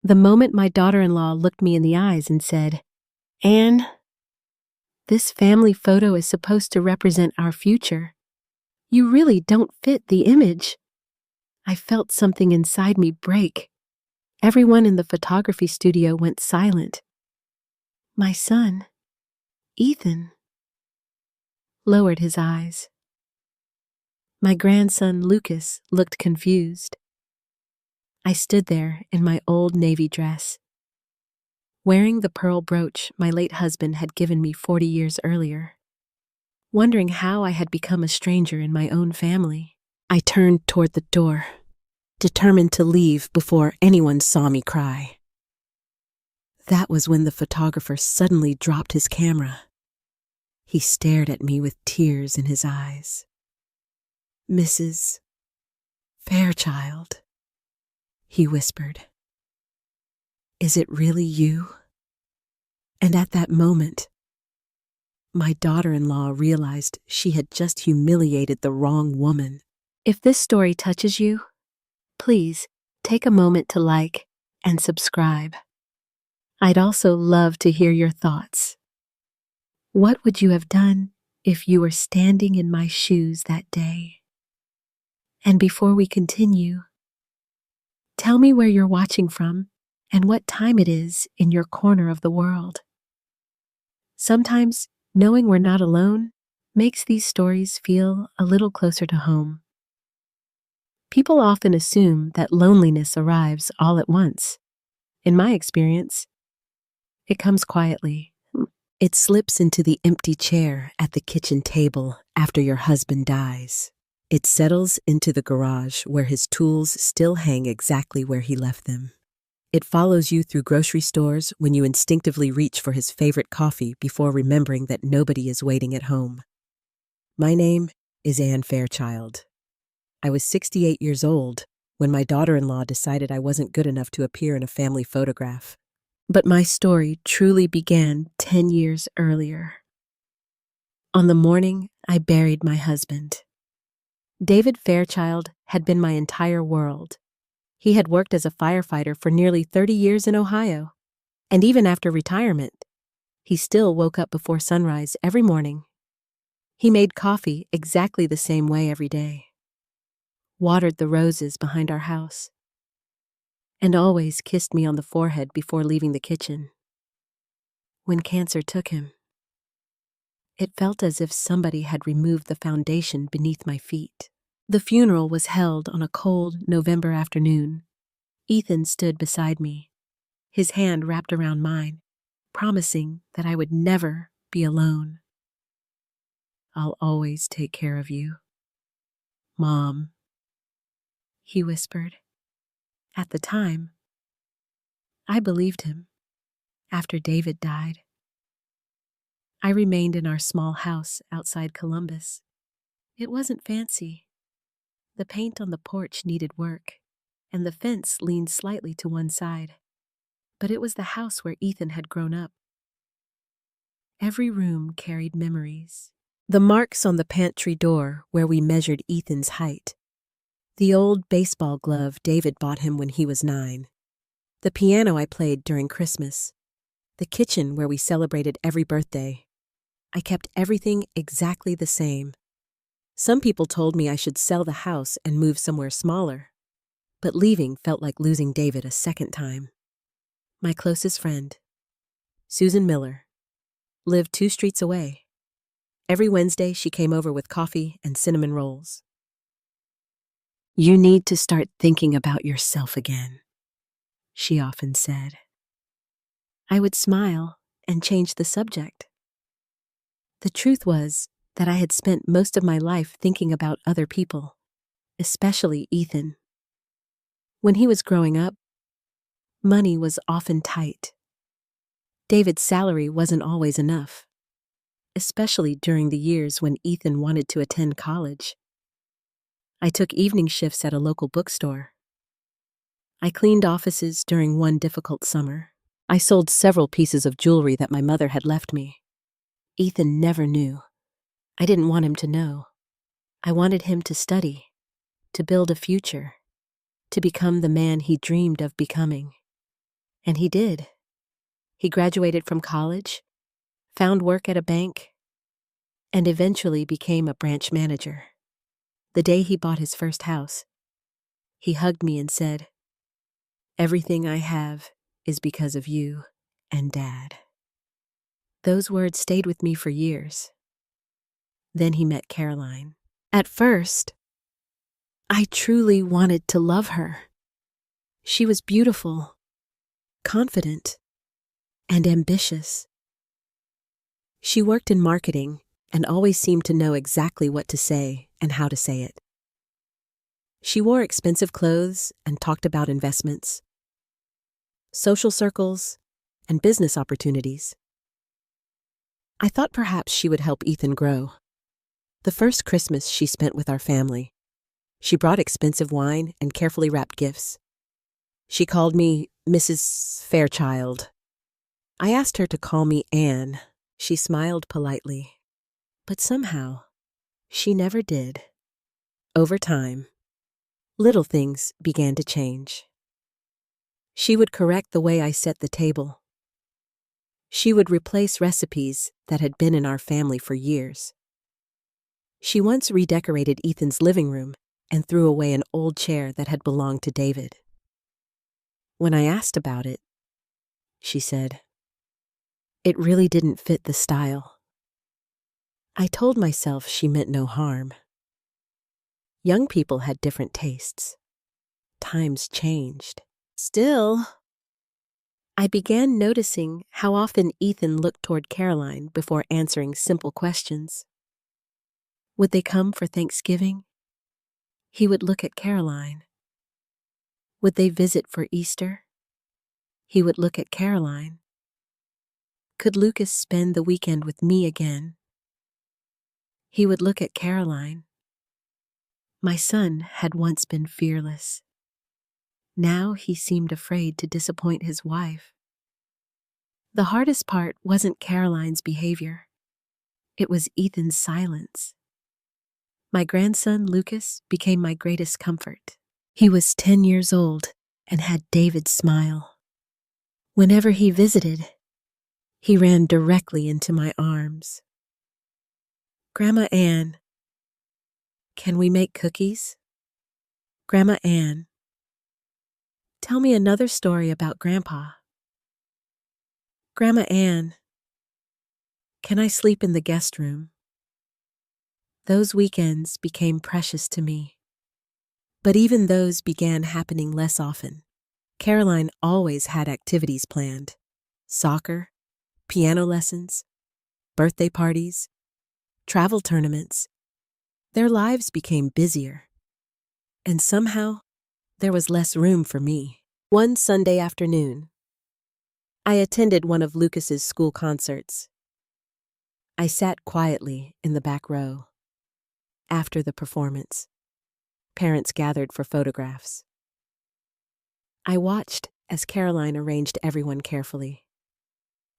The moment my daughter-in-law looked me in the eyes and said, "Anne, this family photo is supposed to represent our future. You really don't fit the image." I felt something inside me break. Everyone in the photography studio went silent. My son, Ethan, lowered his eyes. My grandson, Lucas, looked confused. I stood there in my old navy dress, wearing the pearl brooch my late husband had given me 40 years earlier, wondering how I had become a stranger in my own family. I turned toward the door, determined to leave before anyone saw me cry. That was when the photographer suddenly dropped his camera. He stared at me with tears in his eyes. "Mrs. Fairchild," he whispered. "Is it really you?" And at that moment, my daughter-in-law realized she had just humiliated the wrong woman. If this story touches you, please take a moment to like and subscribe. I'd also love to hear your thoughts. What would you have done if you were standing in my shoes that day? And before we continue, tell me where you're watching from and what time it is in your corner of the world. Sometimes knowing we're not alone makes these stories feel a little closer to home. People often assume that loneliness arrives all at once. In my experience, it comes quietly. It slips into the empty chair at the kitchen table after your husband dies. It settles into the garage where his tools still hang exactly where he left them. It follows you through grocery stores when you instinctively reach for his favorite coffee before remembering that nobody is waiting at home. My name is Anne Fairchild. I was 68 years old when my daughter-in-law decided I wasn't good enough to appear in a family photograph. But my story truly began 10 years earlier. On the morning I buried my husband, David Fairchild had been my entire world. He had worked as a firefighter for nearly 30 years in Ohio, and even after retirement, he still woke up before sunrise every morning. He made coffee exactly the same way every day, watered the roses behind our house, and always kissed me on the forehead before leaving the kitchen. When cancer took him, it felt as if somebody had removed the foundation beneath my feet. The funeral was held on a cold November afternoon. Ethan stood beside me, his hand wrapped around mine, promising that I would never be alone. "I'll always take care of you, Mom," he whispered. At the time, I believed him. After David died, I remained in our small house outside Columbus. It wasn't fancy. The paint on the porch needed work, and the fence leaned slightly to one side. But it was the house where Ethan had grown up. Every room carried memories. The marks on the pantry door where we measured Ethan's height. The old baseball glove David bought him when he was 9. The piano I played during Christmas. The kitchen where we celebrated every birthday. I kept everything exactly the same. Some people told me I should sell the house and move somewhere smaller, but leaving felt like losing David a second time. My closest friend, Susan Miller, lived 2 streets away. Every Wednesday she came over with coffee and cinnamon rolls. "You need to start thinking about yourself again," she often said. I would smile and change the subject. The truth was that I had spent most of my life thinking about other people, especially Ethan. When he was growing up, money was often tight. David's salary wasn't always enough, especially during the years when Ethan wanted to attend college. I took evening shifts at a local bookstore. I cleaned offices during one difficult summer. I sold several pieces of jewelry that my mother had left me. Ethan never knew. I didn't want him to know. I wanted him to study, to build a future, to become the man he dreamed of becoming. And he did. He graduated from college, found work at a bank, and eventually became a branch manager. The day he bought his first house, he hugged me and said, "Everything I have is because of you and Dad." Those words stayed with me for years. Then he met Caroline. At first, I truly wanted to love her. She was beautiful, confident, and ambitious. She worked in marketing and always seemed to know exactly what to say and how to say it. She wore expensive clothes and talked about investments, social circles, and business opportunities. I thought perhaps she would help Ethan grow. The first Christmas she spent with our family, she brought expensive wine and carefully wrapped gifts. She called me Mrs. Fairchild. I asked her to call me Anne. She smiled politely, but somehow she never did. Over time, little things began to change. She would correct the way I set the table. She would replace recipes that had been in our family for years. She once redecorated Ethan's living room and threw away an old chair that had belonged to David. When I asked about it, she said, "It really didn't fit the style." I told myself she meant no harm. Young people had different tastes. Times changed. Still, I began noticing how often Ethan looked toward Caroline before answering simple questions. Would they come for Thanksgiving? He would look at Caroline. Would they visit for Easter? He would look at Caroline. Could Lucas spend the weekend with me again? He would look at Caroline. My son had once been fearless. Now he seemed afraid to disappoint his wife. The hardest part wasn't Caroline's behavior. It was Ethan's silence. My grandson, Lucas, became my greatest comfort. He was 10 years old and had David's smile. Whenever he visited, he ran directly into my arms. "Grandma Anne, can we make cookies? Grandma Anne, tell me another story about Grandpa. Grandma Anne, can I sleep in the guest room?" Those weekends became precious to me. But even those began happening less often. Caroline always had activities planned: soccer, piano lessons, birthday parties, travel tournaments. Their lives became busier, and somehow there was less room for me. One Sunday afternoon, I attended one of Lucas's school concerts. I sat quietly in the back row. After the performance, parents gathered for photographs. I watched as Caroline arranged everyone carefully.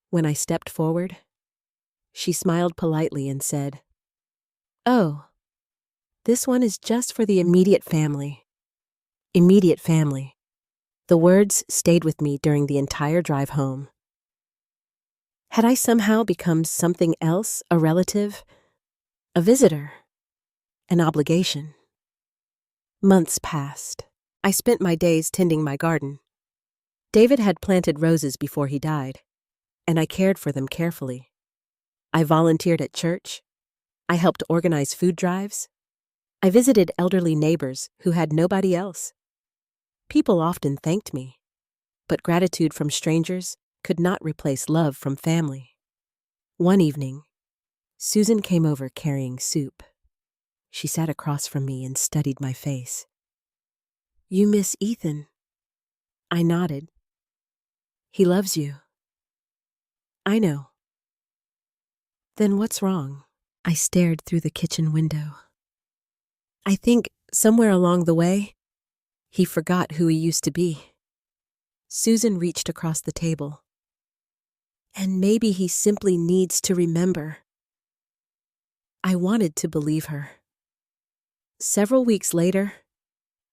When I stepped forward, she smiled politely and said, "Oh, this one is just for the immediate family." Immediate family. The words stayed with me during the entire drive home. Had I somehow become something else, a relative, a visitor, an obligation? Months passed. I spent my days tending my garden. David had planted roses before he died, and I cared for them carefully. I volunteered at church. I helped organize food drives. I visited elderly neighbors who had nobody else. People often thanked me, but gratitude from strangers could not replace love from family. One evening, Susan came over carrying soup. She sat across from me and studied my face. "You miss Ethan?" I nodded. "He loves you." "I know." "Then what's wrong?" I stared through the kitchen window. "I think somewhere along the way, he forgot who he used to be." Susan reached across the table. "And maybe he simply needs to remember." I wanted to believe her. Several weeks later,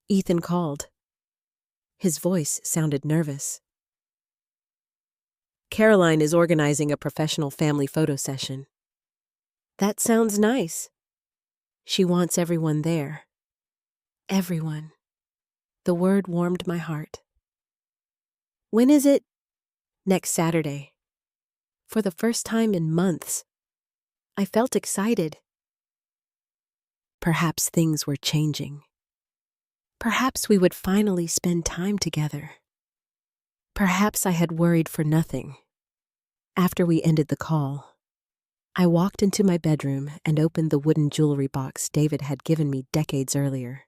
Ethan called. His voice sounded nervous. Caroline is organizing a professional family photo session. That sounds nice. She wants everyone there. Everyone. The word warmed my heart. When is it? Next Saturday. For the first time in months, I felt excited. Perhaps things were changing. Perhaps we would finally spend time together. Perhaps I had worried for nothing. After we ended the call, I walked into my bedroom and opened the wooden jewelry box David had given me decades earlier.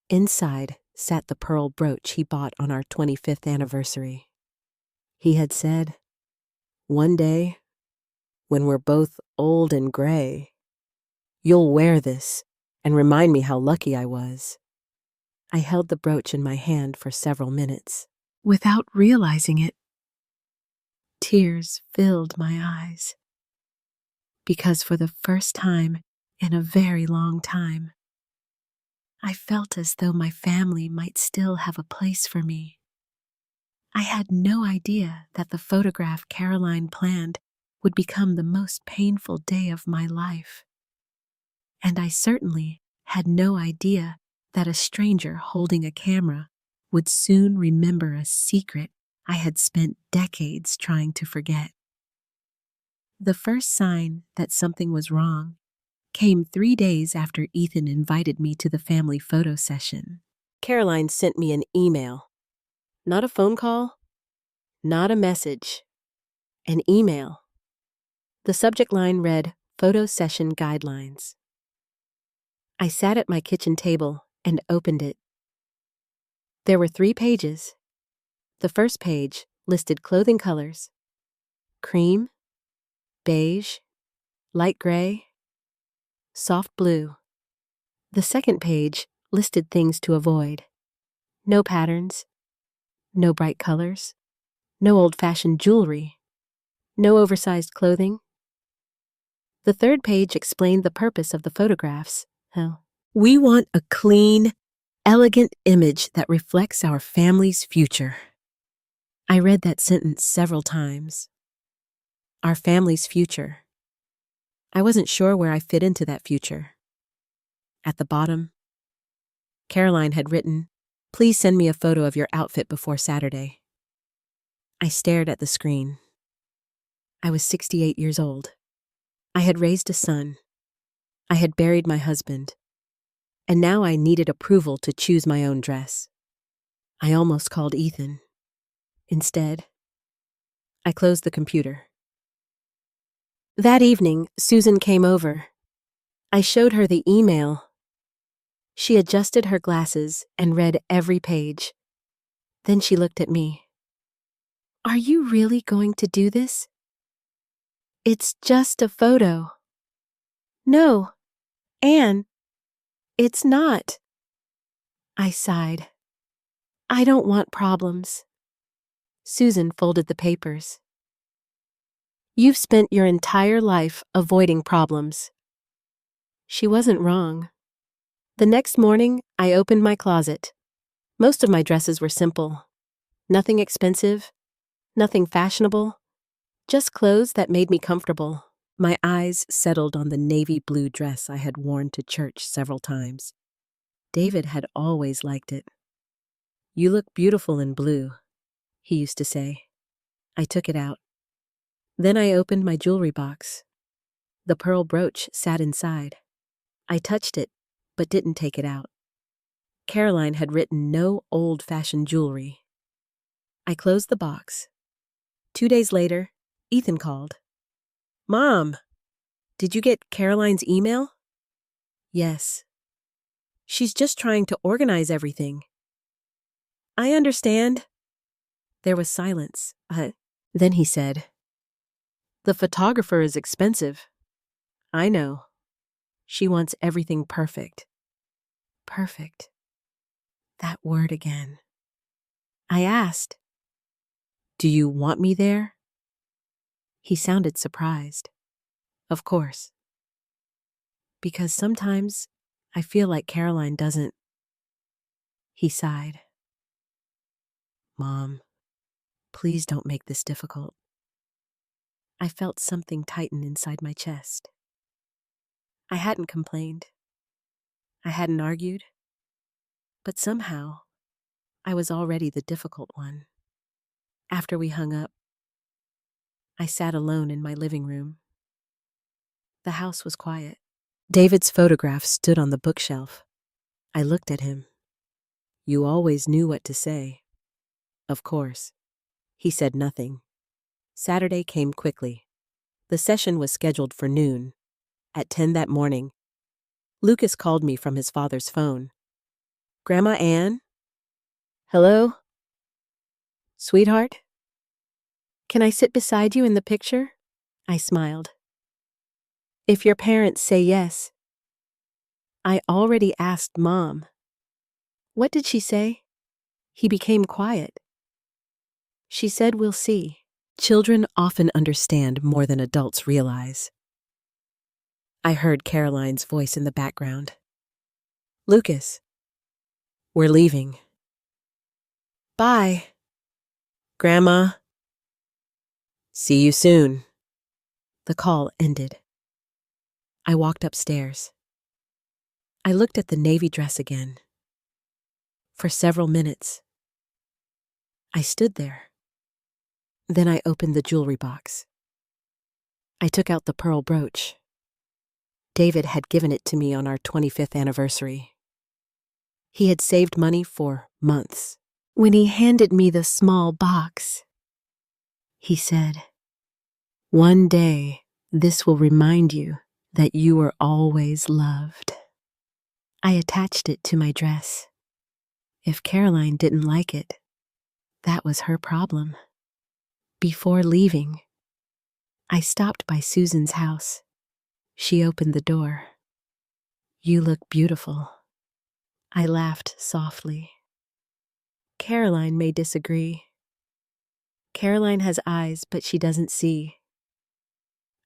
Inside sat the pearl brooch he bought on our 25th anniversary. He had said, "One day, when we're both old and gray, you'll wear this and remind me how lucky I was." I held the brooch in my hand for several minutes. Without realizing it, tears filled my eyes. Because for the first time in a very long time, I felt as though my family might still have a place for me. I had no idea that the photograph Caroline planned would become the most painful day of my life. And I certainly had no idea that a stranger holding a camera would soon remember a secret I had spent decades trying to forget. The first sign that something was wrong came 3 days after Ethan invited me to the family photo session. Caroline sent me an email. Not a phone call, not a message. An email. The subject line read, "Photo Session Guidelines." I sat at my kitchen table and opened it. There were 3 pages. The first page listed clothing colors: cream, beige, light gray, soft blue. The second page listed things to avoid: no patterns, no bright colors, no old-fashioned jewelry, no oversized clothing. The third page explained the purpose of the photographs. We want a clean, elegant image that reflects our family's future. I read that sentence several times. Our family's future. I wasn't sure where I fit into that future. At the bottom, Caroline had written, "Please send me a photo of your outfit before Saturday." I stared at the screen. I was 68 years old. I had raised a son. I had buried my husband. And now I needed approval to choose my own dress. I almost called Ethan. Instead, I closed the computer. That evening, Susan came over. I showed her the email. She adjusted her glasses and read every page. Then she looked at me. "Are you really going to do this?" "It's just a photo." "No, Anne, it's not." I sighed. "I don't want problems." Susan folded the papers. "You've spent your entire life avoiding problems." She wasn't wrong. The next morning, I opened my closet. Most of my dresses were simple. Nothing expensive, nothing fashionable, just clothes that made me comfortable. My eyes settled on the navy blue dress I had worn to church several times. David had always liked it. "You look beautiful in blue," he used to say. I took it out. Then I opened my jewelry box. The pearl brooch sat inside. I touched it, but didn't take it out. Caroline had written no old-fashioned jewelry. I closed the box. 2 days later, Ethan called. "Mom, did you get Caroline's email?" "Yes." "She's just trying to organize everything." "I understand." There was silence. Then he said, "The photographer is expensive." "I know. She wants everything perfect." Perfect. That word again. I asked, "Do you want me there?" He sounded surprised. "Of course." "Because sometimes I feel like Caroline doesn't." He sighed. "Mom, please don't make this difficult." I felt something tighten inside my chest. I hadn't complained. I hadn't argued. But somehow, I was already the difficult one. After we hung up, I sat alone in my living room. The house was quiet. David's photograph stood on the bookshelf. I looked at him. You always knew what to say. Of course. He said nothing. Saturday came quickly. The session was scheduled for noon. At 10 that morning, Lucas called me from his father's phone. Grandma Anne? Hello? Sweetheart? Can I sit beside you in the picture? I smiled. If your parents say yes. I already asked Mom. What did she say? He became quiet. She said we'll see. Children often understand more than adults realize. I heard Caroline's voice in the background. Lucas, we're leaving. Bye. Grandma. See you soon. The call ended. I walked upstairs. I looked at the navy dress again. For several minutes, I stood there. Then I opened the jewelry box. I took out the pearl brooch. David had given it to me on our 25th anniversary. He had saved money for months. When he handed me the small box, he said, "One day, this will remind you that you were always loved." I attached it to my dress. If Caroline didn't like it, that was her problem. Before leaving, I stopped by Susan's house. She opened the door. "You look beautiful." I laughed softly. Caroline may disagree. Caroline has eyes, but she doesn't see.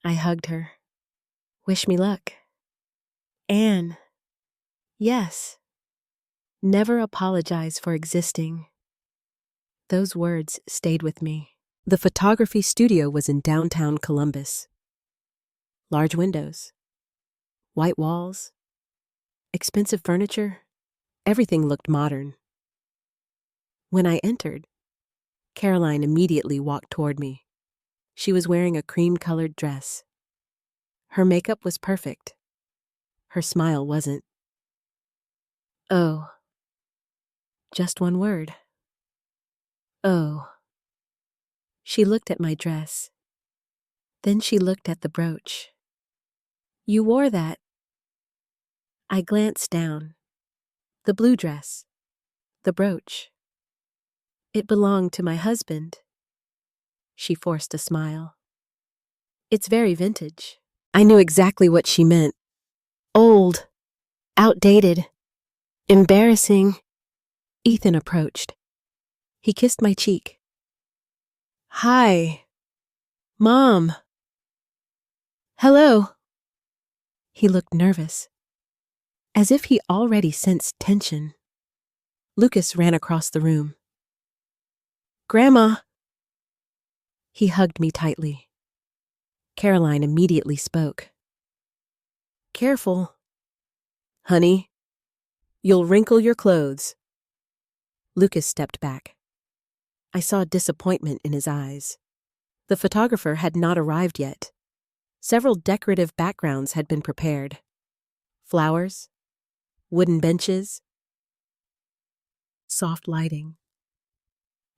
I hugged her. Wish me luck. Anne. Yes. Never apologize for existing. Those words stayed with me. The photography studio was in downtown Columbus. Large windows, white walls, expensive furniture, everything looked modern. When I entered, Caroline immediately walked toward me. She was wearing a cream-colored dress. Her makeup was perfect. Her smile wasn't. Oh. Just one word. Oh. She looked at my dress. Then she looked at the brooch. You wore that. I glanced down. The blue dress. The brooch. It belonged to my husband. She forced a smile. It's very vintage. I knew exactly what she meant. Old. Outdated. Embarrassing. Ethan approached. He kissed my cheek. Hi. Mom. Hello. He looked nervous, as if he already sensed tension. Lucas ran across the room. Grandma. He hugged me tightly. Caroline immediately spoke. Careful. Honey, you'll wrinkle your clothes. Lucas stepped back. I saw disappointment in his eyes. The photographer had not arrived yet. Several decorative backgrounds had been prepared. Flowers, wooden benches, soft lighting.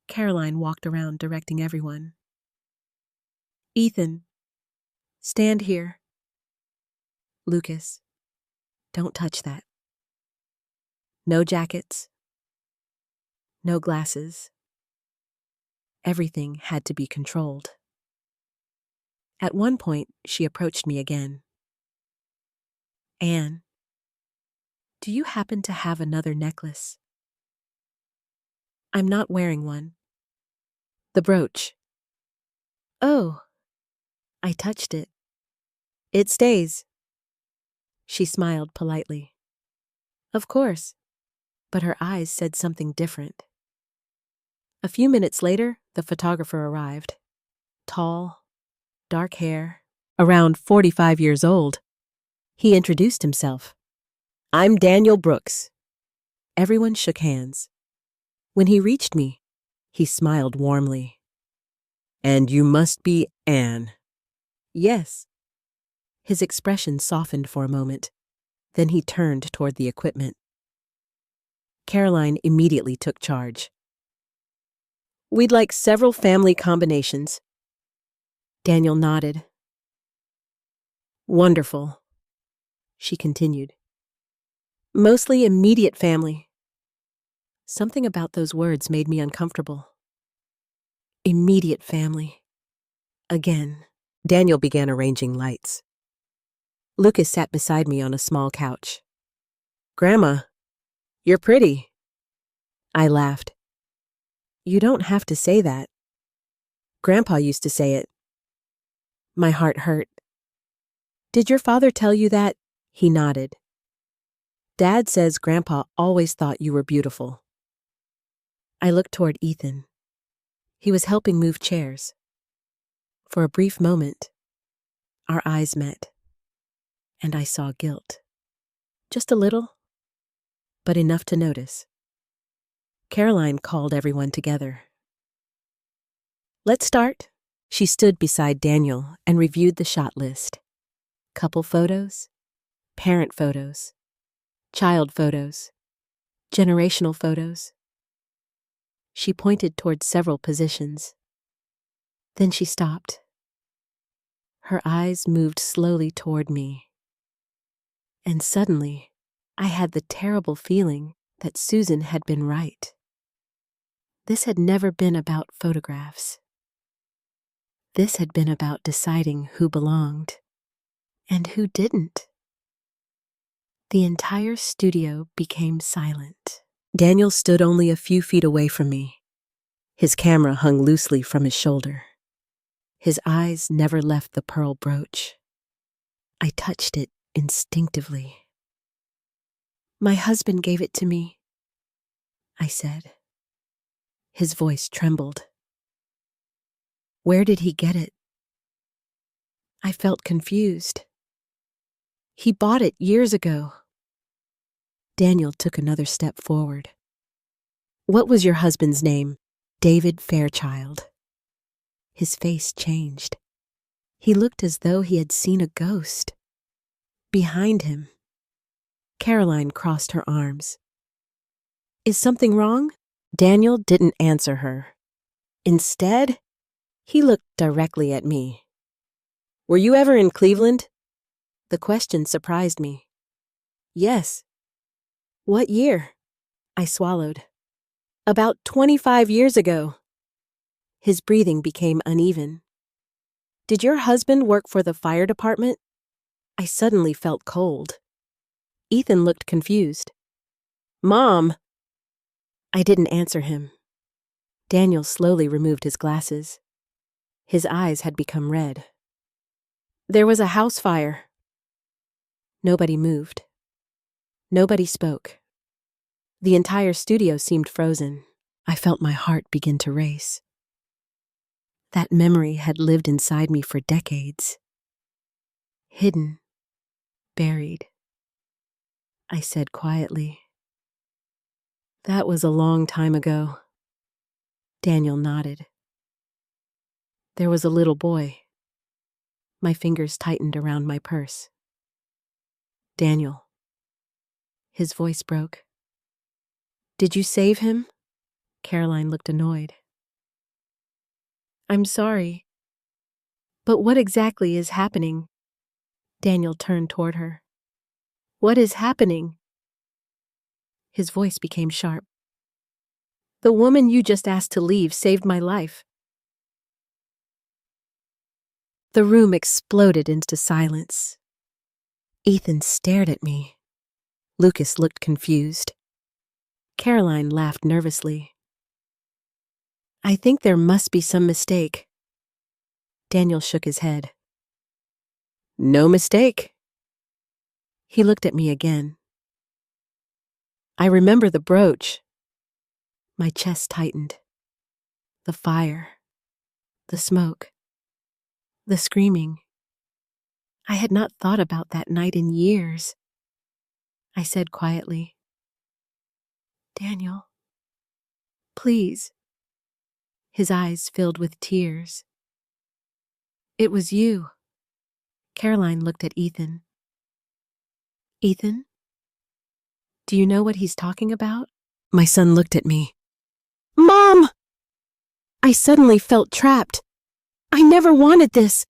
Caroline walked around directing everyone. Ethan, stand here. Lucas, don't touch that. No jackets. No glasses. Everything had to be controlled. At one point, she approached me again. Anne, do you happen to have another necklace? I'm not wearing one. The brooch. Oh, I touched it. It stays. She smiled politely. Of course, but her eyes said something different. A few minutes later, the photographer arrived. Tall, dark hair, around 45 years old. He introduced himself. "I'm Daniel Brooks." Everyone shook hands. When he reached me, he smiled warmly. "And you must be Anne." "Yes." His expression softened for a moment. Then he turned toward the equipment. Caroline immediately took charge. "We'd like several family combinations." Daniel nodded. "Wonderful," she continued. "Mostly immediate family." Something about those words made me uncomfortable. Immediate family. Again, Daniel began arranging lights. Lucas sat beside me on a small couch. "Grandma, you're pretty." I laughed. "You don't have to say that. Grandpa used to say it." My heart hurt. "Did your father tell you that?" He nodded. "Dad says Grandpa always thought you were beautiful." I looked toward Ethan. He was helping move chairs. For a brief moment, our eyes met, and I saw guilt. Just a little, but enough to notice. Caroline called everyone together. "Let's start." She stood beside Daniel and reviewed the shot list. Couple photos, parent photos, child photos, generational photos. She pointed toward several positions. Then she stopped. Her eyes moved slowly toward me. And suddenly, I had the terrible feeling that Susan had been right. This had never been about photographs. This had been about deciding who belonged and who didn't. The entire studio became silent. Daniel stood only a few feet away from me. His camera hung loosely from his shoulder. His eyes never left the pearl brooch. I touched it instinctively. "My husband gave it to me," I said. His voice trembled. "Where did he get it?" I felt confused. "He bought it years ago." Daniel took another step forward. "What was your husband's name?" "David Fairchild." His face changed. He looked as though he had seen a ghost. Behind him, Caroline crossed her arms. "Is something wrong?" Daniel didn't answer her. Instead, he looked directly at me. "Were you ever in Cleveland?" The question surprised me. "Yes." "What year?" I swallowed. "About 25 years ago." His breathing became uneven. "Did your husband work for the fire department?" I suddenly felt cold. Ethan looked confused. "Mom!" I didn't answer him. Daniel slowly removed his glasses. His eyes had become red. "There was a house fire." Nobody moved. Nobody spoke. The entire studio seemed frozen. I felt my heart begin to race. That memory had lived inside me for decades. Hidden, buried. I said quietly, "That was a long time ago." Daniel nodded. "There was a little boy." My fingers tightened around my purse. "Daniel." His voice broke. "Did you save him?" Caroline looked annoyed. "I'm sorry. But what exactly is happening?" Daniel turned toward her. "What is happening?" His voice became sharp. "The woman you just asked to leave saved my life." The room exploded into silence. Ethan stared at me. Lucas looked confused. Caroline laughed nervously. "I think there must be some mistake." Daniel shook his head. "No mistake." He looked at me again. "I remember the brooch." My chest tightened. The fire. The smoke. The screaming. I had not thought about that night in years. I said quietly, "Daniel, please." His eyes filled with tears. "It was you." Caroline looked at Ethan. "Ethan, do you know what he's talking about?" My son looked at me. "Mom!" I suddenly felt trapped. I never wanted this.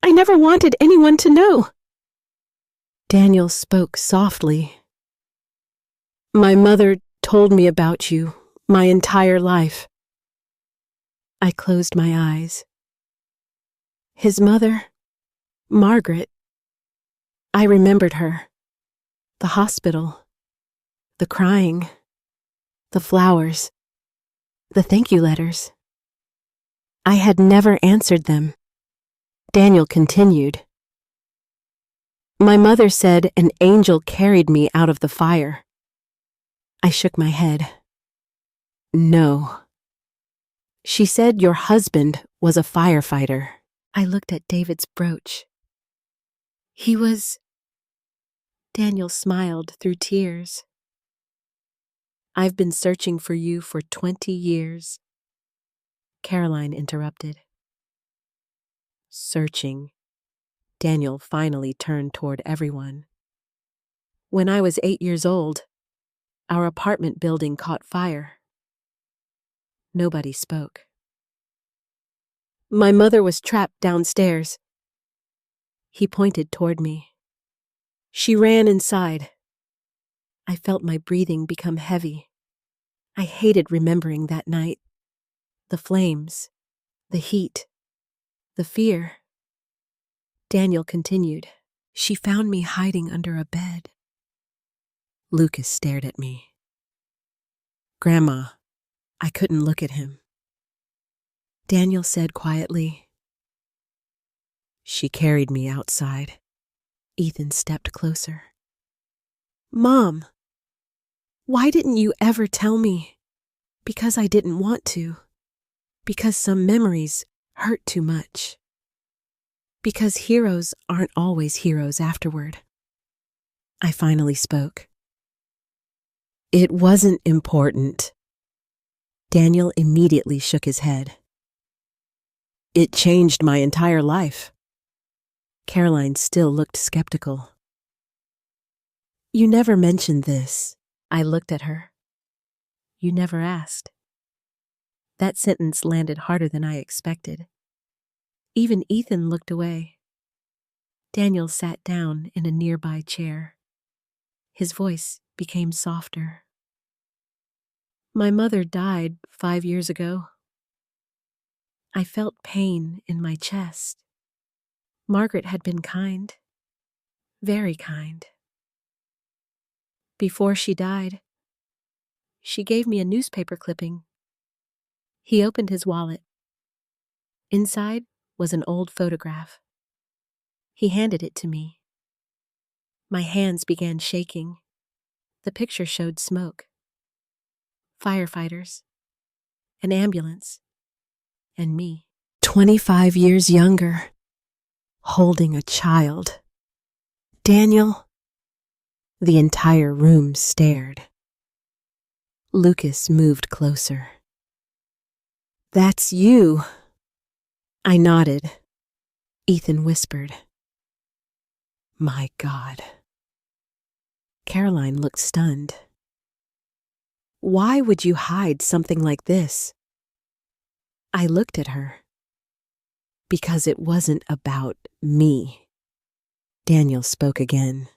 I never wanted anyone to know. Daniel spoke softly. "My mother told me about you my entire life." I closed my eyes. His mother, Margaret. I remembered her. The hospital. The crying. The flowers. The thank you letters. I had never answered them. Daniel continued. "My mother said an angel carried me out of the fire." I shook my head. "No. She said your husband was a firefighter." I looked at David's brooch. "He was..." Daniel smiled through tears. "I've been searching for you for 20 years. Caroline interrupted. "Searching." Daniel finally turned toward everyone. "When I was 8 years old, our apartment building caught fire." Nobody spoke. "My mother was trapped downstairs." He pointed toward me. "She ran inside." I felt my breathing become heavy. I hated remembering that night. The flames, the heat, the fear. Daniel continued. "She found me hiding under a bed." Lucas stared at me. "Grandma," I couldn't look at him. Daniel said quietly, "She carried me outside." Ethan stepped closer. "Mom, why didn't you ever tell me?" "Because I didn't want to. Because some memories hurt too much. Because heroes aren't always heroes afterward." I finally spoke. "It wasn't important." Daniel immediately shook his head. "It changed my entire life." Caroline still looked skeptical. "You never mentioned this." I looked at her. "You never asked." That sentence landed harder than I expected. Even Ethan looked away. Daniel sat down in a nearby chair. His voice became softer. "My mother died 5 years ago." I felt pain in my chest. Margaret had been kind, very kind. Before she died, she gave me a newspaper clipping. He opened his wallet. Inside was an old photograph. He handed it to me. My hands began shaking. The picture showed smoke. Firefighters, an ambulance, and me. 25 years younger, holding a child. "Daniel." The entire room stared. Lucas moved closer. "That's you." I nodded. Ethan whispered, "My God." Caroline looked stunned. "Why would you hide something like this?" I looked at her. "Because it wasn't about me." Daniel spoke again.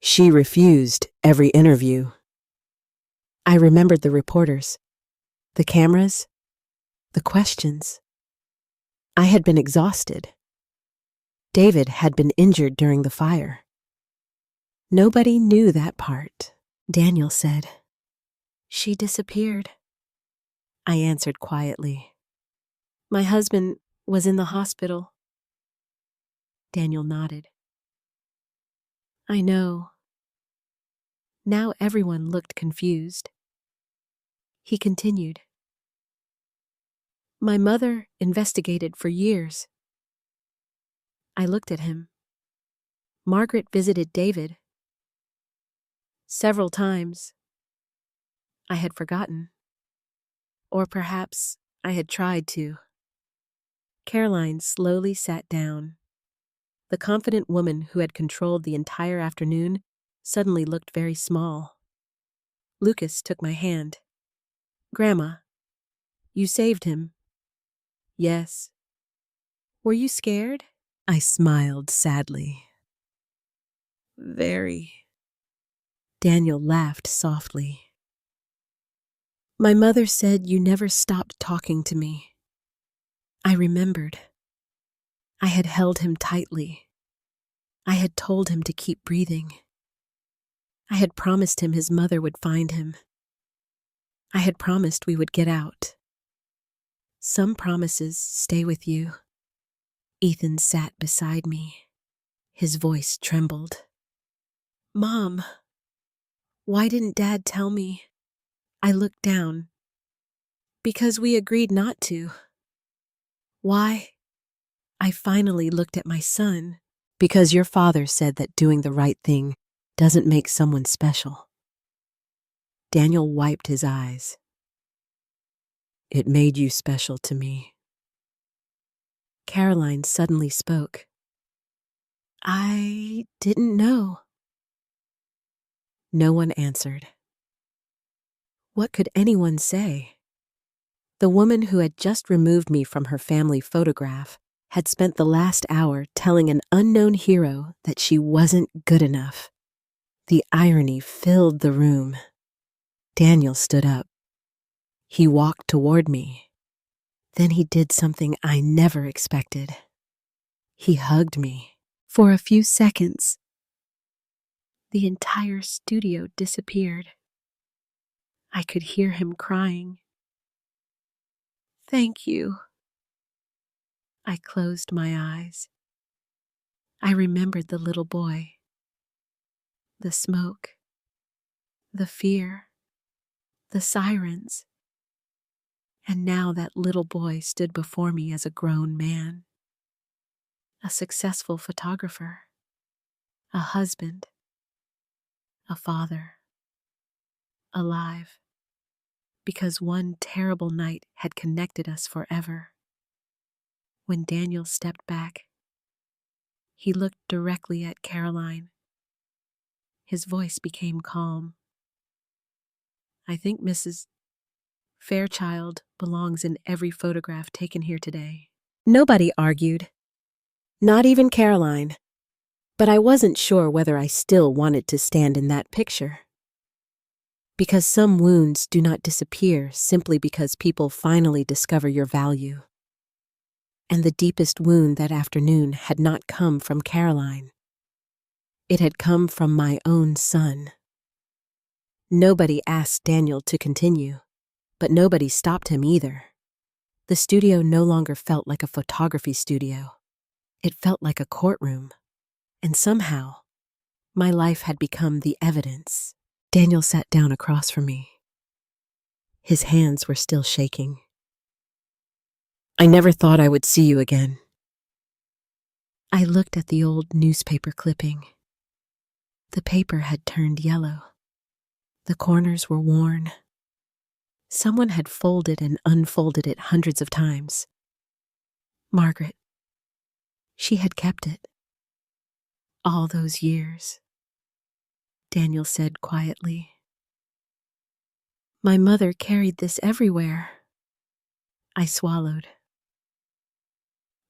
"She refused every interview." I remembered the reporters, the cameras, the questions. I had been exhausted. David had been injured during the fire. Nobody knew that part. Daniel said, "She disappeared." I answered quietly, "My husband was in the hospital." Daniel nodded. "I know." Now everyone looked confused. He continued, "My mother investigated for years. I looked at him. Margaret visited David. Several times. I had forgotten. Or perhaps I had tried to. Caroline slowly sat down. The confident woman who had controlled the entire afternoon suddenly looked very small. Lucas took my hand. "Grandma, you saved him." "Yes." "Were you scared?" I smiled sadly. "Very." Daniel laughed softly. "My mother said you never stopped talking to me." I remembered. I had held him tightly. I had told him to keep breathing. I had promised him his mother would find him. I had promised we would get out. Some promises stay with you. Ethan sat beside me. His voice trembled. "Mom, why didn't Dad tell me?" I looked down. "Because we agreed not to." "Why?" I finally looked at my son. "Because your father said that doing the right thing doesn't make someone special." Daniel wiped his eyes. "It made you special to me." Caroline suddenly spoke. "I didn't know." No one answered. What could anyone say? The woman who had just removed me from her family photograph had spent the last hour telling an unknown hero that she wasn't good enough. The irony filled the room. Daniel stood up. He walked toward me. Then he did something I never expected. He hugged me. For a few seconds, the entire studio disappeared. I could hear him crying. "Thank you." I closed my eyes. I remembered the little boy, the smoke, the fear, the sirens. And now that little boy stood before me as a grown man, a successful photographer, a husband, a father, alive, because one terrible night had connected us forever. When Daniel stepped back, he looked directly at Caroline. His voice became calm. "I think Mrs. Fairchild belongs in every photograph taken here today." Nobody argued, not even Caroline, but I wasn't sure whether I still wanted to stand in that picture. Because some wounds do not disappear simply because people finally discover your value. And the deepest wound that afternoon had not come from Caroline. It had come from my own son. Nobody asked Daniel to continue, but nobody stopped him either. The studio no longer felt like a photography studio. It felt like a courtroom. And somehow, my life had become the evidence. Daniel sat down across from me. His hands were still shaking. "I never thought I would see you again." I looked at the old newspaper clipping. The paper had turned yellow. The corners were worn. Someone had folded and unfolded it hundreds of times. Margaret. She had kept it. All those years. Daniel said quietly. "My mother carried this everywhere." I swallowed.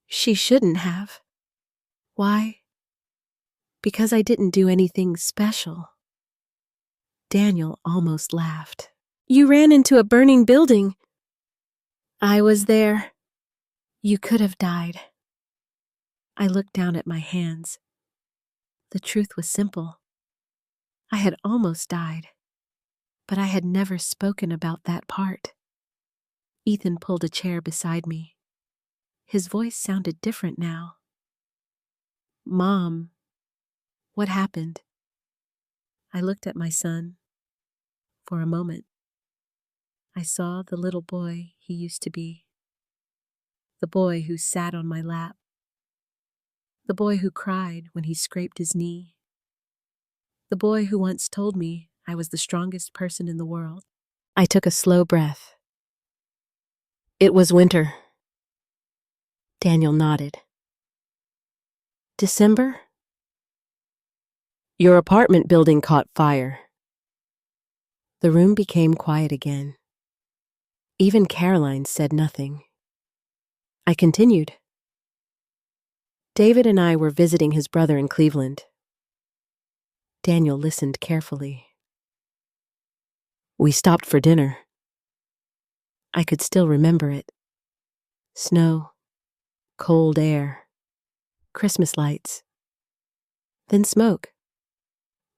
"She shouldn't have." "Why?" "Because I didn't do anything special." Daniel almost laughed. "You ran into a burning building." "I was there." "You could have died." I looked down at my hands. The truth was simple. I had almost died, but I had never spoken about that part. Ethan pulled a chair beside me. His voice sounded different now. "Mom, what happened?" I looked at my son. For a moment, I saw the little boy he used to be. The boy who sat on my lap. The boy who cried when he scraped his knee. The boy who once told me I was the strongest person in the world. I took a slow breath. It was winter. Daniel nodded. December? Your apartment building caught fire. The room became quiet again. Even Caroline said nothing. I continued. David and I were visiting his brother in Cleveland. Daniel listened carefully. We stopped for dinner. I could still remember it. Snow, cold air, Christmas lights. Then smoke.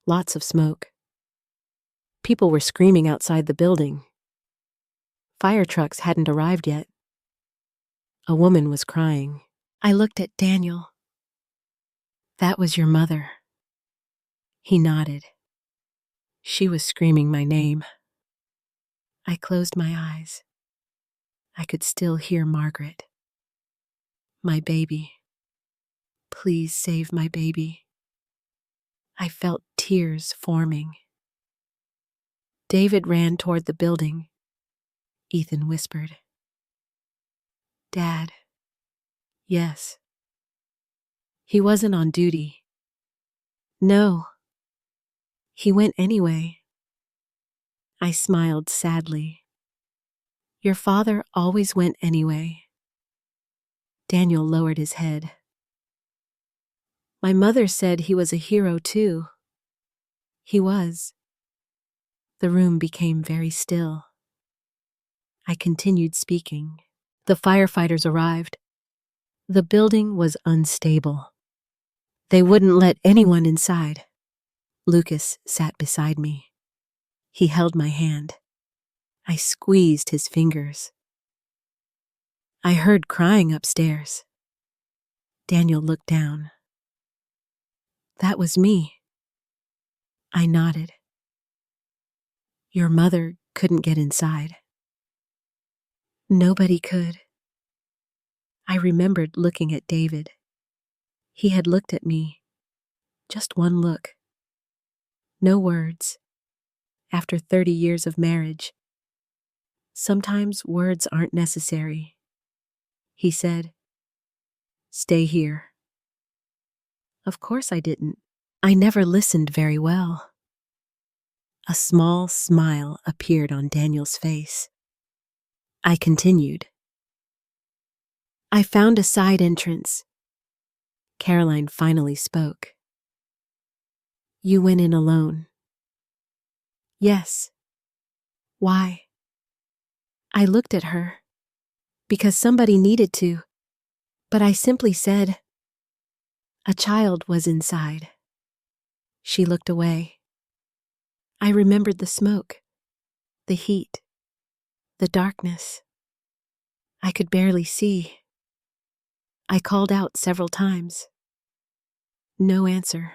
Lots of smoke. People were screaming outside the building. Fire trucks hadn't arrived yet. A woman was crying. I looked at Daniel. That was your mother. He nodded. She was screaming my name. I closed my eyes. I could still hear Margaret. My baby. Please save my baby. I felt tears forming. David ran toward the building. Ethan whispered. Dad. Yes. He wasn't on duty. No. He went anyway. I smiled sadly. Your father always went anyway. Daniel lowered his head. My mother said he was a hero too. He was. The room became very still. I continued speaking. The firefighters arrived. The building was unstable. They wouldn't let anyone inside. Lucas sat beside me. He held my hand. I squeezed his fingers. I heard crying upstairs. Daniel looked down. That was me. I nodded. Your mother couldn't get inside. Nobody could. I remembered looking at David. He had looked at me. Just one look. No words. After 30 years of marriage. Sometimes words aren't necessary. He said, Stay here. Of course I didn't. I never listened very well. A small smile appeared on Daniel's face. I continued. I found a side entrance. Caroline finally spoke. You went in alone. Yes. Why? I looked at her. Because somebody needed to. But I simply said, a child was inside. She looked away. I remembered the smoke, the heat, the darkness. I could barely see. I called out several times. No answer.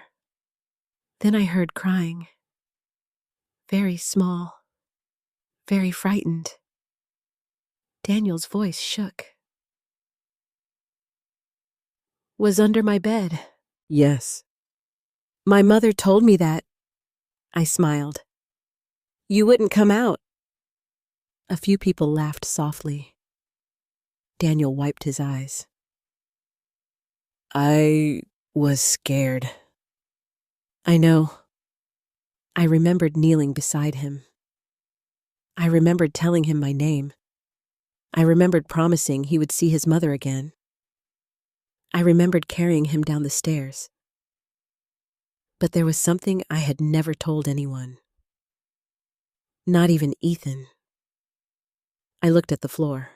Then I heard crying. Very small. Very frightened. Daniel's voice shook. Was under my bed. Yes. My mother told me that. I smiled. You wouldn't come out. A few people laughed softly. Daniel wiped his eyes. I was scared. I know. I remembered kneeling beside him. I remembered telling him my name. I remembered promising he would see his mother again. I remembered carrying him down the stairs. But there was something I had never told anyone. Not even Ethan. I looked at the floor.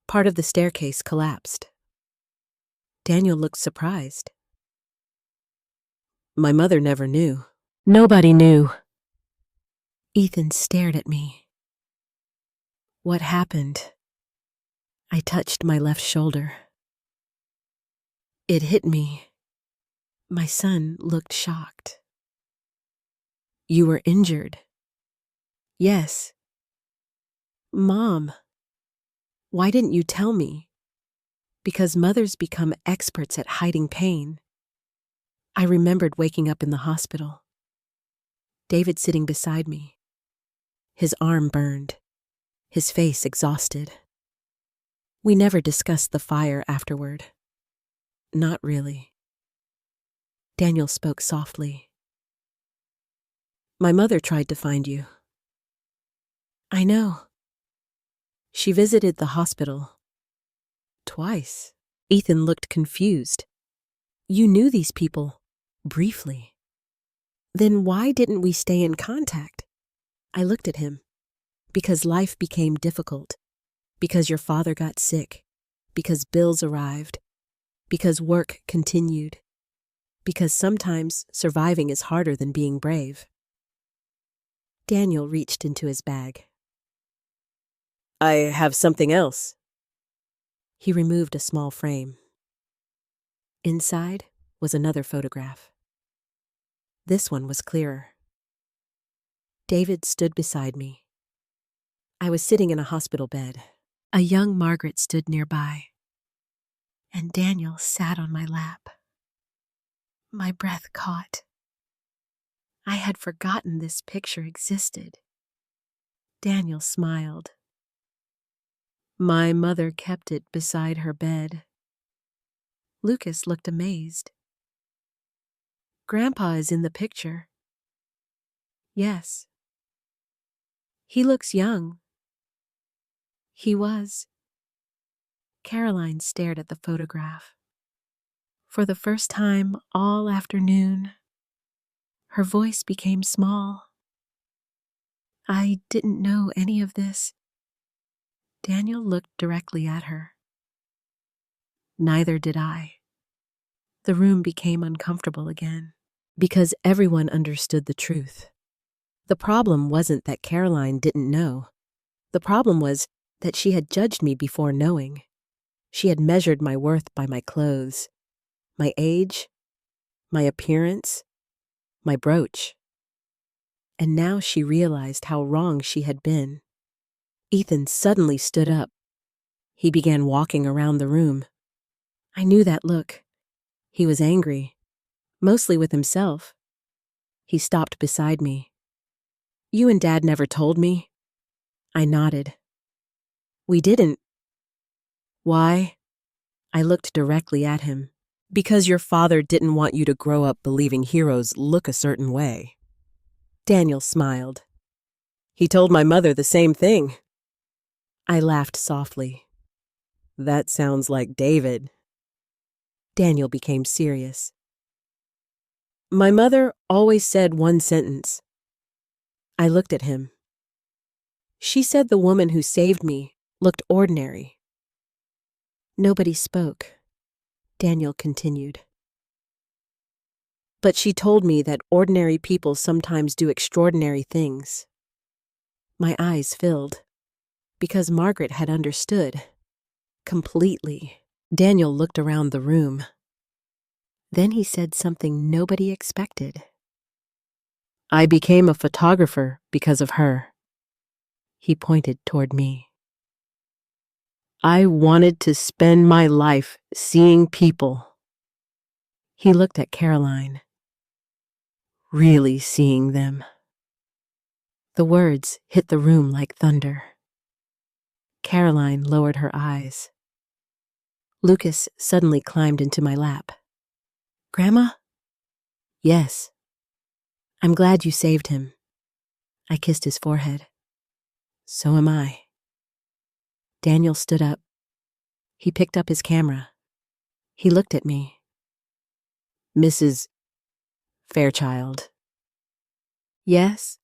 Part of the staircase collapsed. Daniel looked surprised. My mother never knew. Nobody knew. Ethan stared at me. What happened? I touched my left shoulder. It hit me. My son looked shocked. You were injured? Yes. Mom, why didn't you tell me? Because mothers become experts at hiding pain. I remembered waking up in the hospital. David sitting beside me. His arm burned, his face exhausted. We never discussed the fire afterward. Not really. Daniel spoke softly. My mother tried to find you. I know. She visited the hospital. Twice. Ethan looked confused. You knew these people, briefly. Then why didn't we stay in contact? I looked at him. Because life became difficult. Because your father got sick. Because bills arrived. Because work continued. Because sometimes surviving is harder than being brave. Daniel reached into his bag. I have something else. He removed a small frame. Inside was another photograph. This one was clearer. David stood beside me. I was sitting in a hospital bed. A young Margaret stood nearby, and Daniel sat on my lap. My breath caught. I had forgotten this picture existed. Daniel smiled. My mother kept it beside her bed. Lucas looked amazed. Grandpa is in the picture. Yes. He looks young. He was. Caroline stared at the photograph. For the first time all afternoon, her voice became small. I didn't know any of this. Daniel looked directly at her. Neither did I. The room became uncomfortable again, because everyone understood the truth. The problem wasn't that Caroline didn't know. The problem was that she had judged me before knowing. She had measured my worth by my clothes, my age, my appearance, my brooch. And now she realized how wrong she had been. Ethan suddenly stood up. He began walking around the room. I knew that look. He was angry, mostly with himself. He stopped beside me. You and Dad never told me? I nodded. We didn't. Why? I looked directly at him. Because your father didn't want you to grow up believing heroes look a certain way. Daniel smiled. He told my mother the same thing. I laughed softly. That sounds like David. Daniel became serious. My mother always said one sentence. I looked at him. She said the woman who saved me looked ordinary. Nobody spoke. Daniel continued. But she told me that ordinary people sometimes do extraordinary things. My eyes filled, because Margaret had understood. Completely. Daniel looked around the room. Then he said something nobody expected. I became a photographer because of her. He pointed toward me. I wanted to spend my life seeing people. He looked at Caroline. Really seeing them. The words hit the room like thunder. Caroline lowered her eyes. Lucas suddenly climbed into my lap. Grandma? Yes. I'm glad you saved him. I kissed his forehead. So am I. Daniel stood up. He picked up his camera. He looked at me. Mrs. Fairchild. Yes.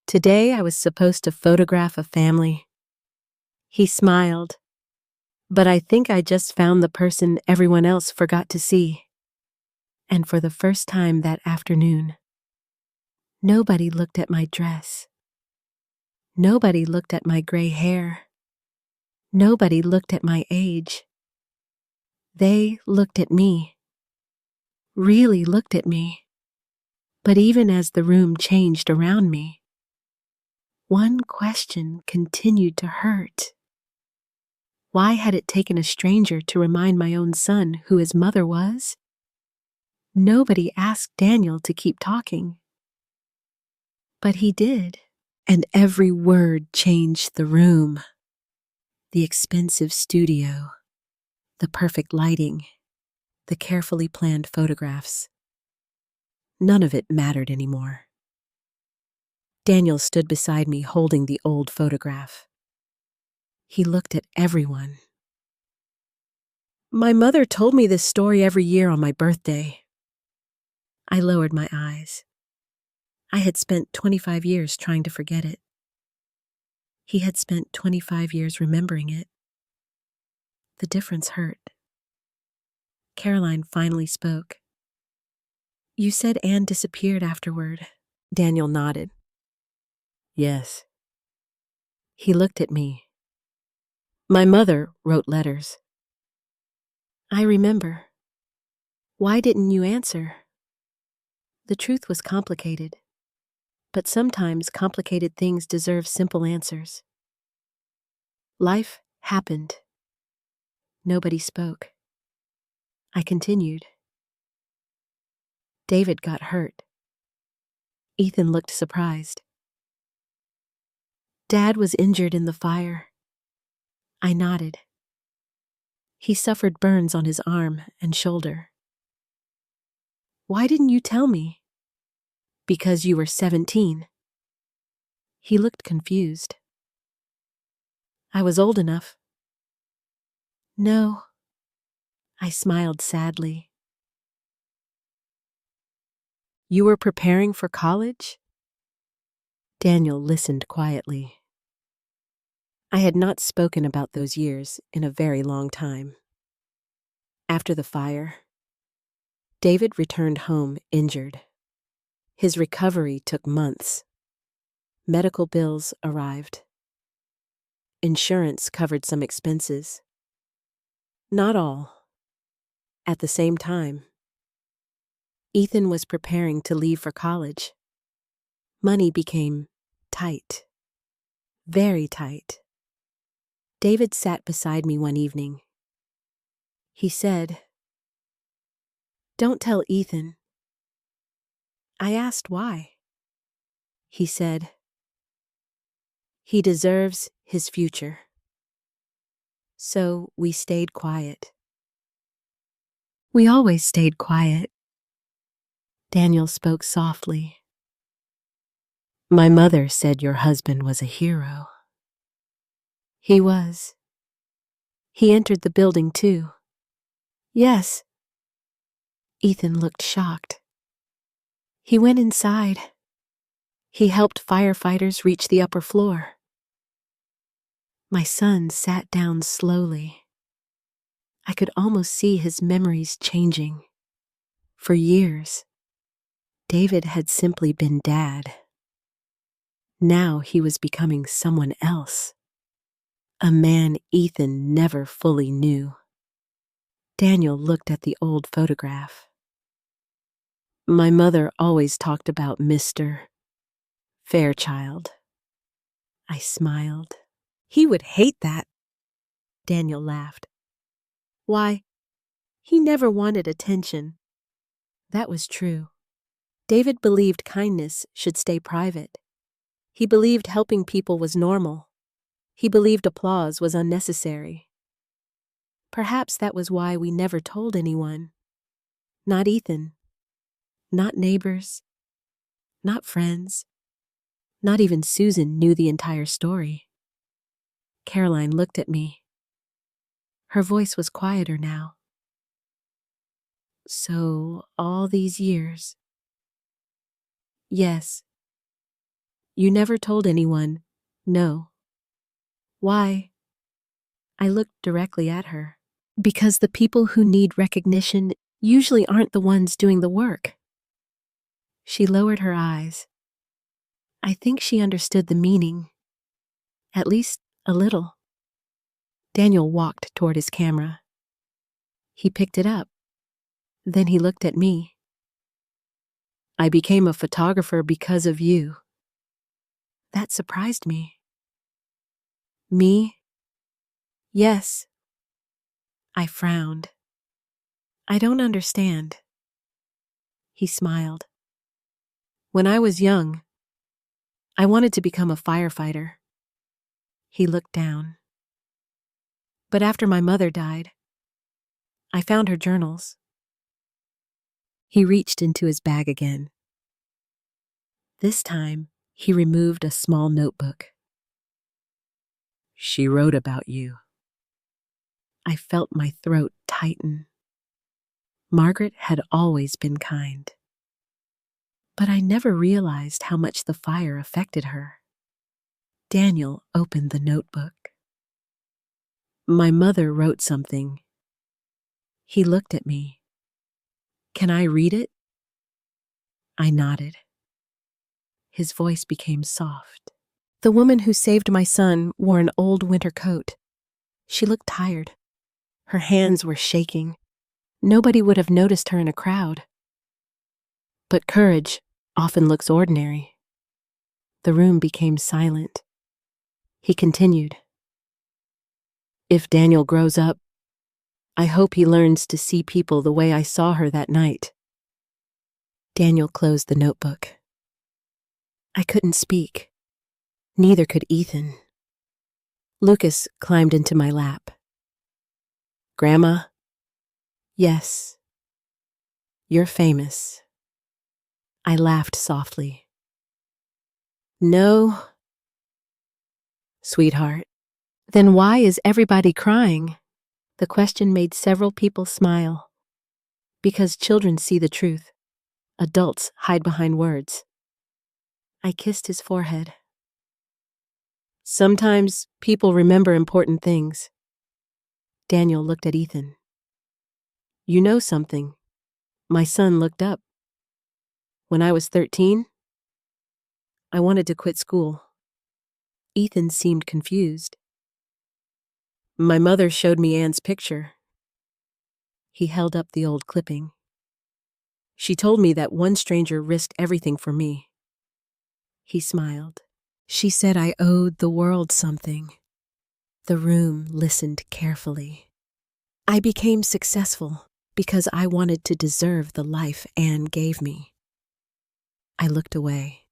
Today I was supposed to photograph a family. He smiled. But I think I just found the person everyone else forgot to see. And for the first time that afternoon, nobody looked at my dress. Nobody looked at my gray hair. Nobody looked at my age. They looked at me. Really looked at me. But even as the room changed around me, one question continued to hurt. Why had it taken a stranger to remind my own son who his mother was? Nobody asked Daniel to keep talking. But he did, and every word changed the room. The expensive studio, the perfect lighting, the carefully planned photographs. None of it mattered anymore. Daniel stood beside me holding the old photograph. He looked at everyone. My mother told me this story every year on my birthday. I lowered my eyes. I had spent 25 years trying to forget it. He had spent 25 years remembering it. The difference hurt. Caroline finally spoke. You said Anne disappeared afterward. Daniel nodded. Yes. He looked at me. My mother wrote letters. I remember. Why didn't you answer? The truth was complicated, but sometimes complicated things deserve simple answers. Life happened. Nobody spoke. I continued. David got hurt. Ethan looked surprised. Dad was injured in the fire. I nodded. He suffered burns on his arm and shoulder. Why didn't you tell me? Because you were 17. He looked confused. I was old enough. No. I smiled sadly. You were preparing for college? Daniel listened quietly. I had not spoken about those years in a very long time. After the fire, David returned home injured. His recovery took months. Medical bills arrived. Insurance covered some expenses. Not all. At the same time, Ethan was preparing to leave for college. Money became tight. Very tight. David sat beside me one evening. He said, "Don't tell Ethan." I asked why. He said, "He deserves his future." So we stayed quiet. We always stayed quiet. Daniel spoke softly. My mother said your husband was a hero. He was. He entered the building too. Yes. Ethan looked shocked. He went inside. He helped firefighters reach the upper floor. My son sat down slowly. I could almost see his memories changing. For years, David had simply been Dad. Now he was becoming someone else. A man Ethan never fully knew. Daniel looked at the old photograph. My mother always talked about Mr. Fairchild. I smiled. He would hate that. Daniel laughed. Why, he never wanted attention. That was true. David believed kindness should stay private. He believed helping people was normal. He believed applause was unnecessary. Perhaps that was why we never told anyone. Not Ethan. Not neighbors. Not friends. Not even Susan knew the entire story. Caroline looked at me. Her voice was quieter now. So, all these years. Yes. You never told anyone, no. Why? I looked directly at her. Because the people who need recognition usually aren't the ones doing the work. She lowered her eyes. I think she understood the meaning. At least a little. Daniel walked toward his camera. He picked it up. Then he looked at me. I became a photographer because of you. That surprised me. Me? Yes. I frowned. I don't understand. He smiled. When I was young, I wanted to become a firefighter. He looked down. But after my mother died, I found her journals. He reached into his bag again. This time, he removed a small notebook. She wrote about you. I felt my throat tighten. Margaret had always been kind. But I never realized how much the fire affected her. Daniel opened the notebook. My mother wrote something. He looked at me. Can I read it? I nodded. His voice became soft. The woman who saved my son wore an old winter coat. She looked tired. Her hands were shaking. Nobody would have noticed her in a crowd. But courage often looks ordinary. The room became silent. He continued. If Daniel grows up, I hope he learns to see people the way I saw her that night. Daniel closed the notebook. I couldn't speak. Neither could Ethan. Lucas climbed into my lap. Grandma? Yes. You're famous. I laughed softly. No. Sweetheart. Then why is everybody crying? The question made several people smile. Because children see the truth. Adults hide behind words. I kissed his forehead. Sometimes people remember important things. Daniel looked at Ethan. You know something. My son looked up. When I was 13, I wanted to quit school. Ethan seemed confused. My mother showed me Anne's picture. He held up the old clipping. She told me that one stranger risked everything for me. He smiled. She said I owed the world something. The room listened carefully. I became successful because I wanted to deserve the life Anne gave me. I looked away.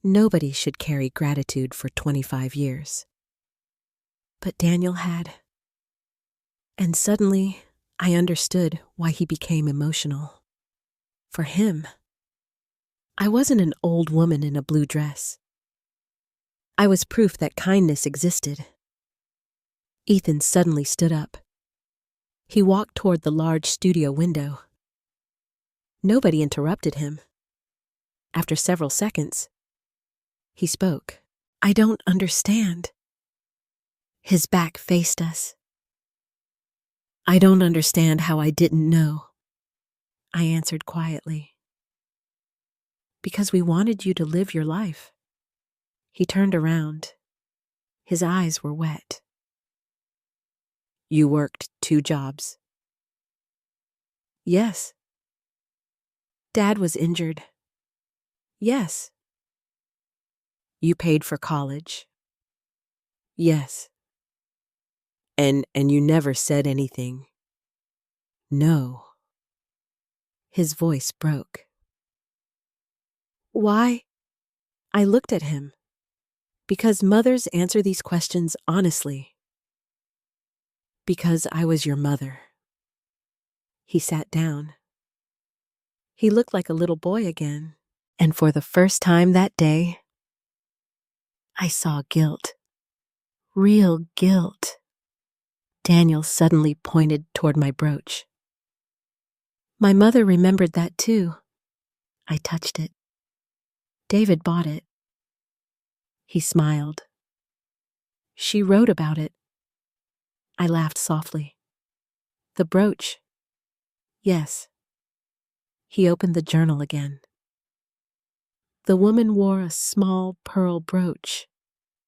Nobody should carry gratitude for 25 years. But Daniel had. And suddenly, I understood why he became emotional. For him, I wasn't an old woman in a blue dress. I was proof that kindness existed. Ethan suddenly stood up. He walked toward the large studio window. Nobody interrupted him. After several seconds, he spoke. I don't understand. His back faced us. I don't understand how I didn't know. I answered quietly. Because we wanted you to live your life. He turned around. His eyes were wet. You worked 2 jobs. Yes. Dad was injured. Yes. You paid for college. Yes. And you never said anything. No. His voice broke. Why? I looked at him. Because mothers answer these questions honestly. Because I was your mother. He sat down. He looked like a little boy again. And for the first time that day, I saw guilt. Real guilt. Daniel suddenly pointed toward my brooch. My mother remembered that too. I touched it. David bought it. He smiled. She wrote about it. I laughed softly. The brooch. Yes. He opened the journal again. The woman wore a small pearl brooch.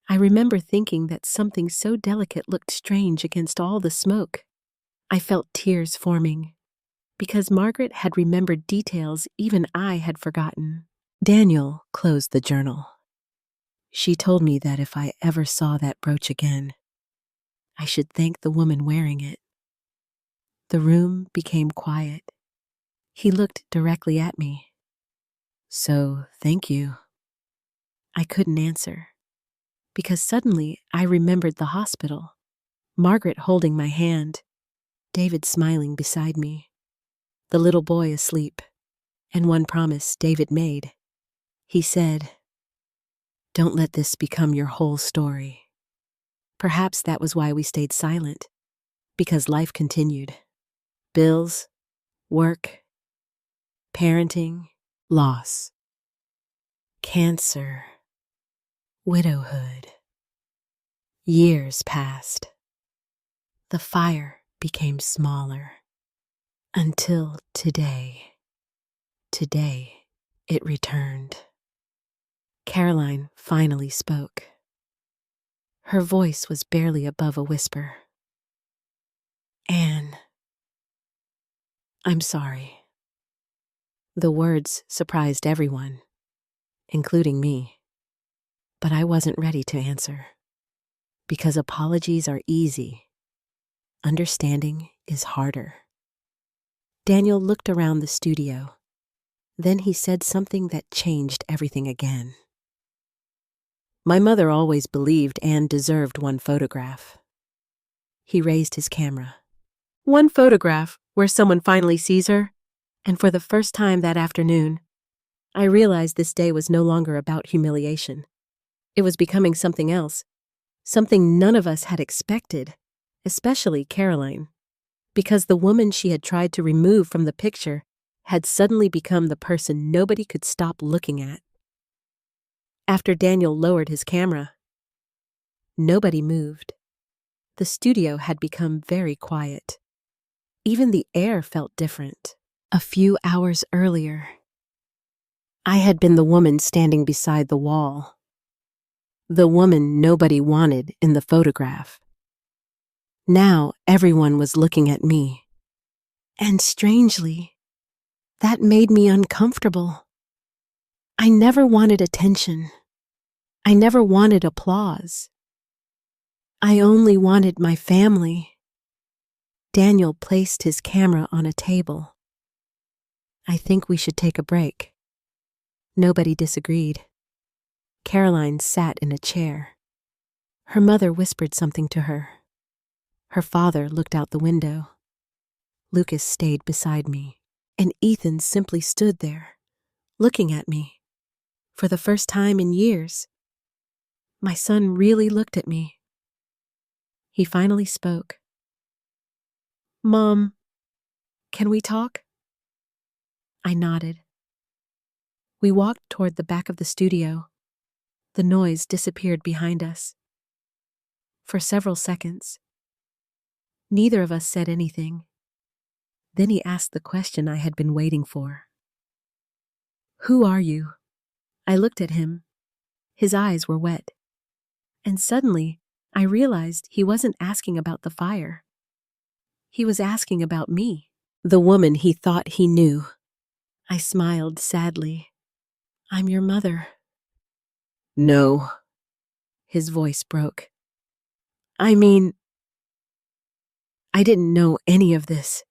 I remember thinking that something so delicate looked strange against all the smoke. I felt tears forming, because Margaret had remembered details even I had forgotten. Daniel closed the journal. She told me that if I ever saw that brooch again, I should thank the woman wearing it. The room became quiet. He looked directly at me. So, thank you. I couldn't answer, because suddenly I remembered the hospital. Margaret holding my hand, David smiling beside me, the little boy asleep, and one promise David made. He said, "Don't let this become your whole story." Perhaps that was why we stayed silent, because life continued. Bills, work, parenting, loss, cancer, widowhood. Years passed. The fire became smaller. Until today. Today, it returned. Caroline finally spoke. Her voice was barely above a whisper. "Anne, I'm sorry." The words surprised everyone, including me. But I wasn't ready to answer. Because apologies are easy. Understanding is harder. Daniel looked around the studio. Then he said something that changed everything again. "My mother always believed Anne deserved one photograph." He raised his camera. One photograph where someone finally sees her, and for the first time that afternoon, I realized this day was no longer about humiliation. It was becoming something else, something none of us had expected, especially Caroline, because the woman she had tried to remove from the picture had suddenly become the person nobody could stop looking at. After Daniel lowered his camera, nobody moved. The studio had become very quiet. Even the air felt different. A few hours earlier, I had been the woman standing beside the wall. The woman nobody wanted in the photograph. Now everyone was looking at me. And strangely, that made me uncomfortable. I never wanted attention. I never wanted applause. I only wanted my family. Daniel placed his camera on a table. "I think we should take a break." Nobody disagreed. Caroline sat in a chair. Her mother whispered something to her. Her father looked out the window. Lucas stayed beside me, and Ethan simply stood there, looking at me. For the first time in years, my son really looked at me. He finally spoke. "Mom, can we talk?" I nodded. We walked toward the back of the studio. The noise disappeared behind us. For several seconds, neither of us said anything. Then he asked the question I had been waiting for. "Who are you?" I looked at him. His eyes were wet. And suddenly, I realized he wasn't asking about the fire. He was asking about me, the woman he thought he knew. I smiled sadly. "I'm your mother." "No." His voice broke. "I mean, I didn't know any of this.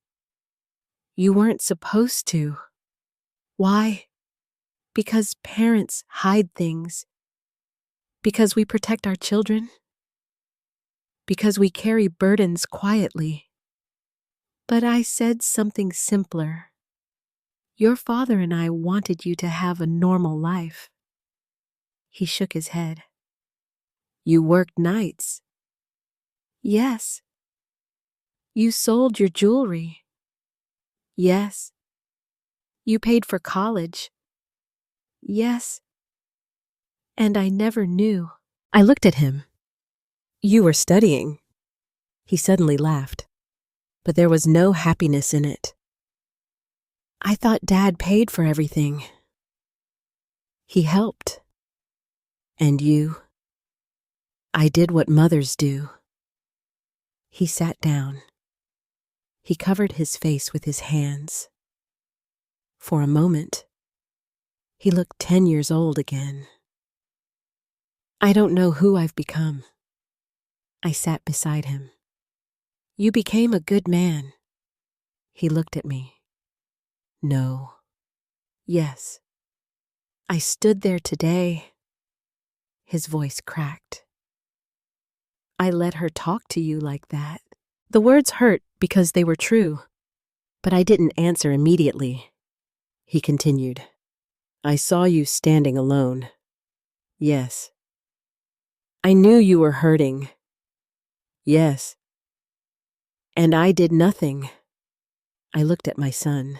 You weren't supposed to." "Why?" "Because parents hide things. Because we protect our children. Because we carry burdens quietly." But I said something simpler. "Your father and I wanted you to have a normal life." He shook his head. "You worked nights." "Yes." "You sold your jewelry." "Yes." "You paid for college." "Yes." "And I never knew." I looked at him. "You were studying." He suddenly laughed, but there was no happiness in it. "I thought Dad paid for everything." "He helped." "And you?" "I did what mothers do." He sat down. He covered his face with his hands. For a moment, he looked 10 years old again. "I don't know who I've become." I sat beside him. You became a good man. He looked at me. No. Yes. I stood there today. His voice cracked. I let her talk to you like that. The words hurt because they were true, but I didn't answer immediately. He continued. I saw you standing alone. Yes. I knew you were hurting. Yes. And I did nothing. I looked at my son.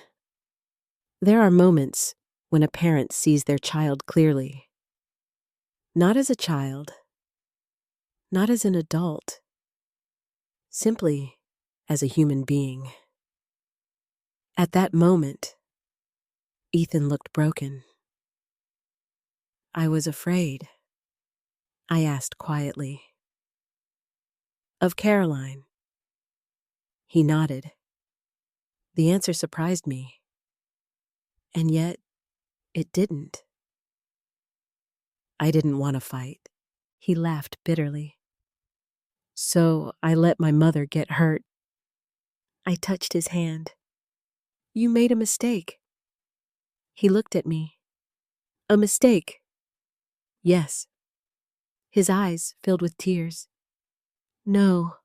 There are moments when a parent sees their child clearly. Not as a child, not as an adult, simply as a human being. At that moment, Ethan looked broken. I was afraid. I asked quietly. Of Caroline. He nodded. The answer surprised me. And yet, it didn't. I didn't want to fight. He laughed bitterly. So I let my mother get hurt. I touched his hand. You made a mistake. He looked at me. A mistake. Yes. His eyes filled with tears. No,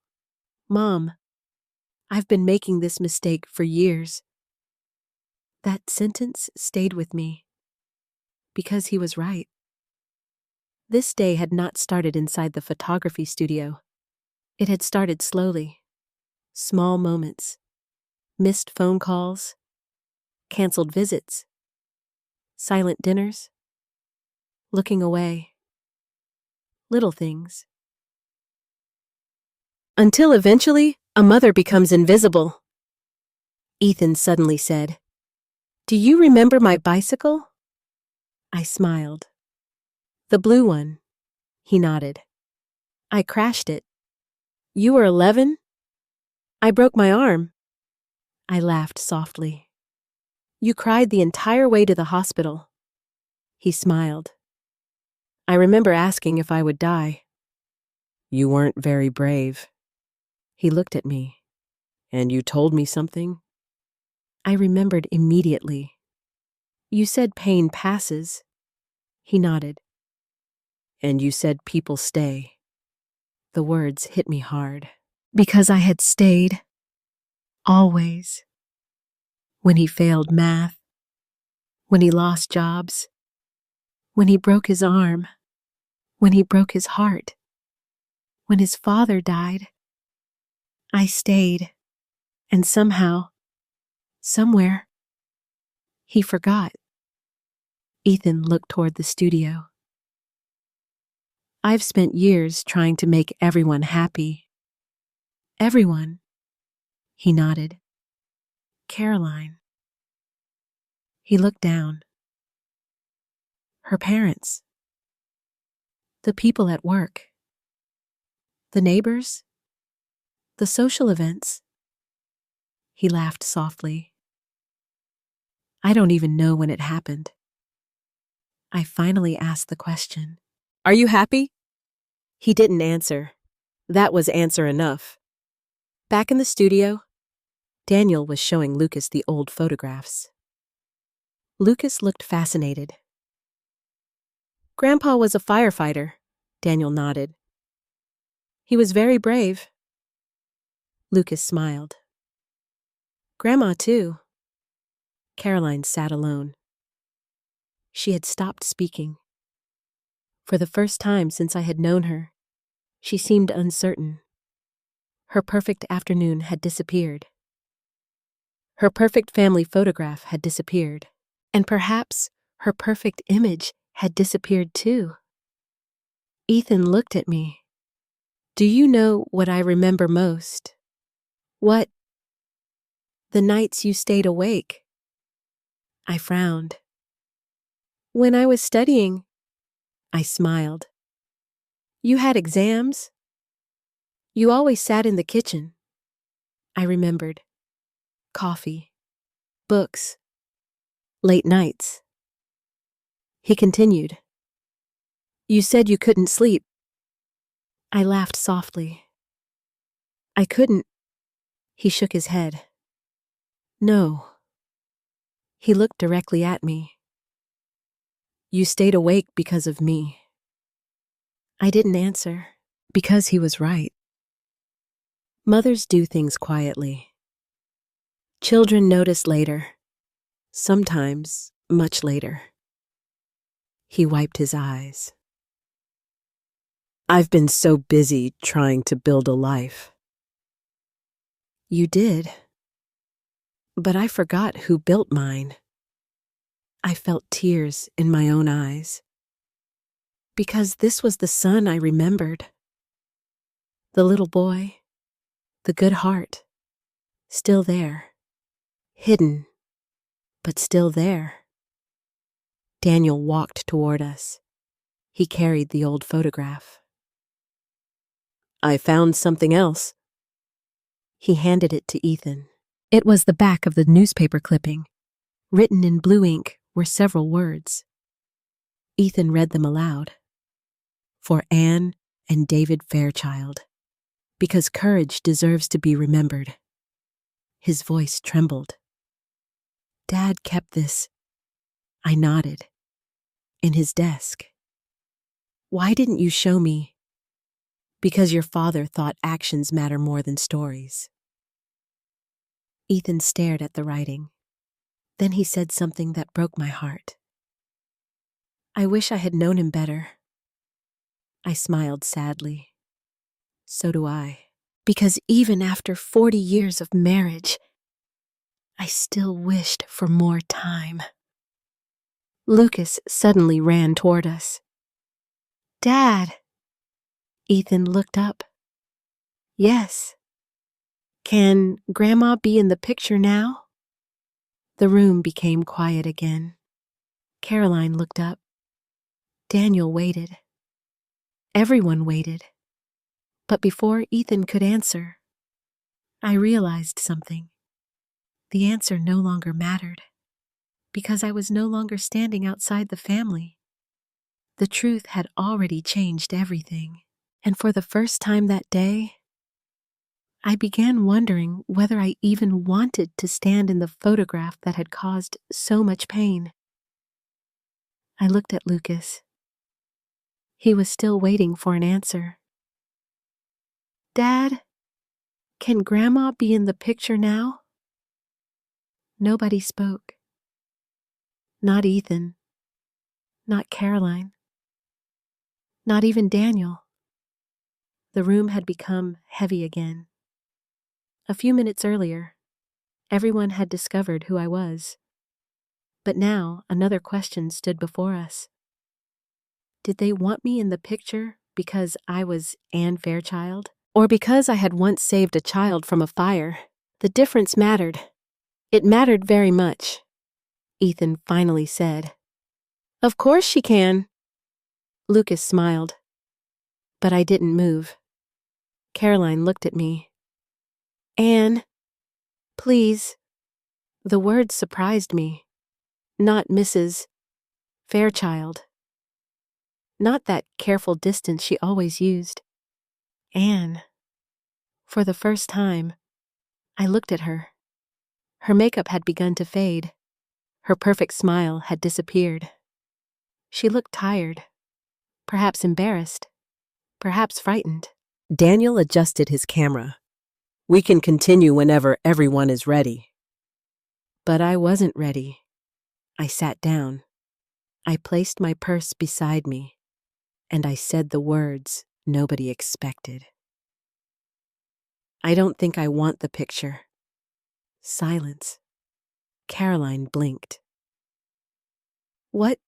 Mom, I've been making this mistake for years. That sentence stayed with me. Because he was right. This day had not started inside the photography studio. It had started slowly. Small moments. Missed phone calls. Canceled visits. Silent dinners. Looking away. Little things. Until eventually, a mother becomes invisible. Ethan suddenly said, Do you remember my bicycle? I smiled. The blue one. He nodded. I crashed it. You were 11? I broke my arm. I laughed softly. You cried the entire way to the hospital. He smiled. I remember asking if I would die. You weren't very brave. He looked at me. And you told me something? I remembered immediately. You said pain passes. He nodded. And you said people stay. The words hit me hard. Because I had stayed. Always. When he failed math. When he lost jobs. When he broke his arm. When he broke his heart. When his father died. I stayed. And somehow, somewhere, he forgot. Ethan looked toward the studio. I've spent years trying to make everyone happy. Everyone. He nodded. Caroline. He looked down. Her parents. The people at work. The neighbors. The social events. He laughed softly. I don't even know when it happened. I finally asked the question. Are you happy? He didn't answer. That was answer enough. Back in the studio, Daniel was showing Lucas the old photographs. Lucas looked fascinated. Grandpa was a firefighter, Daniel nodded. He was very brave. Lucas smiled. Grandma, too. Caroline sat alone. She had stopped speaking. For the first time since I had known her, she seemed uncertain. Her perfect afternoon had disappeared. Her perfect family photograph had disappeared. And perhaps her perfect image had disappeared too. Ethan looked at me. Do you know what I remember most? What? The nights you stayed awake. I frowned. When I was studying, I smiled. You had exams? You always sat in the kitchen. I remembered. Coffee. Books. Late nights. He continued. You said you couldn't sleep. I laughed softly. I couldn't. He shook his head. No. He looked directly at me. You stayed awake because of me. I didn't answer, because he was right. Mothers do things quietly. Children notice later, sometimes much later. He wiped his eyes. I've been so busy trying to build a life. You did. But I forgot who built mine. I felt tears in my own eyes. Because this was the son I remembered. The little boy, the good heart, still there. Hidden, but still there. Daniel walked toward us. He carried the old photograph. I found something else. He handed it to Ethan. It was the back of the newspaper clipping. Written in blue ink were several words. Ethan read them aloud. For Anne and David Fairchild. Because courage deserves to be remembered. His voice trembled. Dad kept this. I nodded. In his desk. Why didn't you show me? Because your father thought actions matter more than stories. Ethan stared at the writing. Then he said something that broke my heart. I wish I had known him better. I smiled sadly. So do I. Because even after 40 years of marriage, I still wished for more time. Lucas suddenly ran toward us. Dad! Ethan looked up. Yes. Can Grandma be in the picture now? The room became quiet again. Caroline looked up. Daniel waited. Everyone waited. But before Ethan could answer, I realized something. The answer no longer mattered, because I was no longer standing outside the family. The truth had already changed everything, and for the first time that day, I began wondering whether I even wanted to stand in the photograph that had caused so much pain. I looked at Lucas. He was still waiting for an answer. Dad, can Grandma be in the picture now? Nobody spoke. Not Ethan. Not Caroline. Not even Daniel. The room had become heavy again. A few minutes earlier, everyone had discovered who I was. But now another question stood before us. Did they want me in the picture because I was Anne Fairchild? Or because I had once saved a child from a fire? The difference mattered. It mattered very much. Ethan finally said, Of course she can. Lucas smiled. But I didn't move. Caroline looked at me. Anne, please. The word surprised me. Not Mrs. Fairchild. Not that careful distance she always used. Anne. For the first time, I looked at her. Her makeup had begun to fade. Her perfect smile had disappeared. She looked tired, perhaps embarrassed, perhaps frightened. Daniel adjusted his camera. We can continue whenever everyone is ready. But I wasn't ready. I sat down. I placed my purse beside me, and I said the words nobody expected. I don't think I want the picture. Silence. Caroline blinked. What?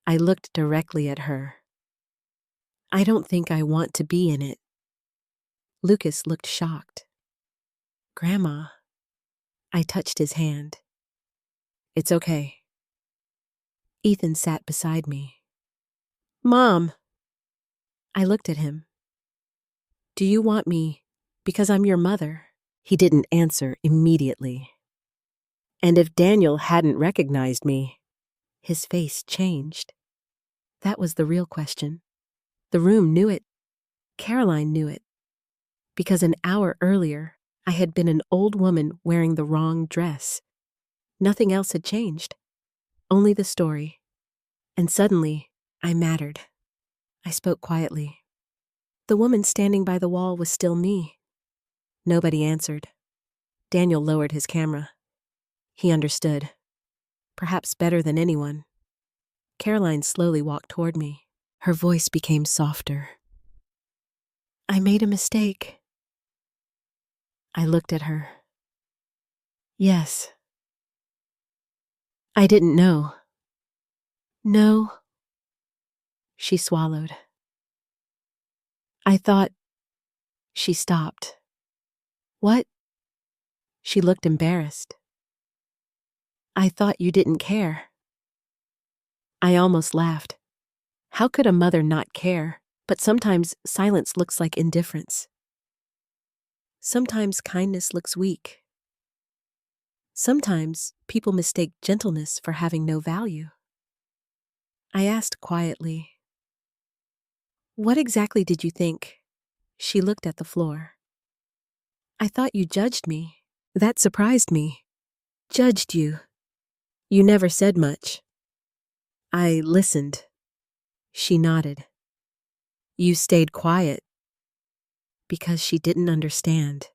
I looked directly at her. I don't think I want to be in it. Lucas looked shocked. Grandma. I touched his hand. It's okay. Ethan sat beside me. Mom. I looked at him. Do you want me because I'm your mother? He didn't answer immediately. And if Daniel hadn't recognized me, his face changed. That was the real question. The room knew it. Caroline knew it. Because an hour earlier, I had been an old woman wearing the wrong dress. Nothing else had changed. Only the story. And suddenly, I mattered. I spoke quietly. The woman standing by the wall was still me. Nobody answered. Daniel lowered his camera. He understood. Perhaps better than anyone. Caroline slowly walked toward me. Her voice became softer. I made a mistake. I looked at her. Yes. I didn't know. No. She swallowed. I thought. She stopped. What? She looked embarrassed. I thought you didn't care. I almost laughed. How could a mother not care? But sometimes silence looks like indifference. Sometimes kindness looks weak. Sometimes people mistake gentleness for having no value. I asked quietly, "What exactly did you think?" She looked at the floor. I thought you judged me. That surprised me. Judged you. You never said much. I listened. She nodded. You stayed quiet. Because she didn't understand.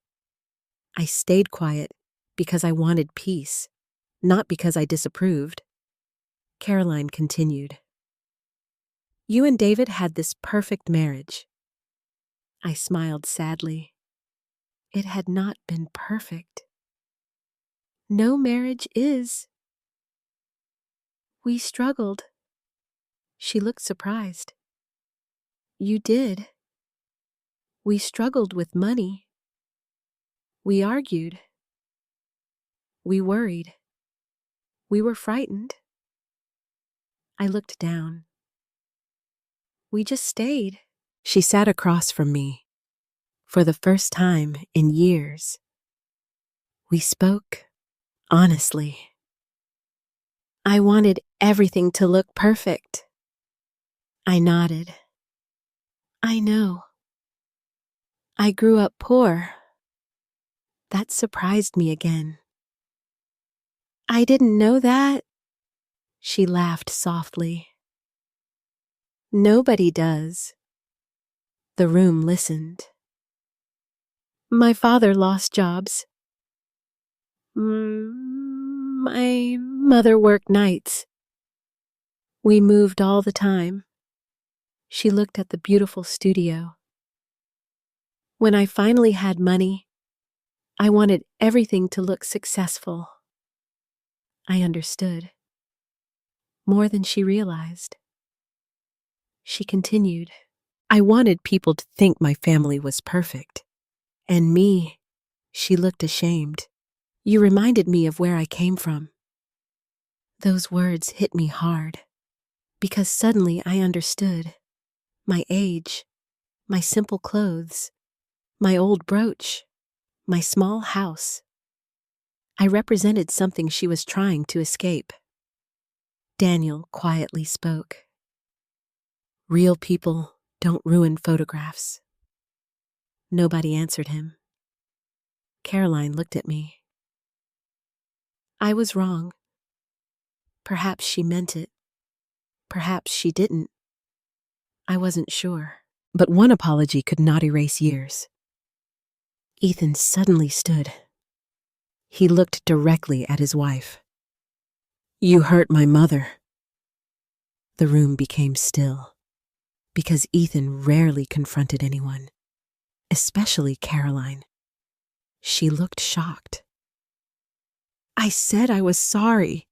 I stayed quiet because I wanted peace, not because I disapproved. Caroline continued. You and David had this perfect marriage. I smiled sadly. It had not been perfect. No marriage is. We struggled. She looked surprised. You did. We struggled with money. We argued. We worried. We were frightened. I looked down. We just stayed. She sat across from me. For the first time in years. We spoke honestly. I wanted everything to look perfect. I nodded. I know. I grew up poor. That surprised me again. I didn't know that. She laughed softly. Nobody does. The room listened. My father lost jobs. My mother worked nights. We moved all the time. She looked at the beautiful studio. When I finally had money, I wanted everything to look successful. I understood. More than she realized. She continued. I wanted people to think my family was perfect. And me, she looked ashamed. You reminded me of where I came from. Those words hit me hard. Because suddenly I understood. My age, my simple clothes, my old brooch, my small house. I represented something she was trying to escape. Daniel quietly spoke. Real people don't ruin photographs. Nobody answered him. Caroline looked at me. I was wrong. Perhaps she meant it. Perhaps she didn't. I wasn't sure. But one apology could not erase years. Ethan suddenly stood. He looked directly at his wife. You hurt my mother. The room became still, because Ethan rarely confronted anyone, especially Caroline. She looked shocked. I said I was sorry.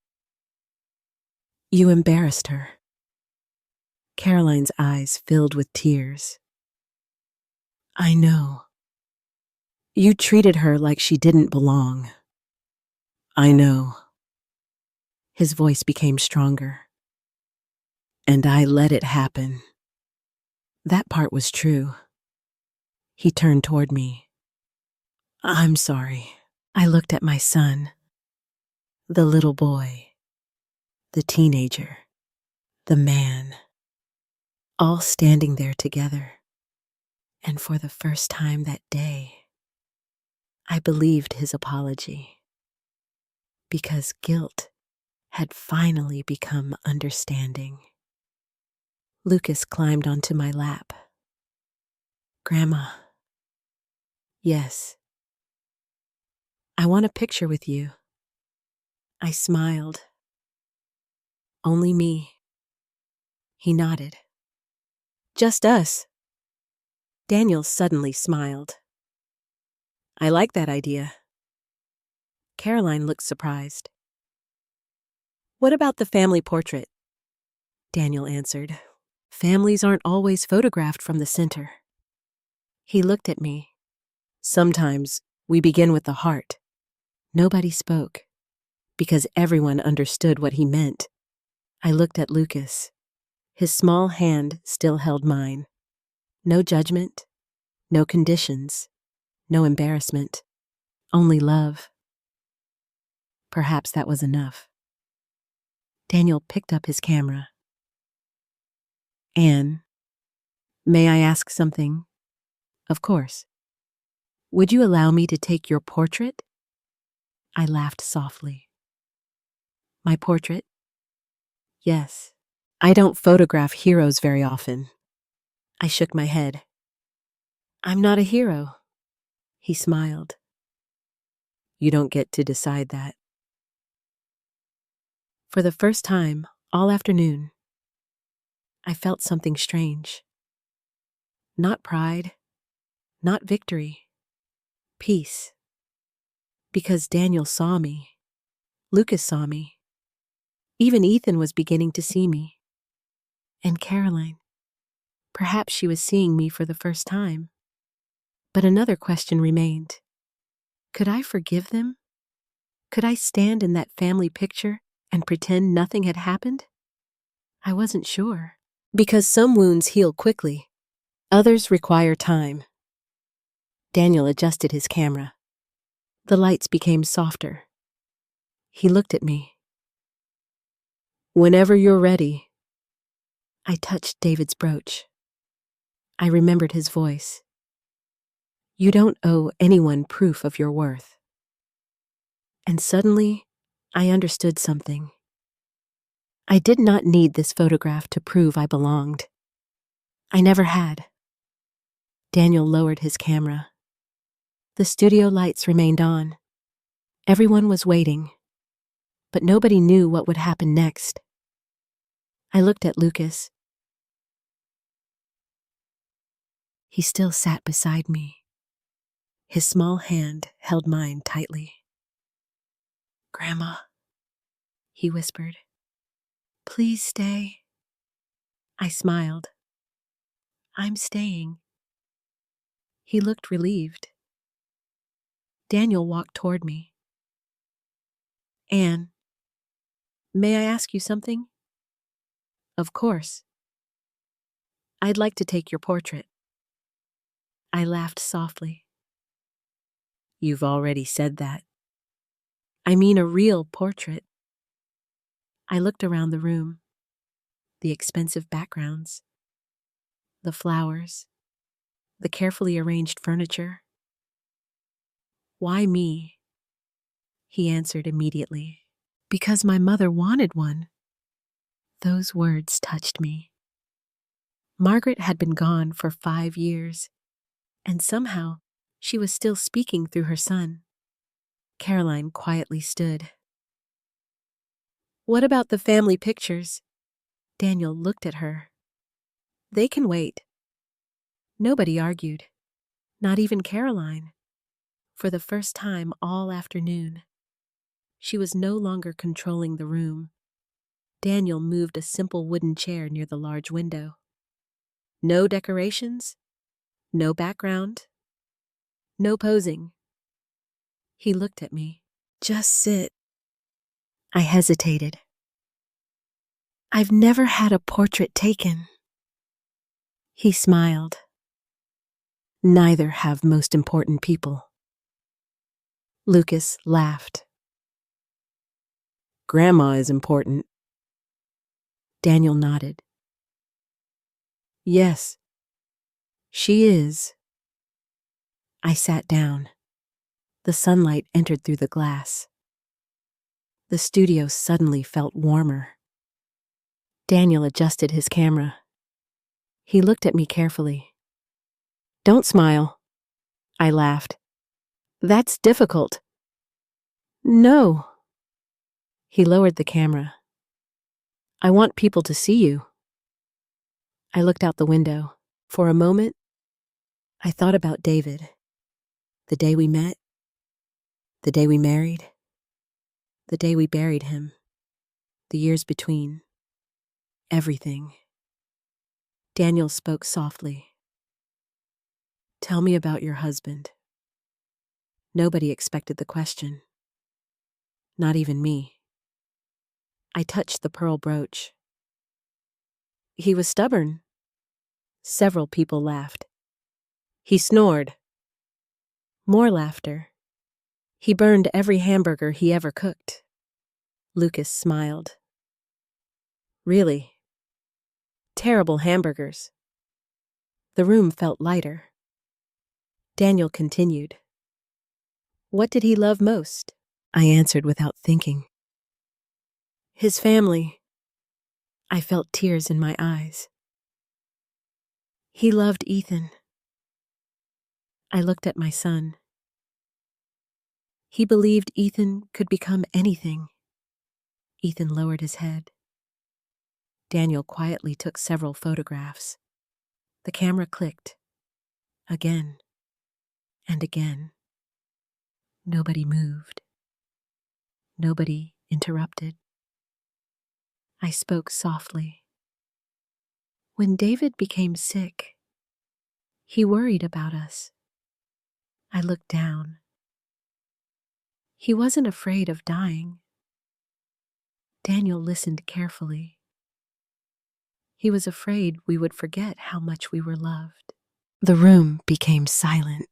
You embarrassed her. Caroline's eyes filled with tears. I know. You treated her like she didn't belong. I know. His voice became stronger. And I let it happen. That part was true. He turned toward me. I'm sorry. I looked at my son, the little boy, the teenager, the man, all standing there together. And for the first time that day, I believed his apology because guilt had finally become understanding. Lucas climbed onto my lap. Grandma. Yes. I want a picture with you. I smiled. Only me. He nodded. Just us. Daniel suddenly smiled. I like that idea. Caroline looked surprised. What about the family portrait? Daniel answered. Families aren't always photographed from the center. He looked at me. Sometimes we begin with the heart. Nobody spoke, because everyone understood what he meant. I looked at Lucas. His small hand still held mine. No judgment, no conditions, no embarrassment, only love. Perhaps that was enough. Daniel picked up his camera. Anne, may I ask something? Of course. Would you allow me to take your portrait? I laughed softly. My portrait? Yes. I don't photograph heroes very often. I shook my head. I'm not a hero. He smiled. You don't get to decide that. For the first time, all afternoon, I felt something strange. Not pride, not victory, peace. Because Daniel saw me. Lucas saw me. Even Ethan was beginning to see me. And Caroline. Perhaps she was seeing me for the first time. But another question remained. Could I forgive them? Could I stand in that family picture and pretend nothing had happened? I wasn't sure. Because some wounds heal quickly. Others require time. Daniel adjusted his camera. The lights became softer. He looked at me. Whenever you're ready. I touched David's brooch. I remembered his voice. You don't owe anyone proof of your worth. And suddenly, I understood something. I did not need this photograph to prove I belonged. I never had. Daniel lowered his camera. The studio lights remained on. Everyone was waiting, but nobody knew what would happen next. I looked at Lucas. He still sat beside me. His small hand held mine tightly. Grandma, he whispered, please stay. I smiled. I'm staying. He looked relieved. Daniel walked toward me. Anne, may I ask you something? Of course. I'd like to take your portrait. I laughed softly. You've already said that. I mean a real portrait. I looked around the room. The expensive backgrounds. The flowers. The carefully arranged furniture. Why me? He answered immediately. Because my mother wanted one. Those words touched me. Margaret had been gone for 5 years, and somehow she was still speaking through her son. Caroline quietly stood. What about the family pictures? Daniel looked at her. They can wait. Nobody argued, not even Caroline. For the first time all afternoon, she was no longer controlling the room. Daniel moved a simple wooden chair near the large window. No decorations, no background, no posing. He looked at me. Just sit. I hesitated. I've never had a portrait taken. He smiled. Neither have most important people. Lucas laughed. Grandma is important. Daniel nodded. Yes, she is. I sat down. The sunlight entered through the glass. The studio suddenly felt warmer. Daniel adjusted his camera. He looked at me carefully. "Don't smile." I laughed. "That's difficult." "No." He lowered the camera. "I want people to see you." I looked out the window. For a moment, I thought about David. The day we met, the day we married, the day we buried him, the years between, everything. Daniel spoke softly. "Tell me about your husband." Nobody expected the question. Not even me. I touched the pearl brooch. "He was stubborn." Several people laughed. "He snored." More laughter. "He burned every hamburger he ever cooked." Lucas smiled. "Really? Terrible hamburgers." The room felt lighter. Daniel continued. "What did he love most?" I answered without thinking. "His family." I felt tears in my eyes. "He loved Ethan." I looked at my son. "He believed Ethan could become anything." Ethan lowered his head. Daniel quietly took several photographs. The camera clicked. Again and again. Nobody moved. Nobody interrupted. I spoke softly. "When David became sick, he worried about us." I looked down. "He wasn't afraid of dying." Daniel listened carefully. "He was afraid we would forget how much we were loved." The room became silent,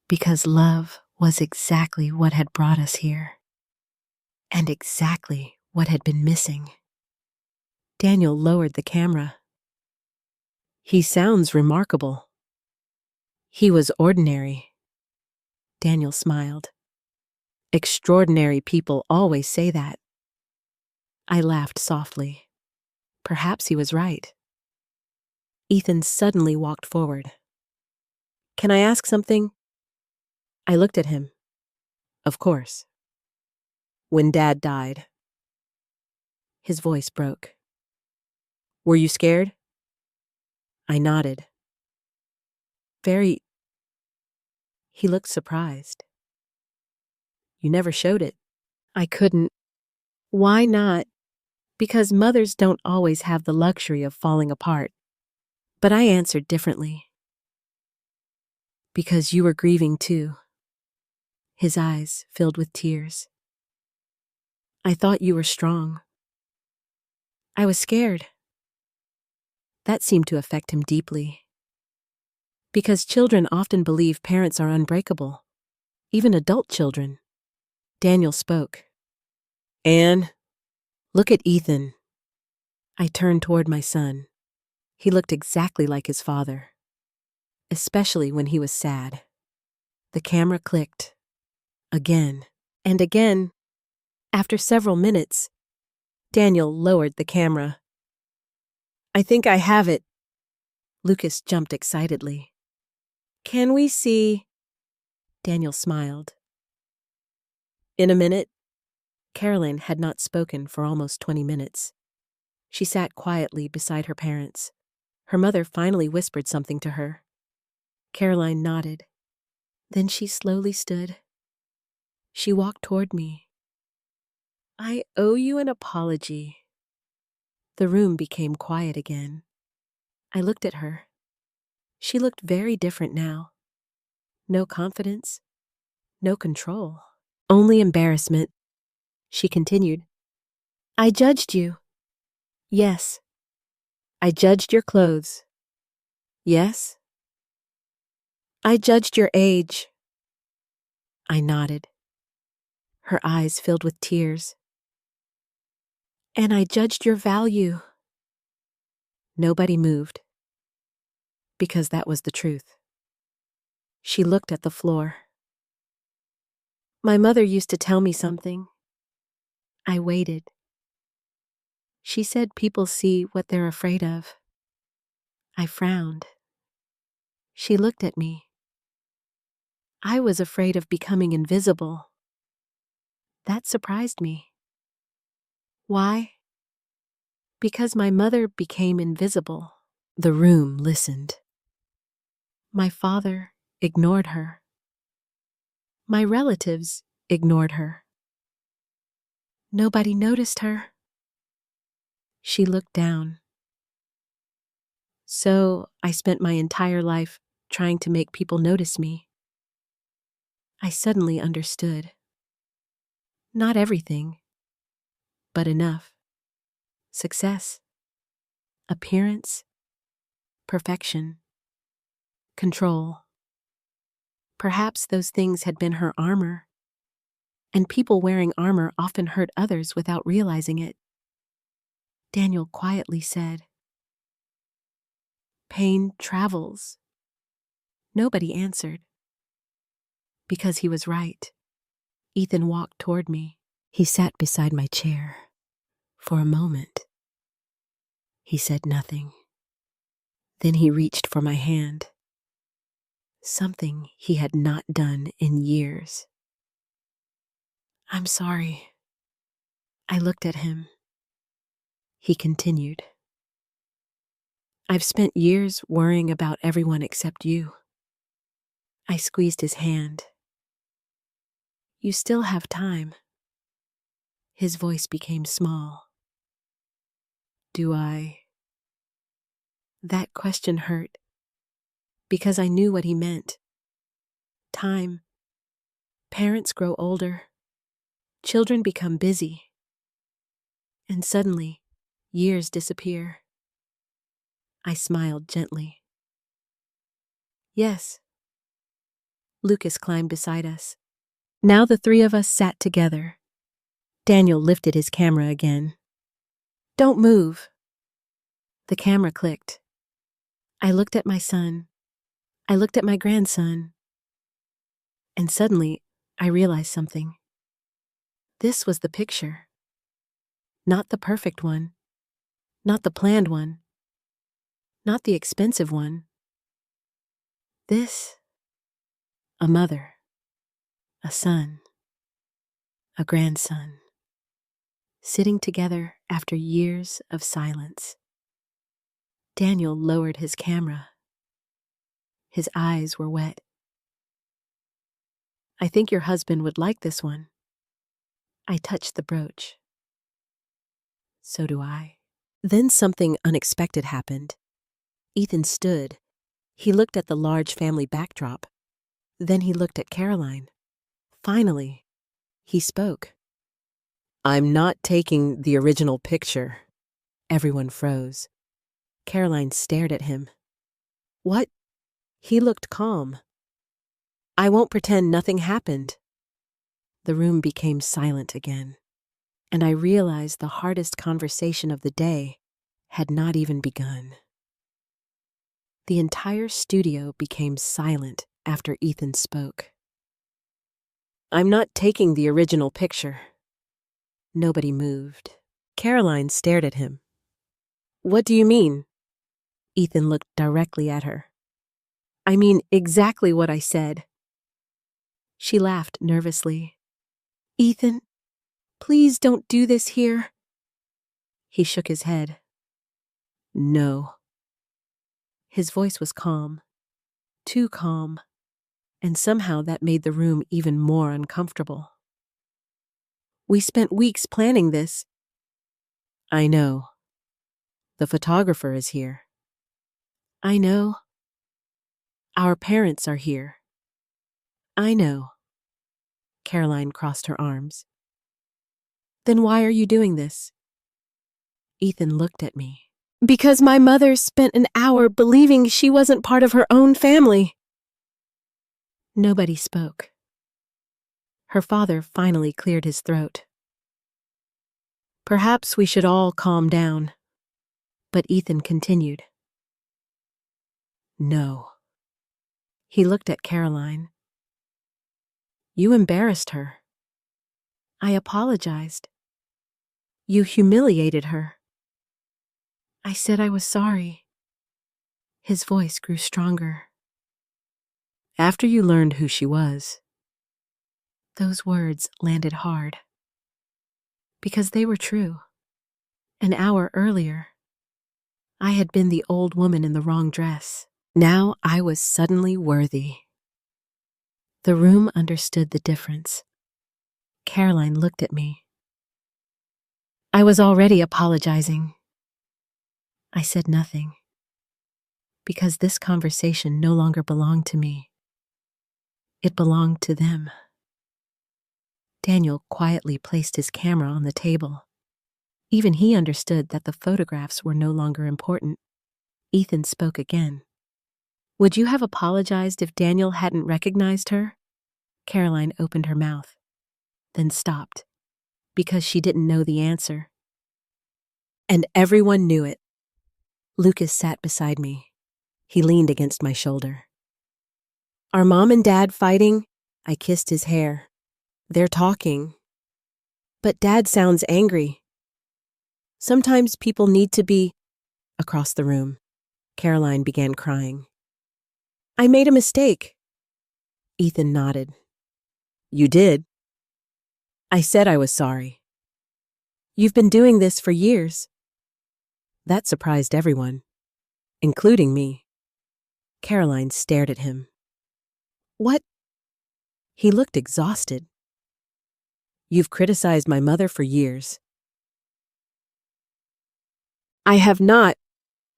because love was exactly what had brought us here, and exactly what had been missing. Daniel lowered the camera. "He sounds remarkable." "He was ordinary." Daniel smiled. "Extraordinary people always say that." I laughed softly. Perhaps he was right. Ethan suddenly walked forward. "Can I ask something?" I looked at him. "Of course." "When Dad died." His voice broke. "Were you scared?" I nodded. "Very." He looked surprised. "You never showed it." I couldn't. "Why not?" "Because mothers don't always have the luxury of falling apart." But I answered differently. "Because you were grieving too." His eyes filled with tears. "I thought you were strong." "I was scared." That seemed to affect him deeply. Because children often believe parents are unbreakable, even adult children. Daniel spoke. "Anne, look at Ethan." I turned toward my son. He looked exactly like his father, especially when he was sad. The camera clicked. Again and again. After several minutes, Daniel lowered the camera. "I think I have it." Lucas jumped excitedly. "Can we see?" Daniel smiled. In a minute. Caroline had not spoken for almost 20 minutes. She sat quietly beside her parents. Her mother finally whispered something to her. Caroline nodded. Then she slowly stood. She walked toward me. "I owe you an apology." The room became quiet again. I looked at her. She looked very different now. No confidence, no control, only embarrassment. She continued. "I judged you." "Yes." "I judged your clothes." "Yes." "I judged your age." I nodded. Her eyes filled with tears. "And I judged your value." Nobody moved, because that was the truth. She looked at the floor. My mother used to tell me something. I waited. She said people see what they're afraid of. I frowned. She looked at me. I was afraid of becoming invisible. That surprised me. Why? Because my mother became invisible. The room listened. My father ignored her. My relatives ignored her. Nobody noticed her. She looked down. So I spent my entire life trying to make people notice me. I suddenly understood. Not everything, but enough. Success, appearance, perfection, control. Perhaps those things had been her armor, and people wearing armor often hurt others without realizing it. Daniel quietly said, "Pain travels." Nobody answered. Because he was right. Ethan walked toward me. He sat beside my chair. For a moment, he said nothing. Then he reached for my hand. Something he had not done in years. "I'm sorry." I looked at him. He continued, "I've spent years worrying about everyone except you." I squeezed his hand. "You still have time." His voice became small. "Do I?" That question hurt, because I knew what he meant. Time. Parents grow older. Children become busy. And suddenly, years disappear. I smiled gently. "Yes." Lucas climbed beside us. Now the three of us sat together. Daniel lifted his camera again. "Don't move." The camera clicked. I looked at my son. I looked at my grandson. And suddenly, I realized something. This was the picture. Not the perfect one. Not the planned one. Not the expensive one. This. A mother. A son. A grandson. Sitting together after years of silence. Daniel lowered his camera. His eyes were wet. "I think your husband would like this one." I touched the brooch. "So do I." Then something unexpected happened. Ethan stood. He looked at the large family backdrop. Then he looked at Caroline. Finally, he spoke. "I'm not taking the original picture." Everyone froze. Caroline stared at him. "What?" He looked calm. "I won't pretend nothing happened." The room became silent again, and I realized the hardest conversation of the day had not even begun. The entire studio became silent after Ethan spoke. "I'm not taking the original picture." Nobody moved. Caroline stared at him. "What do you mean?" Ethan looked directly at her. "I mean exactly what I said." She laughed nervously. "Ethan, please don't do this here." He shook his head. "No." His voice was calm. Too calm. And somehow that made the room even more uncomfortable. "We spent weeks planning this." "I know. The photographer is here." "I know. Our parents are here." "I know." Caroline crossed her arms. "Then why are you doing this?" Ethan looked at me. "Because my mother spent an hour believing she wasn't part of her own family." Nobody spoke. Her father finally cleared his throat. "Perhaps we should all calm down." But Ethan continued. "No." He looked at Caroline. You embarrassed her. I apologized. You humiliated her. I said I was sorry. His voice grew stronger. After you learned who she was. Those words landed hard. Because they were true. An hour earlier, I had been the old woman in the wrong dress. Now I was suddenly worthy. The room understood the difference. Caroline looked at me. I was already apologizing. I said nothing. Because this conversation no longer belonged to me. It belonged to them. Daniel quietly placed his camera on the table. Even he understood that the photographs were no longer important. Ethan spoke again. Would you have apologized if Daniel hadn't recognized her? Caroline opened her mouth, then stopped, because she didn't know the answer. And everyone knew it. Lucas sat beside me. He leaned against my shoulder. Are Mom and Dad fighting? I kissed his hair. They're talking. But Dad sounds angry. Sometimes people need to be... Across the room, Caroline began crying. I made a mistake. Ethan nodded. You did? I said I was sorry. You've been doing this for years. That surprised everyone, including me. Caroline stared at him. What? He looked exhausted. You've criticized my mother for years. I have not.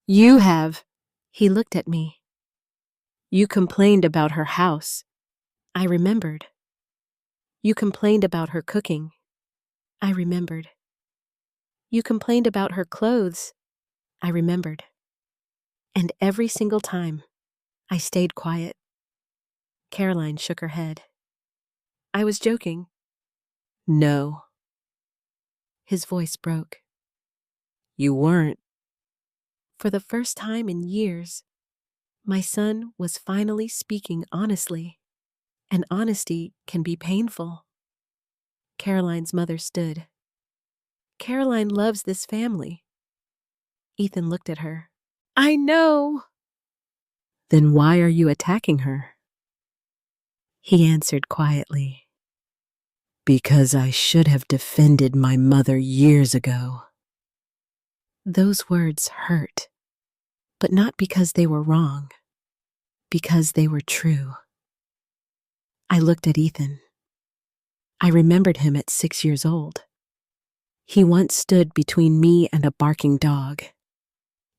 You have. He looked at me. You complained about her house. I remembered. You complained about her cooking. I remembered. You complained about her clothes. I remembered. And every single time, I stayed quiet. Caroline shook her head. I was joking. No. His voice broke. You weren't. For the first time in years, my son was finally speaking honestly, and honesty can be painful. Caroline's mother stood. Caroline loves this family. Ethan looked at her. I know. Then why are you attacking her? He answered quietly. Because I should have defended my mother years ago. Those words hurt, but not because they were wrong, because they were true. I looked at Ethan. I remembered him at 6 years old. He once stood between me and a barking dog.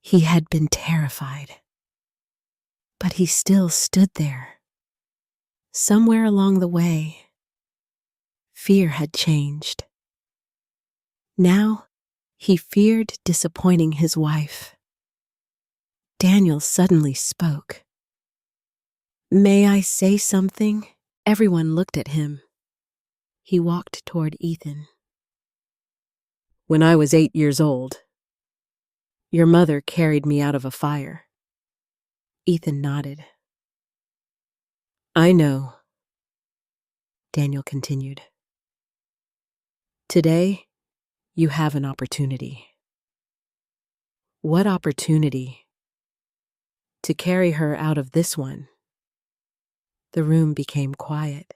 He had been terrified. But he still stood there. Somewhere along the way, fear had changed. Now, he feared disappointing his wife. Daniel suddenly spoke. May I say something? Everyone looked at him. He walked toward Ethan. When I was 8 years old, your mother carried me out of a fire. Ethan nodded. I know. Daniel continued. Today, you have an opportunity. What opportunity? To carry her out of this one. The room became quiet,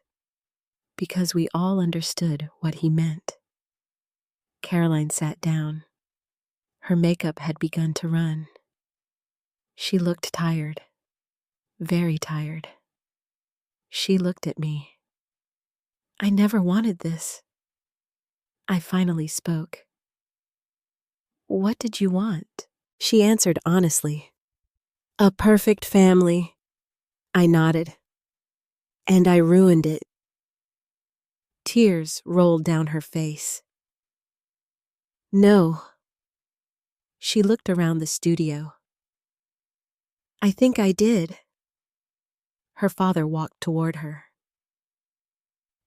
because we all understood what he meant. Caroline sat down. Her makeup had begun to run. She looked tired, very tired. She looked at me. I never wanted this. I finally spoke. What did you want? She answered honestly. A perfect family. I nodded. And I ruined it. Tears rolled down her face. No. She looked around the studio. I think I did. Her father walked toward her.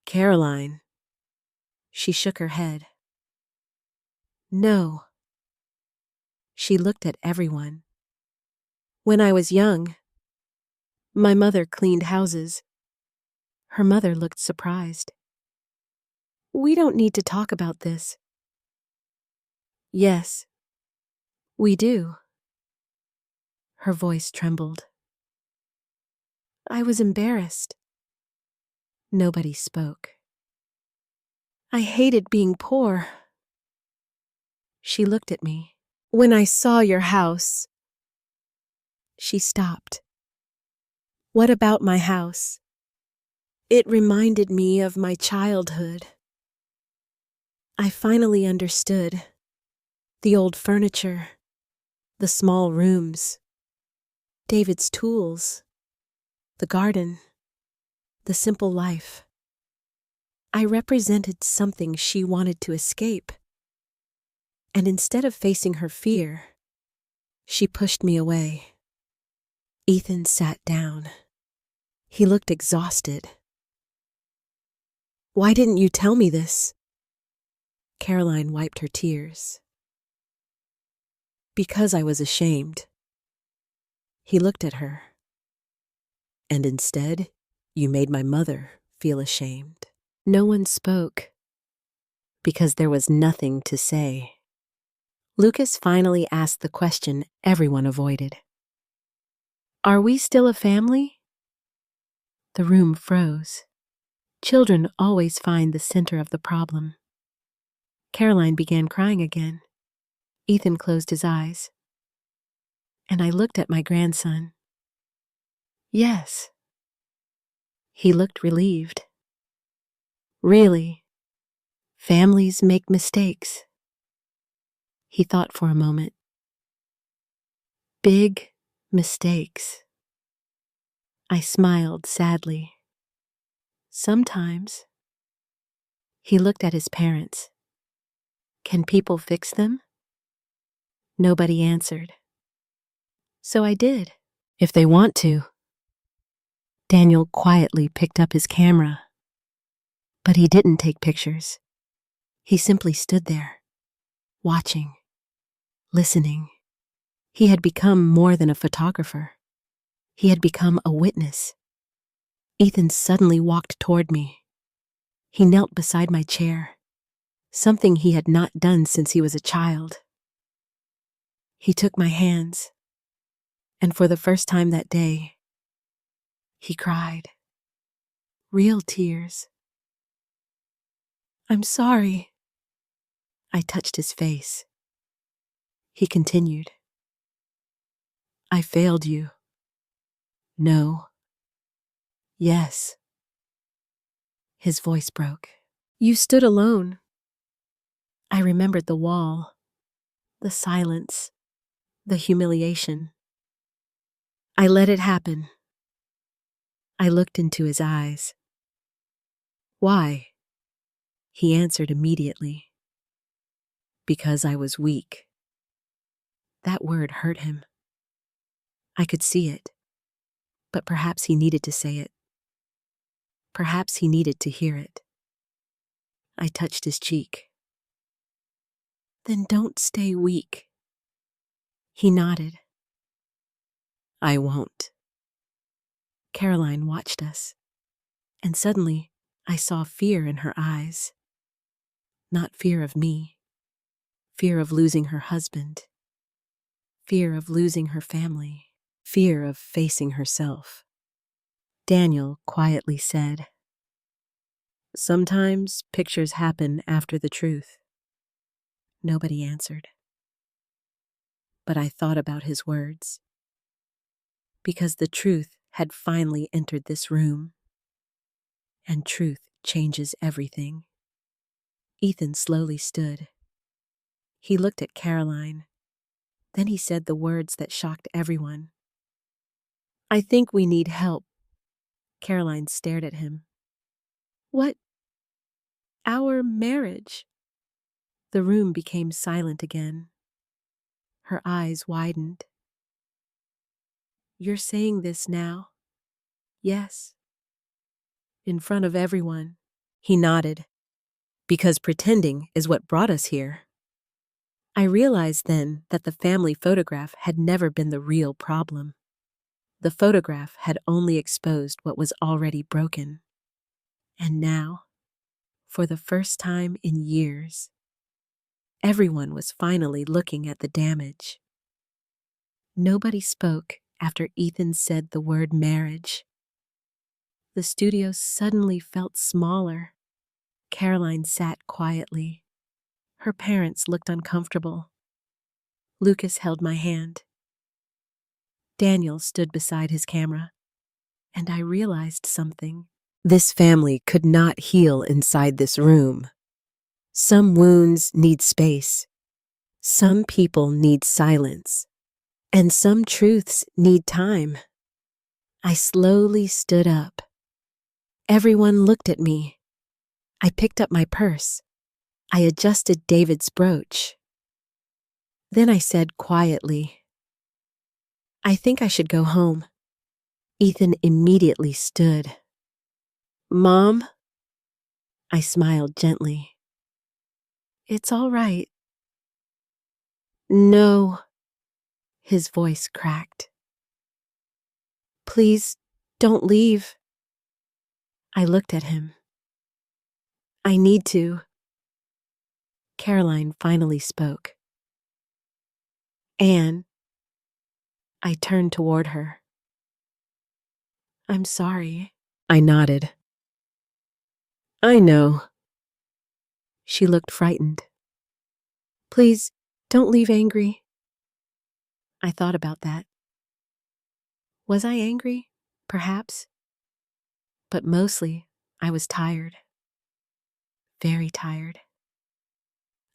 Caroline. She shook her head. No. She looked at everyone. When I was young, my mother cleaned houses. Her mother looked surprised. We don't need to talk about this. Yes, we do. Her voice trembled. I was embarrassed. Nobody spoke. I hated being poor. She looked at me. When I saw your house. She stopped. What about my house? It reminded me of my childhood. I finally understood. The old furniture, the small rooms, David's tools, the garden, the simple life. I represented something she wanted to escape. And instead of facing her fear, she pushed me away. Ethan sat down. He looked exhausted. Why didn't you tell me this? Caroline wiped her tears. Because I was ashamed. He looked at her. And instead, you made my mother feel ashamed. No one spoke, because there was nothing to say. Lucas finally asked the question everyone avoided. Are we still a family? The room froze. Children always find the center of the problem. Caroline began crying again. Ethan closed his eyes. And I looked at my grandson. Yes. He looked relieved. Really? Families make mistakes. He thought for a moment. Big mistakes. I smiled sadly. Sometimes. He looked at his parents. Can people fix them? Nobody answered. So I did, if they want to. Daniel quietly picked up his camera. But he didn't take pictures. He simply stood there, watching, listening. He had become more than a photographer. He had become a witness. Ethan suddenly walked toward me. He knelt beside my chair, something he had not done since he was a child. He took my hands, and for the first time that day, he cried. Real tears. I'm sorry. I touched his face. He continued. I failed you. No. Yes. His voice broke. You stood alone. I remembered the wall, the silence, the humiliation. I let it happen. I looked into his eyes. Why? He answered immediately. Because I was weak. That word hurt him. I could see it. But perhaps he needed to say it. Perhaps he needed to hear it. I touched his cheek. Then don't stay weak. He nodded. I won't. Caroline watched us, and suddenly I saw fear in her eyes. Not fear of me. Fear of losing her husband. Fear of losing her family. Fear of facing herself. Daniel quietly said, Sometimes pictures happen after the truth. Nobody answered. But I thought about his words. Because the truth had finally entered this room. And truth changes everything. Ethan slowly stood. He looked at Caroline. Then he said the words that shocked everyone. I think we need help. Caroline stared at him. What? Our marriage? The room became silent again. Her eyes widened. You're saying this now? Yes. In front of everyone. He nodded. Because pretending is what brought us here. I realized then that the family photograph had never been the real problem. The photograph had only exposed what was already broken. And now, for the first time in years, everyone was finally looking at the damage. Nobody spoke after Ethan said the word marriage. The studio suddenly felt smaller. Caroline sat quietly. Her parents looked uncomfortable. Lucas held my hand. Daniel stood beside his camera, and I realized something. This family could not heal inside this room. Some wounds need space. Some people need silence. And some truths need time. I slowly stood up. Everyone looked at me. I picked up my purse. I adjusted David's brooch. Then I said quietly, "I think I should go home." Ethan immediately stood. "Mom?" I smiled gently. "It's all right." "No." His voice cracked. "Please, don't leave." I looked at him. "I need to." Caroline finally spoke. "Anne." I turned toward her. "I'm sorry." I nodded. "I know." She looked frightened. "Please, don't leave angry." I thought about that. Was I angry? Perhaps. But mostly, I was tired. Very tired.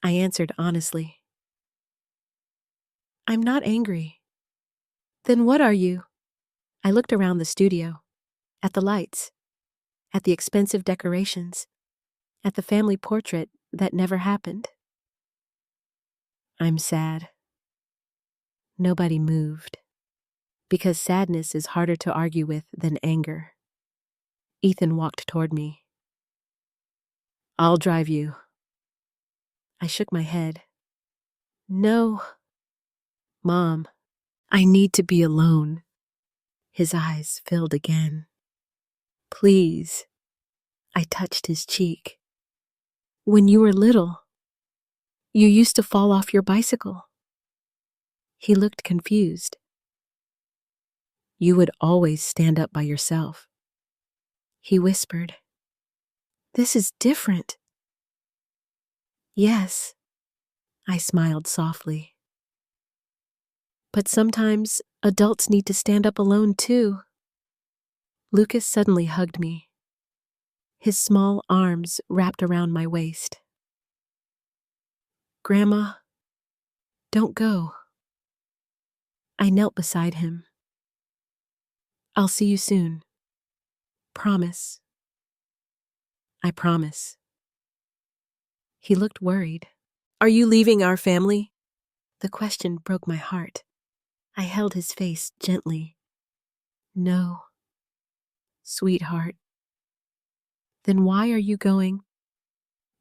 I answered honestly. "I'm not angry." "Then what are you?" I looked around the studio, at the lights, at the expensive decorations, at the family portrait that never happened. "I'm sad." Nobody moved, because sadness is harder to argue with than anger. Ethan walked toward me. "I'll drive you." I shook my head. "No." "Mom, I need to be alone." His eyes filled again. "Please." I touched his cheek. "When you were little, you used to fall off your bicycle." He looked confused. "You would always stand up by yourself." He whispered, "This is different." "Yes." I smiled softly. "But sometimes adults need to stand up alone too." Lucas suddenly hugged me. His small arms wrapped around my waist. "Grandma, don't go." I knelt beside him. "I'll see you soon. Promise." "I promise." He looked worried. "Are you leaving our family?" The question broke my heart. I held his face gently. "No, sweetheart." "Then why are you going?"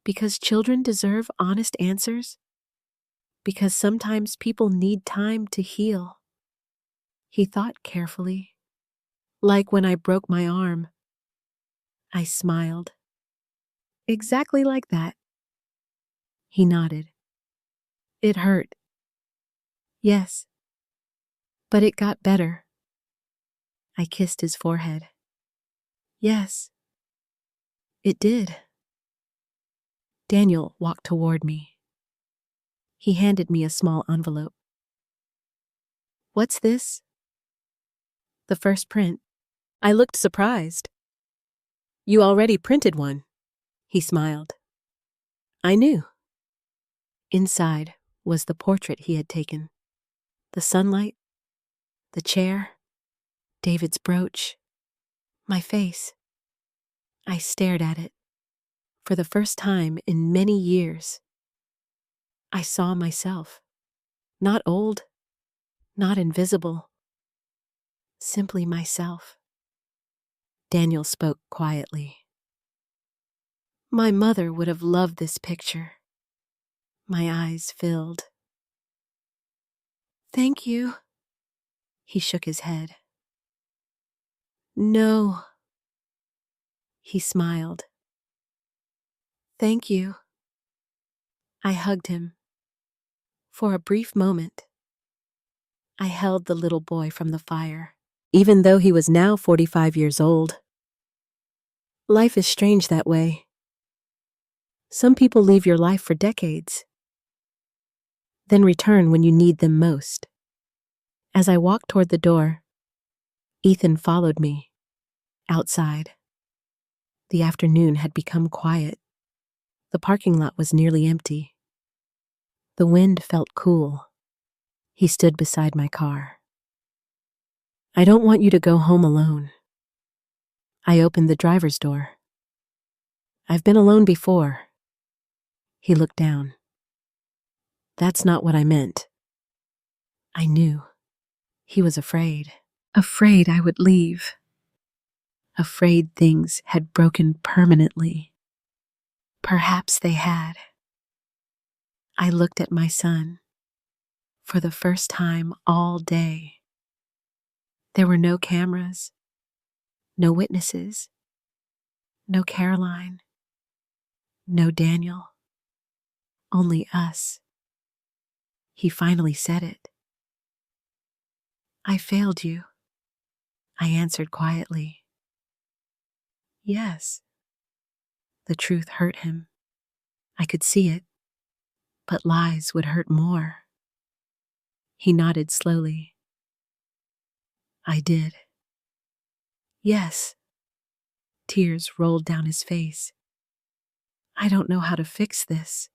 "Because children deserve honest answers. Because sometimes people need time to heal." He thought carefully. "Like when I broke my arm." I smiled. "Exactly like that." He nodded. "It hurt." "Yes, but it got better." I kissed his forehead. "Yes, it did." Daniel walked toward me. He handed me a small envelope. "What's this?" "The first print." I looked surprised. "You already printed one." He smiled. "I knew." Inside was the portrait he had taken. The sunlight, the chair, David's brooch, my face. I stared at it. For the first time in many years, I saw myself. Not old, not invisible. Simply myself. Daniel spoke quietly. "My mother would have loved this picture." My eyes filled. "Thank you." He shook his head. "No." He smiled. Thank you. I hugged him. For a brief moment, I held the little boy from the fire. Even though he was now 45 years old, life is strange that way. Some people leave your life for decades, then return when you need them most. As I walked toward the door, Ethan followed me. Outside, the afternoon had become quiet. The parking lot was nearly empty. The wind felt cool. He stood beside my car. I don't want you to go home alone. I opened the driver's door. I've been alone before. He looked down. That's not what I meant. I knew. He was afraid. Afraid I would leave. Afraid things had broken permanently. Perhaps they had. I looked at my son. For the first time all day. There were no cameras, no witnesses, no Caroline, no Daniel, only us. He finally said it. I failed you, I answered quietly. Yes. The truth hurt him. I could see it, but lies would hurt more. He nodded slowly. I did. Yes. Tears rolled down his face. I don't know how to fix this.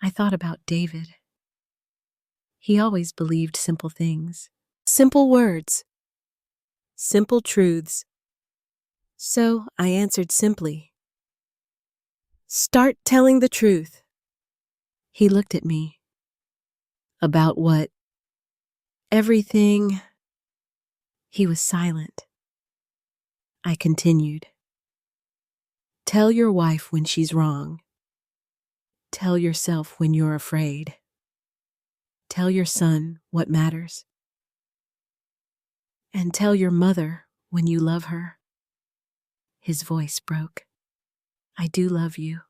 I thought about David. He always believed simple things. Simple words. Simple truths. So I answered simply. Start telling the truth. He looked at me. About what? Everything. He was silent. I continued. Tell your wife when she's wrong. Tell yourself when you're afraid. Tell your son what matters. And tell your mother when you love her. His voice broke. I do love you.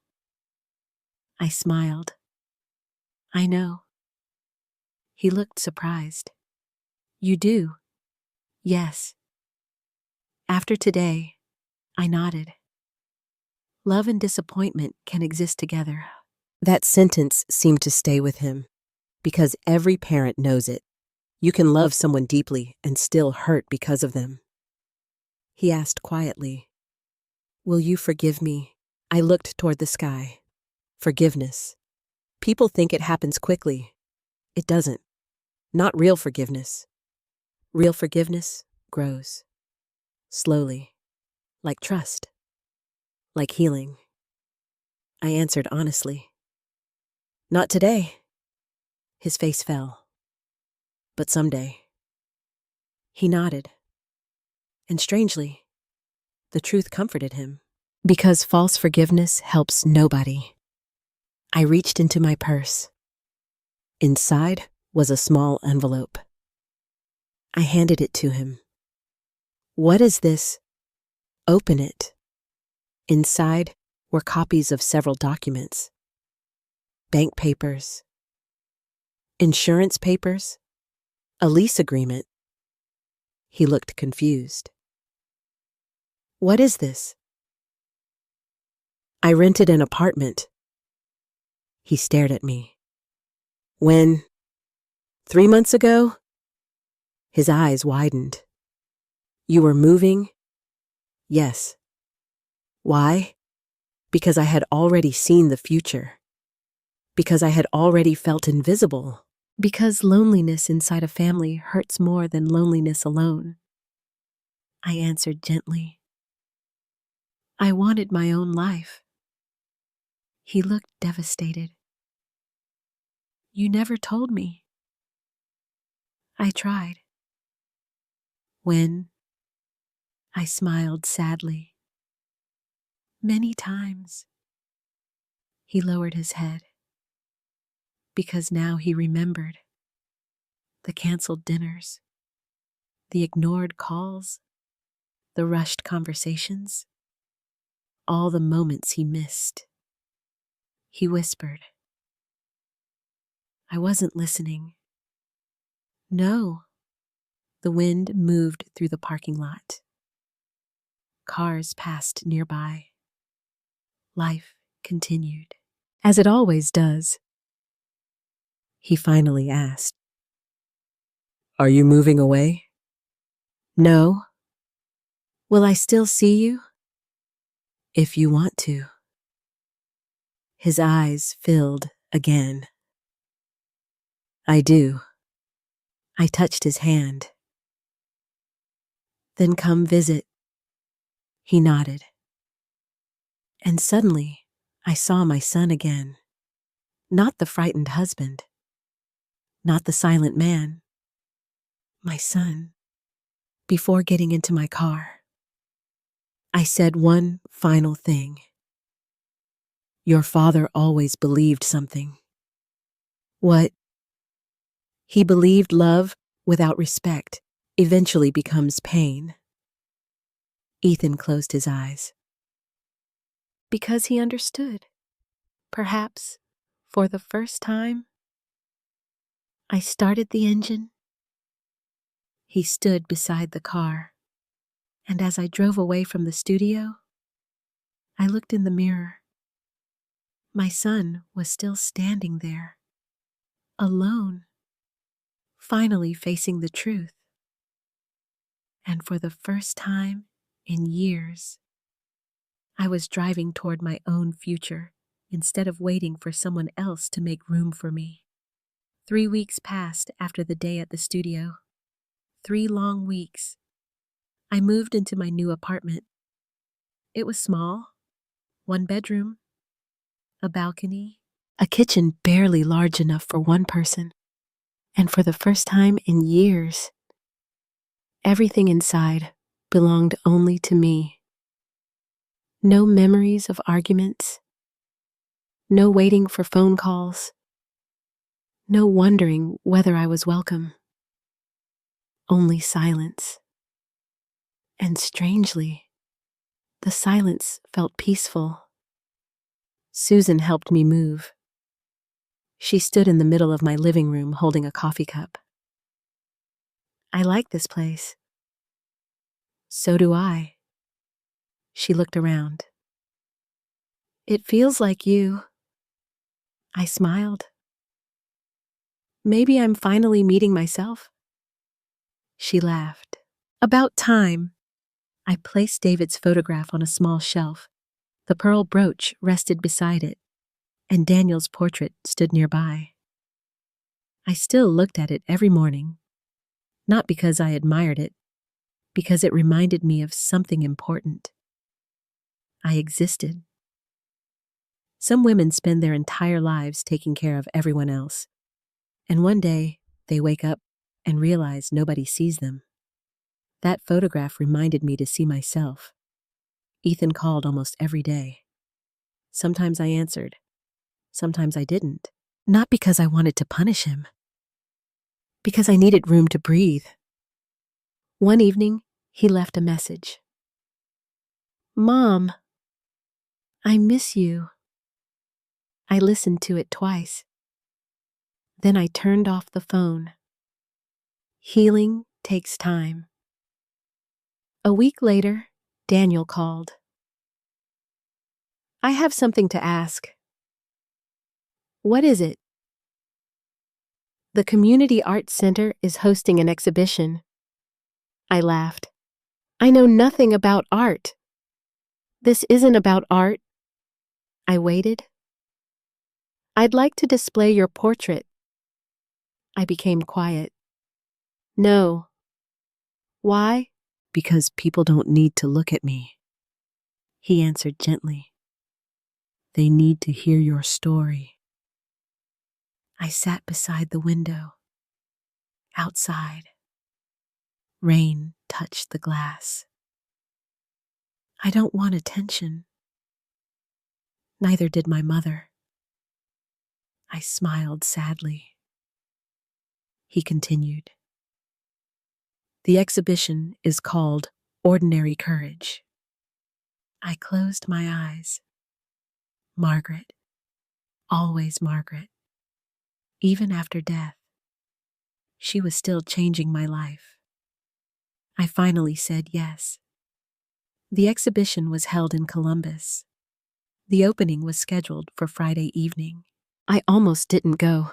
I smiled. I know. He looked surprised. You do? Yes. After today, I nodded. Love and disappointment can exist together. That sentence seemed to stay with him, because every parent knows it. You can love someone deeply and still hurt because of them. He asked quietly, Will you forgive me? I looked toward the sky. Forgiveness. People think it happens quickly. It doesn't. Not real forgiveness. Real forgiveness grows. Slowly. Like trust. Like healing. I answered honestly. Not today. His face fell. But someday. He nodded. And strangely, the truth comforted him. Because false forgiveness helps nobody. I reached into my purse. Inside was a small envelope. I handed it to him. What is this? Open it. Inside were copies of several documents. Bank papers. Insurance papers. A lease agreement. He looked confused. What is this? I rented an apartment. He stared at me. When? 3 months ago? His eyes widened. You were moving? Yes. Why? Because I had already seen the future. Because I had already felt invisible. Because loneliness inside a family hurts more than loneliness alone. I answered gently. I wanted my own life. He looked devastated. You never told me. I tried. When? I smiled sadly. Many times. He lowered his head. Because now he remembered. The canceled dinners. The ignored calls. The rushed conversations. All the moments he missed. he whispered. I wasn't listening. No. The wind moved through the parking lot. Cars passed nearby. Life continued, as it always does. He finally asked, Are you moving away? No. Will I still see you? If you want to. His eyes filled again. I do. I touched his hand. Then come visit. He nodded. And suddenly, I saw my son again. Not the frightened husband. Not the silent man. My son. Before getting into my car, I said one final thing. Your father always believed something. What? He believed love without respect eventually becomes pain. Ethan closed his eyes. Because he understood. Perhaps, for the first time. I started the engine. He stood beside the car, and as I drove away from the studio, I looked in the mirror. My son was still standing there, alone, finally facing the truth. And for the first time in years, I was driving toward my own future instead of waiting for someone else to make room for me. 3 weeks passed after the day at the studio. 3 long weeks. I moved into my new apartment. It was small, 1 bedroom, a balcony, a kitchen barely large enough for 1 person. And for the first time in years, everything inside belonged only to me. No memories of arguments, no waiting for phone calls, no wondering whether I was welcome. Only silence. And strangely, the silence felt peaceful. Susan helped me move. She stood in the middle of my living room holding a coffee cup. I like this place. So do I. She looked around. It feels like you. I smiled. Maybe I'm finally meeting myself. She laughed. About time. I placed David's photograph on a small shelf. The pearl brooch rested beside it, and Daniel's portrait stood nearby. I still looked at it every morning, not because I admired it, because it reminded me of something important. I existed. Some women spend their entire lives taking care of everyone else, and one day they wake up and realize nobody sees them. That photograph reminded me to see myself. Ethan called almost every day. Sometimes I answered. Sometimes I didn't. Not because I wanted to punish him. Because I needed room to breathe. One evening, he left a message. Mom, I miss you. I listened to it twice. Then I turned off the phone. Healing takes time. A week later, Daniel called. I have something to ask. What is it? The Community Arts Center is hosting an exhibition. I laughed. I know nothing about art. This isn't about art. I waited. I'd like to display your portrait. I became quiet. No. Why? Because people don't need to look at me. He answered gently. They need to hear your story. I sat beside the window. Outside. Rain touched the glass. I don't want attention. Neither did my mother. I smiled sadly. He continued. The exhibition is called Ordinary Courage. I closed my eyes. Margaret, Always Margaret. Even after death, she was still changing my life. I finally said yes. The exhibition was held in Columbus. The opening was scheduled for Friday evening. I almost didn't go.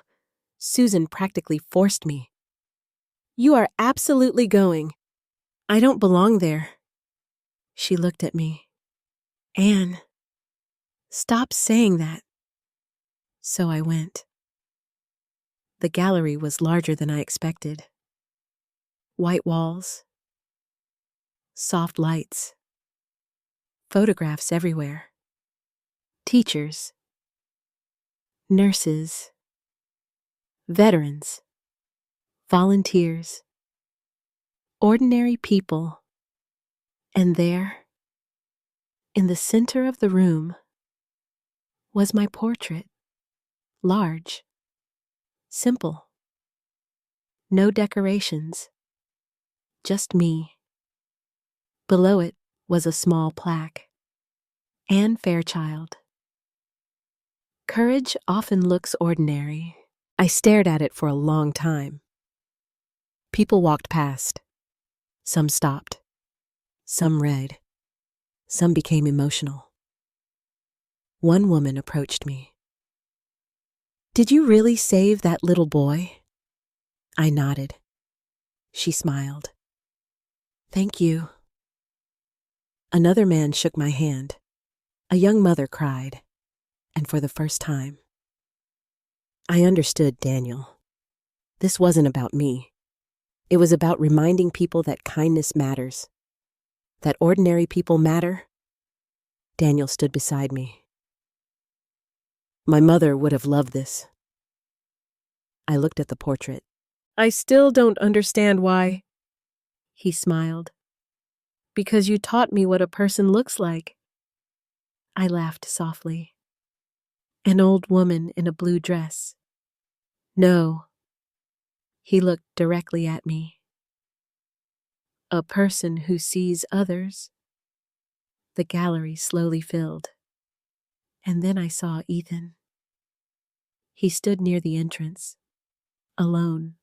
Susan practically forced me. "You are absolutely going. I don't belong there." She looked at me. "Anne, stop saying that." So I went. The gallery was larger than I expected. White walls, soft lights, photographs everywhere. Teachers, nurses, veterans, volunteers, ordinary people. And there, in the center of the room, was my portrait. Large, simple. No decorations, just me. Below it was a small plaque. Anne Fairchild. Courage often looks ordinary. I stared at it for a long time. People walked past. Some stopped. Some read. Some became emotional. One woman approached me. "Did you really save that little boy?" I nodded. She smiled. "Thank you." Another man shook my hand. A young mother cried, and for the first time, I understood Daniel. This wasn't about me. It was about reminding people that kindness matters, that ordinary people matter. Daniel stood beside me. "My mother would have loved this." I looked at the portrait. "I still don't understand why." He smiled. "Because you taught me what a person looks like." I laughed softly. "An old woman in a blue dress." "No." He looked directly at me. "A person who sees others." The gallery slowly filled. And then I saw Ethan. He stood near the entrance, alone.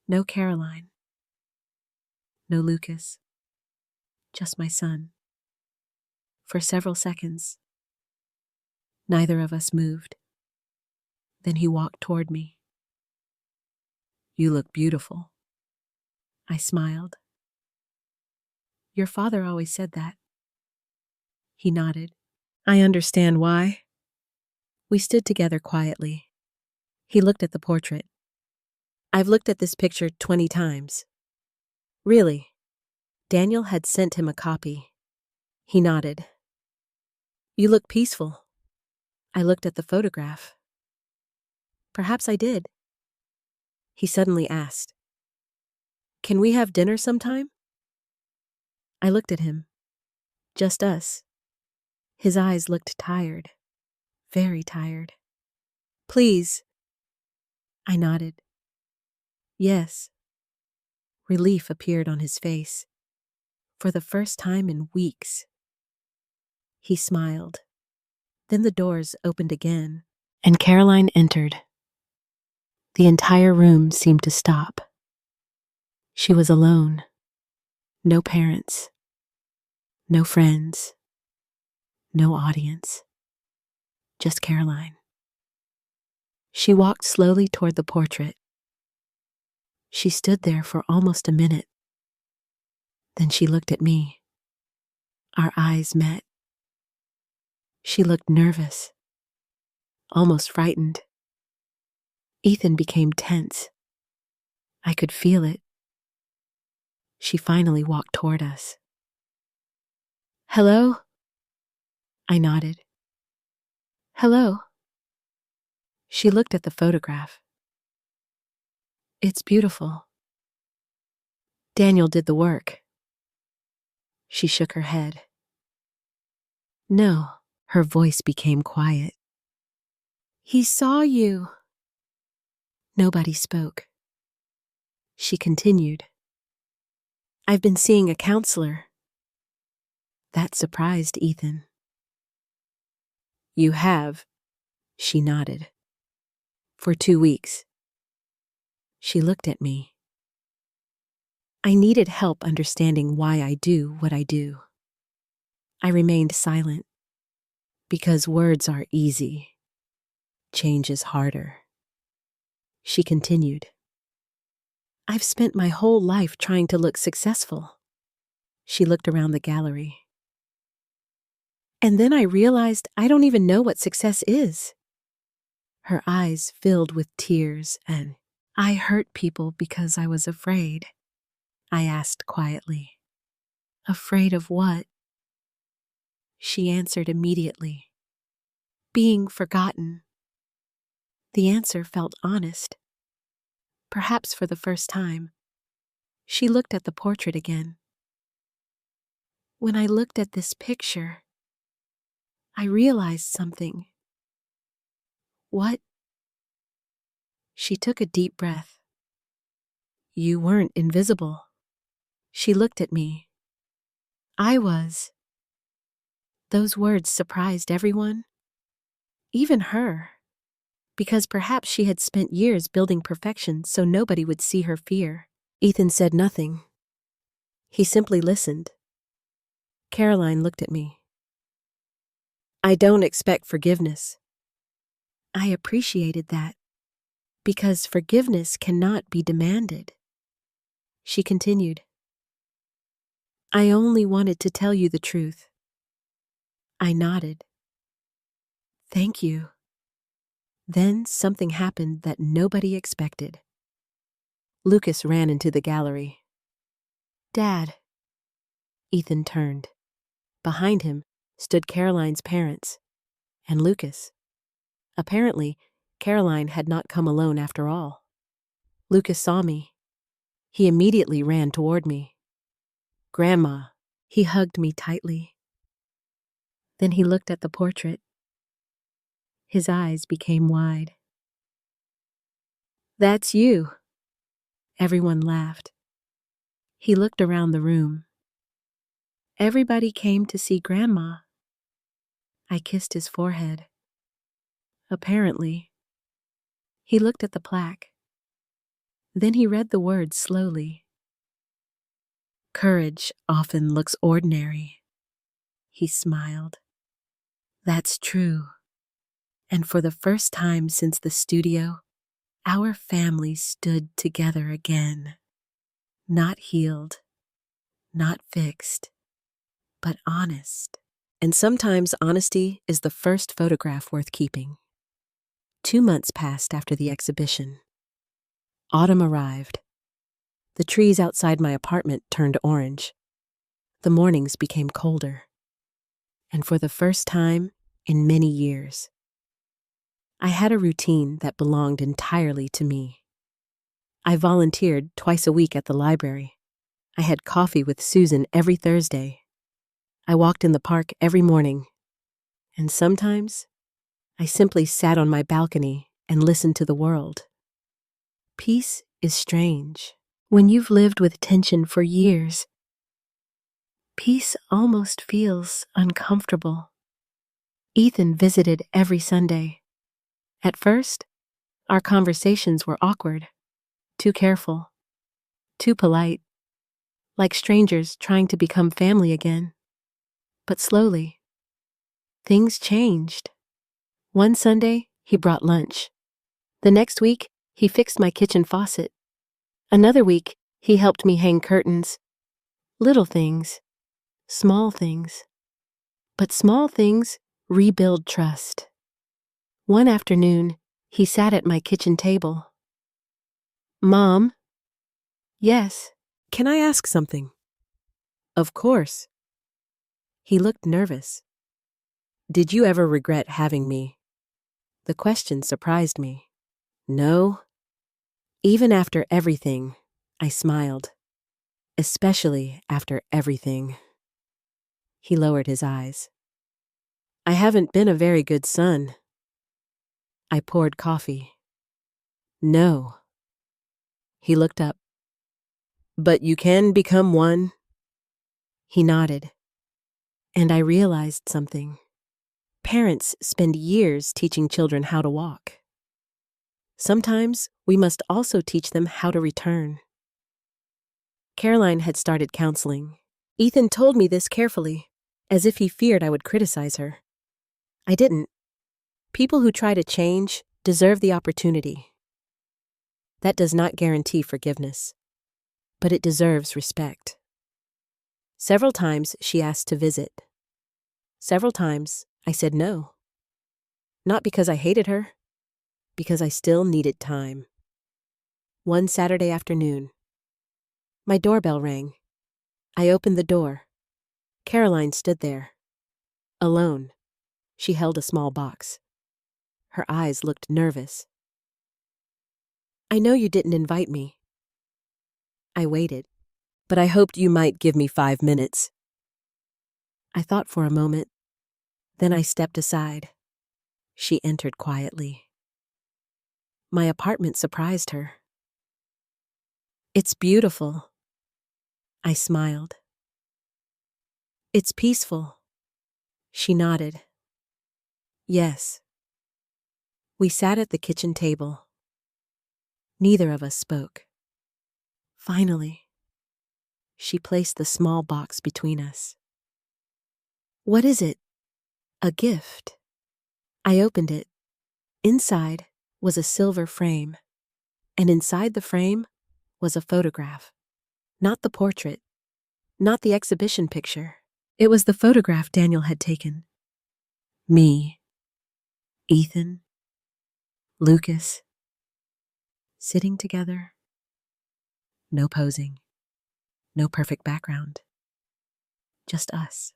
No Caroline. No Lucas. Just my son. For several seconds, neither of us moved. Then he walked toward me. "You look beautiful." I smiled. "Your father always said that." He nodded. "I understand why." We stood together quietly. He looked at the portrait. "I've looked at this picture 20 times. Really." Daniel had sent him a copy. He nodded. "You look peaceful." I looked at the photograph. "Perhaps I did." He suddenly asked, "Can we have dinner sometime?" I looked at him. Just us. His eyes looked tired. Very tired. "Please." I nodded. "Yes." Relief appeared on his face. For the first time in weeks. He smiled. Then the doors opened again, and Caroline entered. The entire room seemed to stop. She was alone. No parents. No friends. No audience. Just Caroline. She walked slowly toward the portrait. She stood there for almost a minute. Then she looked at me. Our eyes met. She looked nervous, almost frightened. Ethan became tense. I could feel it. She finally walked toward us. "Hello?" I nodded. "Hello." She looked at the photograph. "It's beautiful." "Daniel did the work." She shook her head. "No." Her voice became quiet. "He saw you." Nobody spoke. She continued. "I've been seeing a counselor." That surprised Ethan. "You have?" She nodded. For 2 weeks. She looked at me. I needed help understanding why I do what I do. I remained silent. Because words are easy. Change is harder. She continued. I've spent my whole life trying to look successful. She looked around the gallery. And then I realized I don't even know what success is. Her eyes filled with tears, and I hurt people because I was afraid. I asked quietly. Afraid of what? She answered immediately. Being forgotten. The answer felt honest. Perhaps for the first time. She looked at the portrait again. When I looked at this picture, I realized something. What? She took a deep breath. You weren't invisible. She looked at me. I was. Those words surprised everyone, even her, because perhaps she had spent years building perfection so nobody would see her fear. Ethan said nothing. He simply listened. Caroline looked at me. I don't expect forgiveness. I appreciated that, because forgiveness cannot be demanded. She continued. I only wanted to tell you the truth. I nodded. Thank you. Then something happened that nobody expected. Lucas ran into the gallery. Dad. Ethan turned. Behind him stood Caroline's parents and Lucas. Apparently, Caroline had not come alone after all. Lucas saw me. He immediately ran toward me. Grandma. He hugged me tightly. Then he looked at the portrait. His eyes became wide. That's you. Everyone laughed. He looked around the room. Everybody came to see Grandma. I kissed his forehead. Apparently. He looked at the plaque. Then he read the words slowly. Courage often looks ordinary. He smiled. That's true. And for the first time since the studio, our family stood together again. Not healed, not fixed, but honest. And sometimes honesty is the first photograph worth keeping. 2 months passed after the exhibition. Autumn arrived. The trees outside my apartment turned orange. The mornings became colder. And for the first time in many years, I had a routine that belonged entirely to me. I volunteered twice a week at the library. I had coffee with Susan every Thursday. I walked in the park every morning. And sometimes, I simply sat on my balcony and listened to the world. Peace is strange. When you've lived with tension for years, peace almost feels uncomfortable. Ethan visited every Sunday. At first, our conversations were awkward, too careful, too polite, like strangers trying to become family again. But slowly, things changed. One Sunday, he brought lunch. The next week, he fixed my kitchen faucet. Another week, he helped me hang curtains. Little things, small things. But small things rebuild trust. One afternoon, he sat at my kitchen table. Mom? Yes. Can I ask something? Of course. He looked nervous. Did you ever regret having me? The question surprised me. No. Even after everything, I smiled. Especially after everything. He lowered his eyes. I haven't been a very good son. I poured coffee. No. He looked up. But you can become one. He nodded. And I realized something. Parents spend years teaching children how to walk. Sometimes we must also teach them how to return. Caroline had started counseling. Ethan told me this carefully, as if he feared I would criticize her. I didn't. People who try to change deserve the opportunity. That does not guarantee forgiveness, but it deserves respect. Several times she asked to visit. Several times I said no. Not because I hated her, because I still needed time. One Saturday afternoon, my doorbell rang. I opened the door. Caroline stood there, alone. She held a small box. Her eyes looked nervous. I know you didn't invite me. I waited, but I hoped you might give me 5 minutes. I thought for a moment. Then I stepped aside. She entered quietly. My apartment surprised her. It's beautiful. I smiled. It's peaceful. She nodded. Yes. We sat at the kitchen table. Neither of us spoke. Finally, she placed the small box between us. What is it? A gift. I opened it. Inside was a silver frame, and inside the frame was a photograph. Not the portrait, not the exhibition picture. It was the photograph Daniel had taken. Me, Ethan, Lucas, sitting together. No posing, no perfect background. Just us.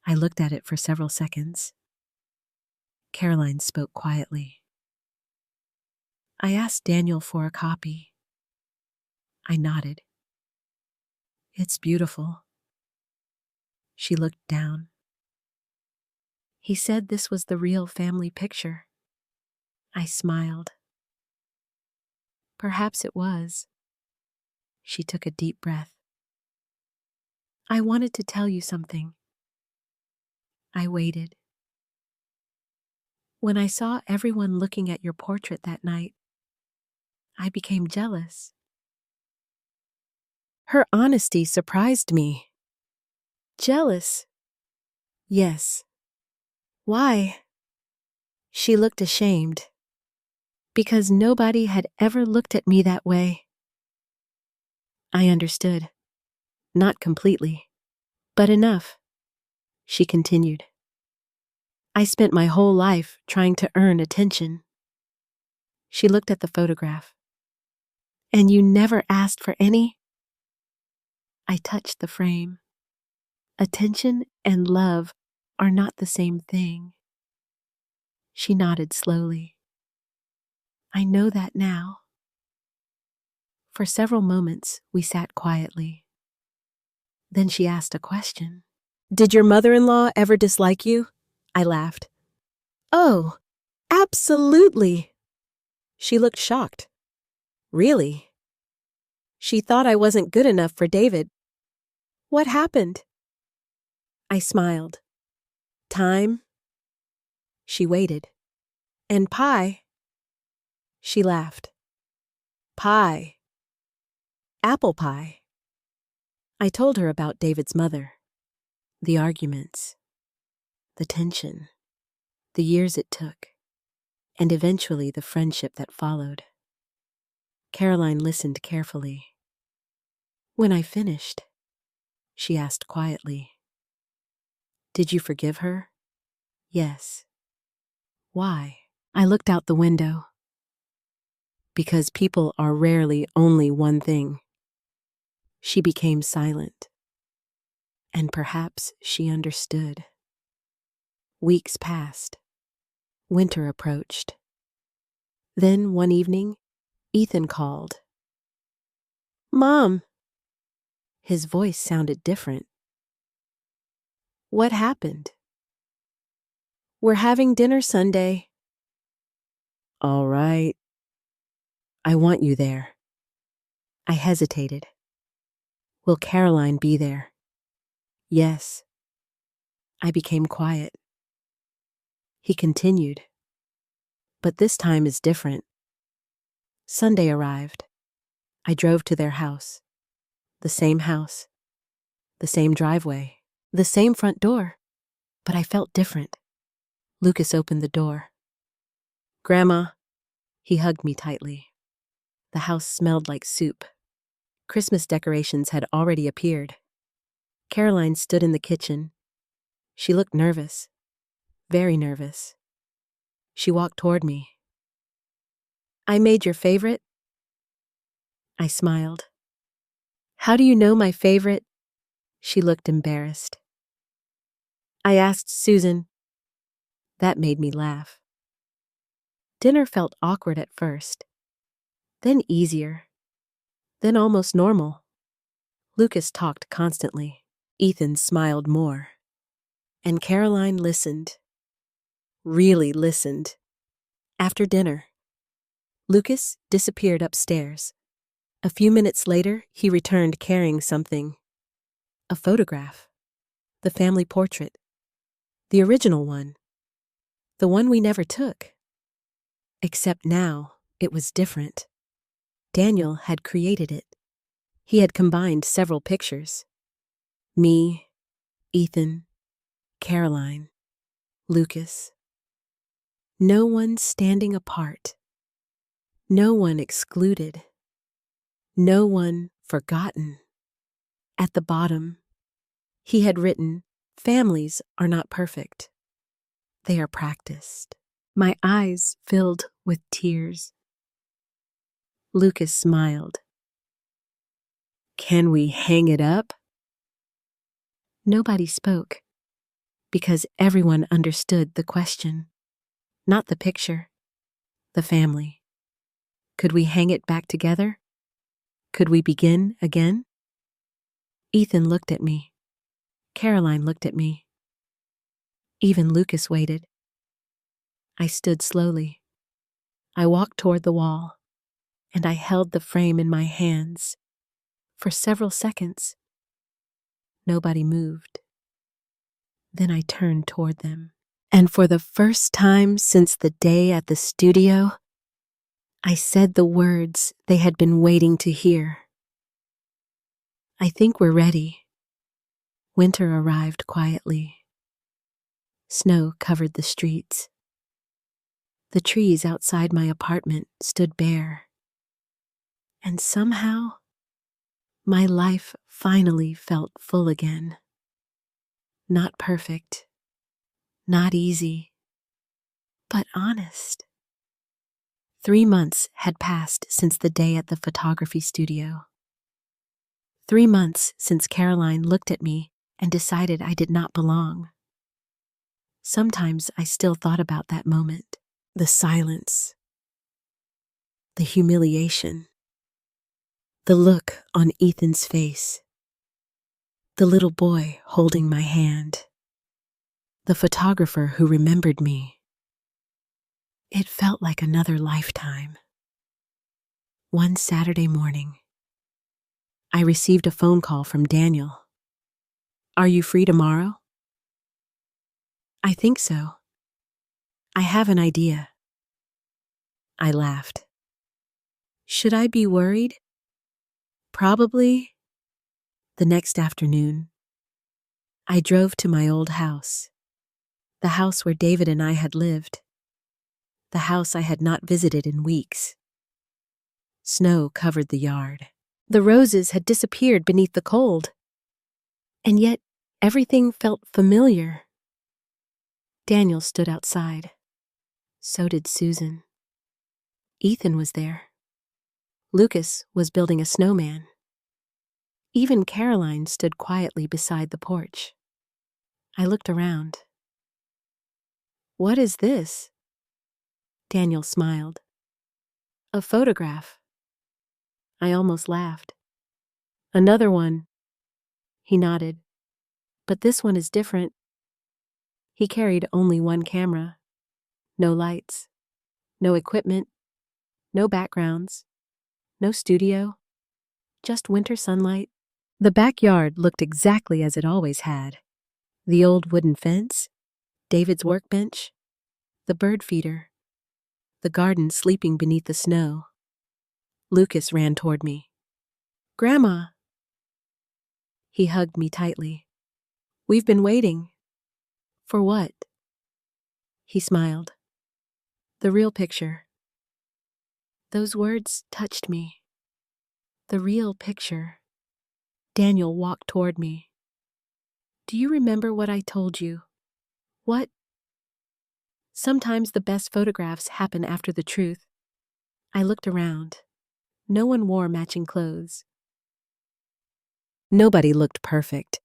I looked at it for several seconds. Caroline spoke quietly. I asked Daniel for a copy. I nodded. It's beautiful. She looked down. He said this was the real family picture. I smiled. Perhaps it was. She took a deep breath. I wanted to tell you something. I waited. When I saw everyone looking at your portrait that night, I became jealous. Her honesty surprised me. Jealous? Yes. Why? She looked ashamed. Because nobody had ever looked at me that way. I understood. Not completely, but enough. She continued. I spent my whole life trying to earn attention. She looked at the photograph. And you never asked for any? I touched the frame. Attention and love are not the same thing. She nodded slowly. I know that now. For several moments, we sat quietly. Then she asked a question. Did your mother-in-law ever dislike you? I laughed. Oh, absolutely. She looked shocked. Really? She thought I wasn't good enough for David. What happened? I smiled. Time. She waited. And pie. She laughed. Pie. Apple pie. I told her about David's mother. The arguments. The tension. The years it took. And eventually the friendship that followed. Caroline listened carefully. When I finished, she asked quietly, Did you forgive her? Yes. Why? I looked out the window. Because people are rarely only one thing. She became silent. And perhaps she understood. Weeks passed. Winter approached. Then one evening, Ethan called. Mom! His voice sounded different. What happened? We're having dinner Sunday. All right. I want you there. I hesitated. Will Caroline be there? Yes. I became quiet. He continued. But this time is different. Sunday arrived. I drove to their house. The same house. The same driveway. The same front door. But I felt different. Lucas opened the door. Grandma. He hugged me tightly. The house smelled like soup. Christmas decorations had already appeared. Caroline stood in the kitchen. She looked nervous. Very nervous. She walked toward me. I made your favorite? I smiled. How do you know my favorite? She looked embarrassed. I asked Susan. That made me laugh. Dinner felt awkward at first, then easier, then almost normal. Lucas talked constantly. Ethan smiled more. And Caroline listened. Really listened. After dinner, Lucas disappeared upstairs. A few minutes later, he returned carrying something. A photograph. The family portrait. The original one. The one we never took. Except now, it was different. Daniel had created it. He had combined several pictures. Me, Ethan, Caroline, Lucas. No one standing apart. No one excluded. No one forgotten. At the bottom, he had written, "Families are not perfect. They are practiced." My eyes filled with tears. Lucas smiled. Can we hang it up? Nobody spoke, because everyone understood the question. Not the picture, the family. Could we hang it back together? Could we begin again? Ethan looked at me. Caroline looked at me. Even Lucas waited. I stood slowly. I walked toward the wall, and I held the frame in my hands. For several seconds, nobody moved. Then I turned toward them, and for the first time since the day at the studio, I said the words they had been waiting to hear. I think we're ready. Winter arrived quietly. Snow covered the streets. The trees outside my apartment stood bare. And somehow, my life finally felt full again. Not perfect, not easy, but honest. 3 months had passed since the day at the photography studio. 3 months since Caroline looked at me and decided I did not belong. Sometimes I still thought about that moment, the silence, the humiliation, the look on Ethan's face, the little boy holding my hand, the photographer who remembered me. It felt like another lifetime. One Saturday morning, I received a phone call from Daniel. Are you free tomorrow? I think so. I have an idea. I laughed. Should I be worried? Probably. The next afternoon, I drove to my old house, the house where David and I had lived, the house I had not visited in weeks. Snow covered the yard. The roses had disappeared beneath the cold, and yet everything felt familiar. Daniel stood outside. So did Susan. Ethan was there. Lucas was building a snowman. Even Caroline stood quietly beside the porch. I looked around. What is this? Daniel smiled. A photograph. I almost laughed. Another one. He nodded. But this one is different. He carried only one camera. No lights. No equipment. No backgrounds. No studio. Just winter sunlight. The backyard looked exactly as it always had. The old wooden fence, David's workbench, the bird feeder, the garden sleeping beneath the snow. Lucas ran toward me. "Grandma!" He hugged me tightly. "We've been waiting." "For what?" He smiled. "The real picture." Those words touched me. The real picture. Daniel walked toward me. "Do you remember what I told you?" "What?" "Sometimes the best photographs happen after the truth." I looked around. No one wore matching clothes. Nobody looked perfect.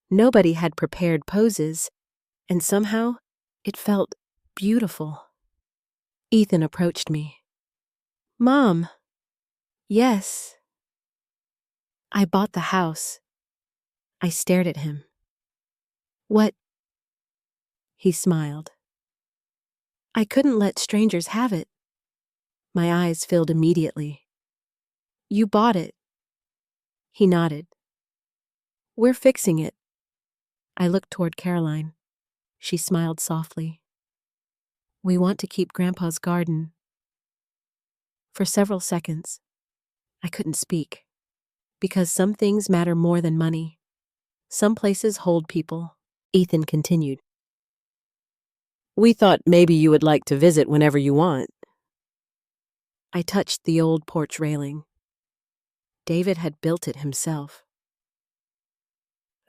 Nobody had prepared poses, and somehow it felt beautiful. Ethan approached me. "Mom." "Yes." "I bought the house." I stared at him. "What?" He smiled. "I couldn't let strangers have it." My eyes filled immediately. "You bought it." He nodded. "We're fixing it." I looked toward Caroline. She smiled softly. "We want to keep Grandpa's garden." For several seconds, I couldn't speak. Because some things matter more than money. Some places hold people. Ethan continued. "We thought maybe you would like to visit whenever you want." I touched the old porch railing. David had built it himself.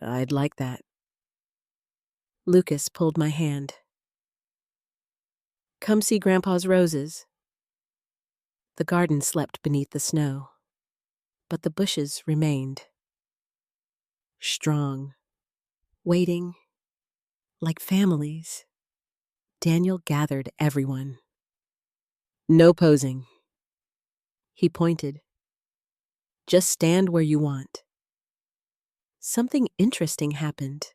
"I'd like that." Lucas pulled my hand. "Come see Grandpa's roses." The garden slept beneath the snow, but the bushes remained. Strong, waiting, like families. Daniel gathered everyone. "No posing." He pointed. "Just stand where you want." Something interesting happened.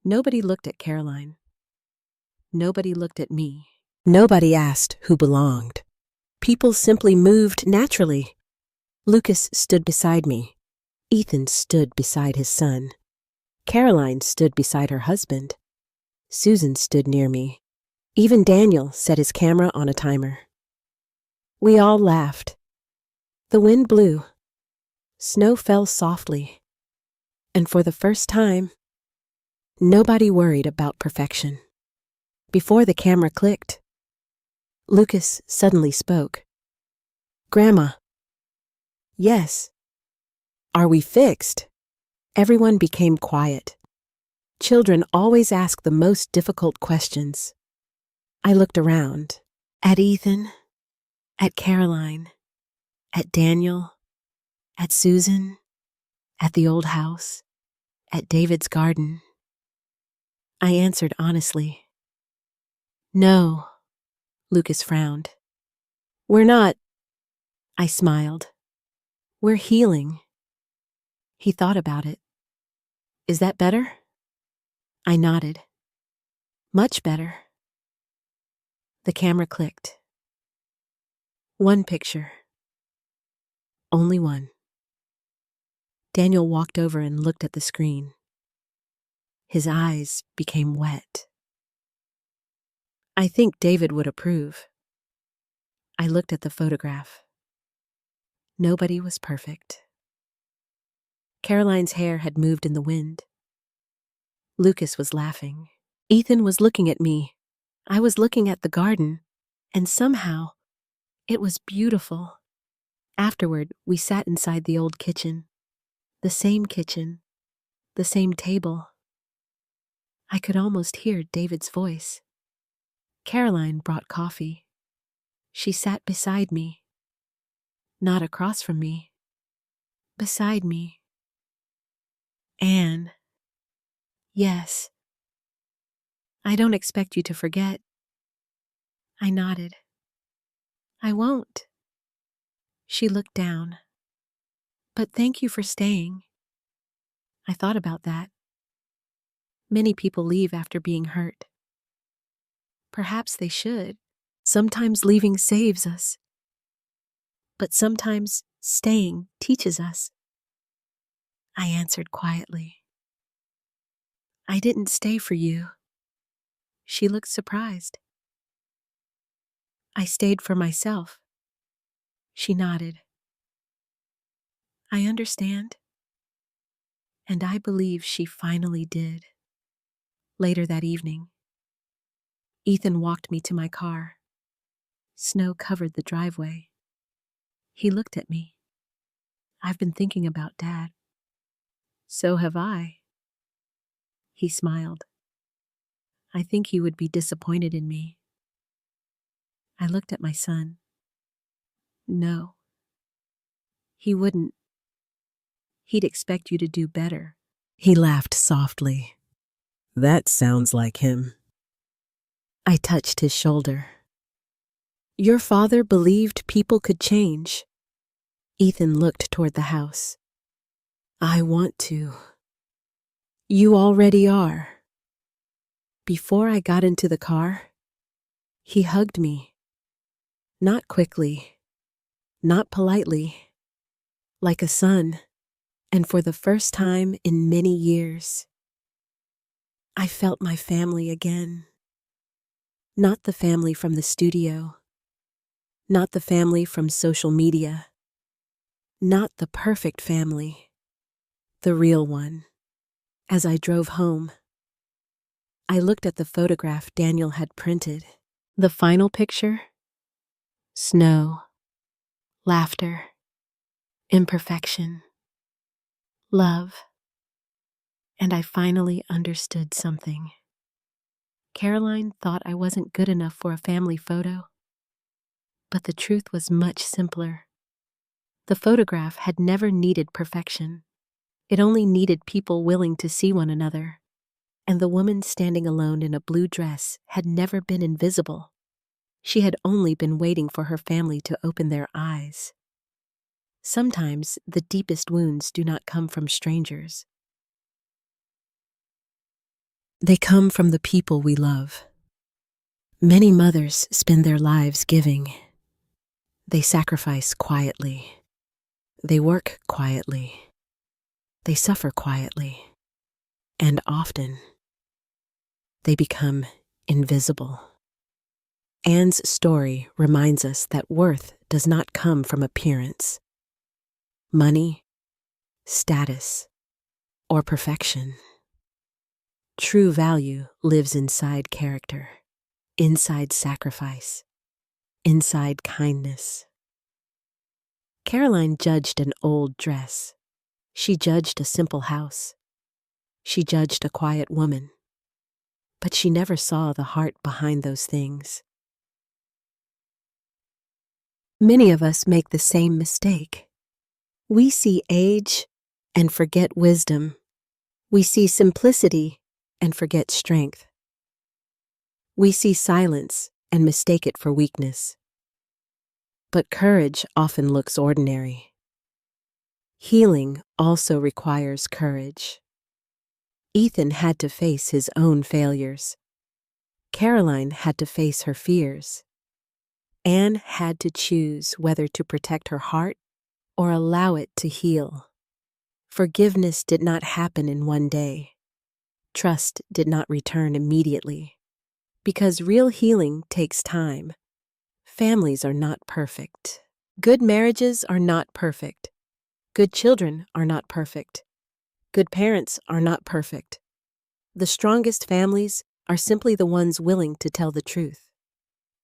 Nobody looked at Caroline. Nobody looked at me. Nobody asked who belonged. People simply moved naturally. Lucas stood beside me. Ethan stood beside his son. Caroline stood beside her husband. Susan stood near me. Even Daniel set his camera on a timer. We all laughed. The wind blew. Snow fell softly. And for the first time, nobody worried about perfection. Before the camera clicked, Lucas suddenly spoke. "Grandma." "Yes." "Are we fixed?" Everyone became quiet. Children always ask the most difficult questions. I looked around, at Ethan, at Caroline, at Daniel, at Susan, at the old house, at David's garden. I answered honestly. "No." Lucas frowned. "We're not." I smiled. "We're healing." He thought about it. "Is that better?" I nodded. "Much better." The camera clicked. One picture. Only one. Daniel walked over and looked at the screen. His eyes became wet. "I think David would approve." I looked at the photograph. Nobody was perfect. Caroline's hair had moved in the wind. Lucas was laughing. Ethan was looking at me. I was looking at the garden, and somehow it was beautiful. Afterward, we sat inside the old kitchen. The same kitchen. The same table. I could almost hear David's voice. Caroline brought coffee. She sat beside me. Not across from me. Beside me. "Anne." "Yes." "I don't expect you to forget." I nodded. "I won't." She looked down. "But thank you for staying." I thought about that. Many people leave after being hurt. Perhaps they should. Sometimes leaving saves us. But sometimes staying teaches us. I answered quietly. "I didn't stay for you." She looked surprised. I stayed for myself. She nodded. I understand. And I believe she finally did. Later that evening, Ethan walked me to my car. Snow covered the driveway. He looked at me. I've been thinking about Dad. So have I. He smiled. I think he would be disappointed in me. I looked at my son. No. He wouldn't. He'd expect you to do better. He laughed softly. That sounds like him. I touched his shoulder. Your father believed people could change. Ethan looked toward the house. I want to. You already are. Before I got into the car, he hugged me. Not quickly, not politely, like a son, and for the first time in many years. I felt my family again. Not the family from the studio, not the family from social media, not the perfect family, the real one. As I drove home, I looked at the photograph Daniel had printed. The final picture? Snow, laughter, imperfection, love. And I finally understood something. Caroline thought I wasn't good enough for a family photo. But the truth was much simpler. The photograph had never needed perfection. It only needed people willing to see one another. And the woman standing alone in a blue dress had never been invisible. She had only been waiting for her family to open their eyes. Sometimes the deepest wounds do not come from strangers. They come from the people we love. Many mothers spend their lives giving. They sacrifice quietly. They work quietly. They suffer quietly. And often, they become invisible. Anne's story reminds us that worth does not come from appearance, money, status, or perfection. True value lives inside character, inside sacrifice, inside kindness. Caroline judged an old dress. She judged a simple house. She judged a quiet woman. But she never saw the heart behind those things. Many of us make the same mistake. We see age and forget wisdom. We see simplicity and forget strength. We see silence and mistake it for weakness. But courage often looks ordinary. Healing also requires courage. Ethan had to face his own failures. Caroline had to face her fears. Anne had to choose whether to protect her heart or allow it to heal. Forgiveness did not happen in one day. Trust did not return immediately. Because real healing takes time. Families are not perfect. Good marriages are not perfect. Good children are not perfect. Good parents are not perfect. The strongest families are simply the ones willing to tell the truth.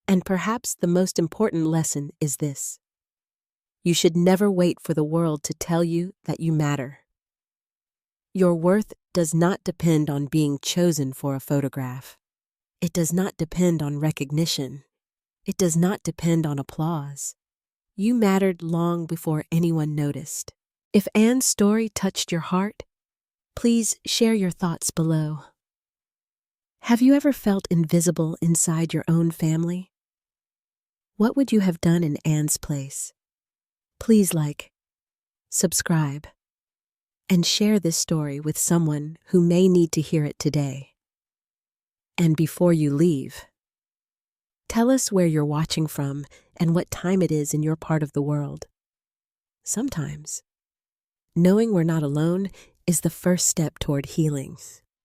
And perhaps the most important lesson is this: you should never wait for the world to tell you that you matter. Your worth does not depend on being chosen for a photograph. It does not depend on recognition. It does not depend on applause. You mattered long before anyone noticed. If Anne's story touched your heart, please share your thoughts below. Have you ever felt invisible inside your own family? What would you have done in Anne's place? Please like, subscribe, and share this story with someone who may need to hear it today. And before you leave, tell us where you're watching from and what time it is in your part of the world. Sometimes, knowing we're not alone is the first step toward healing.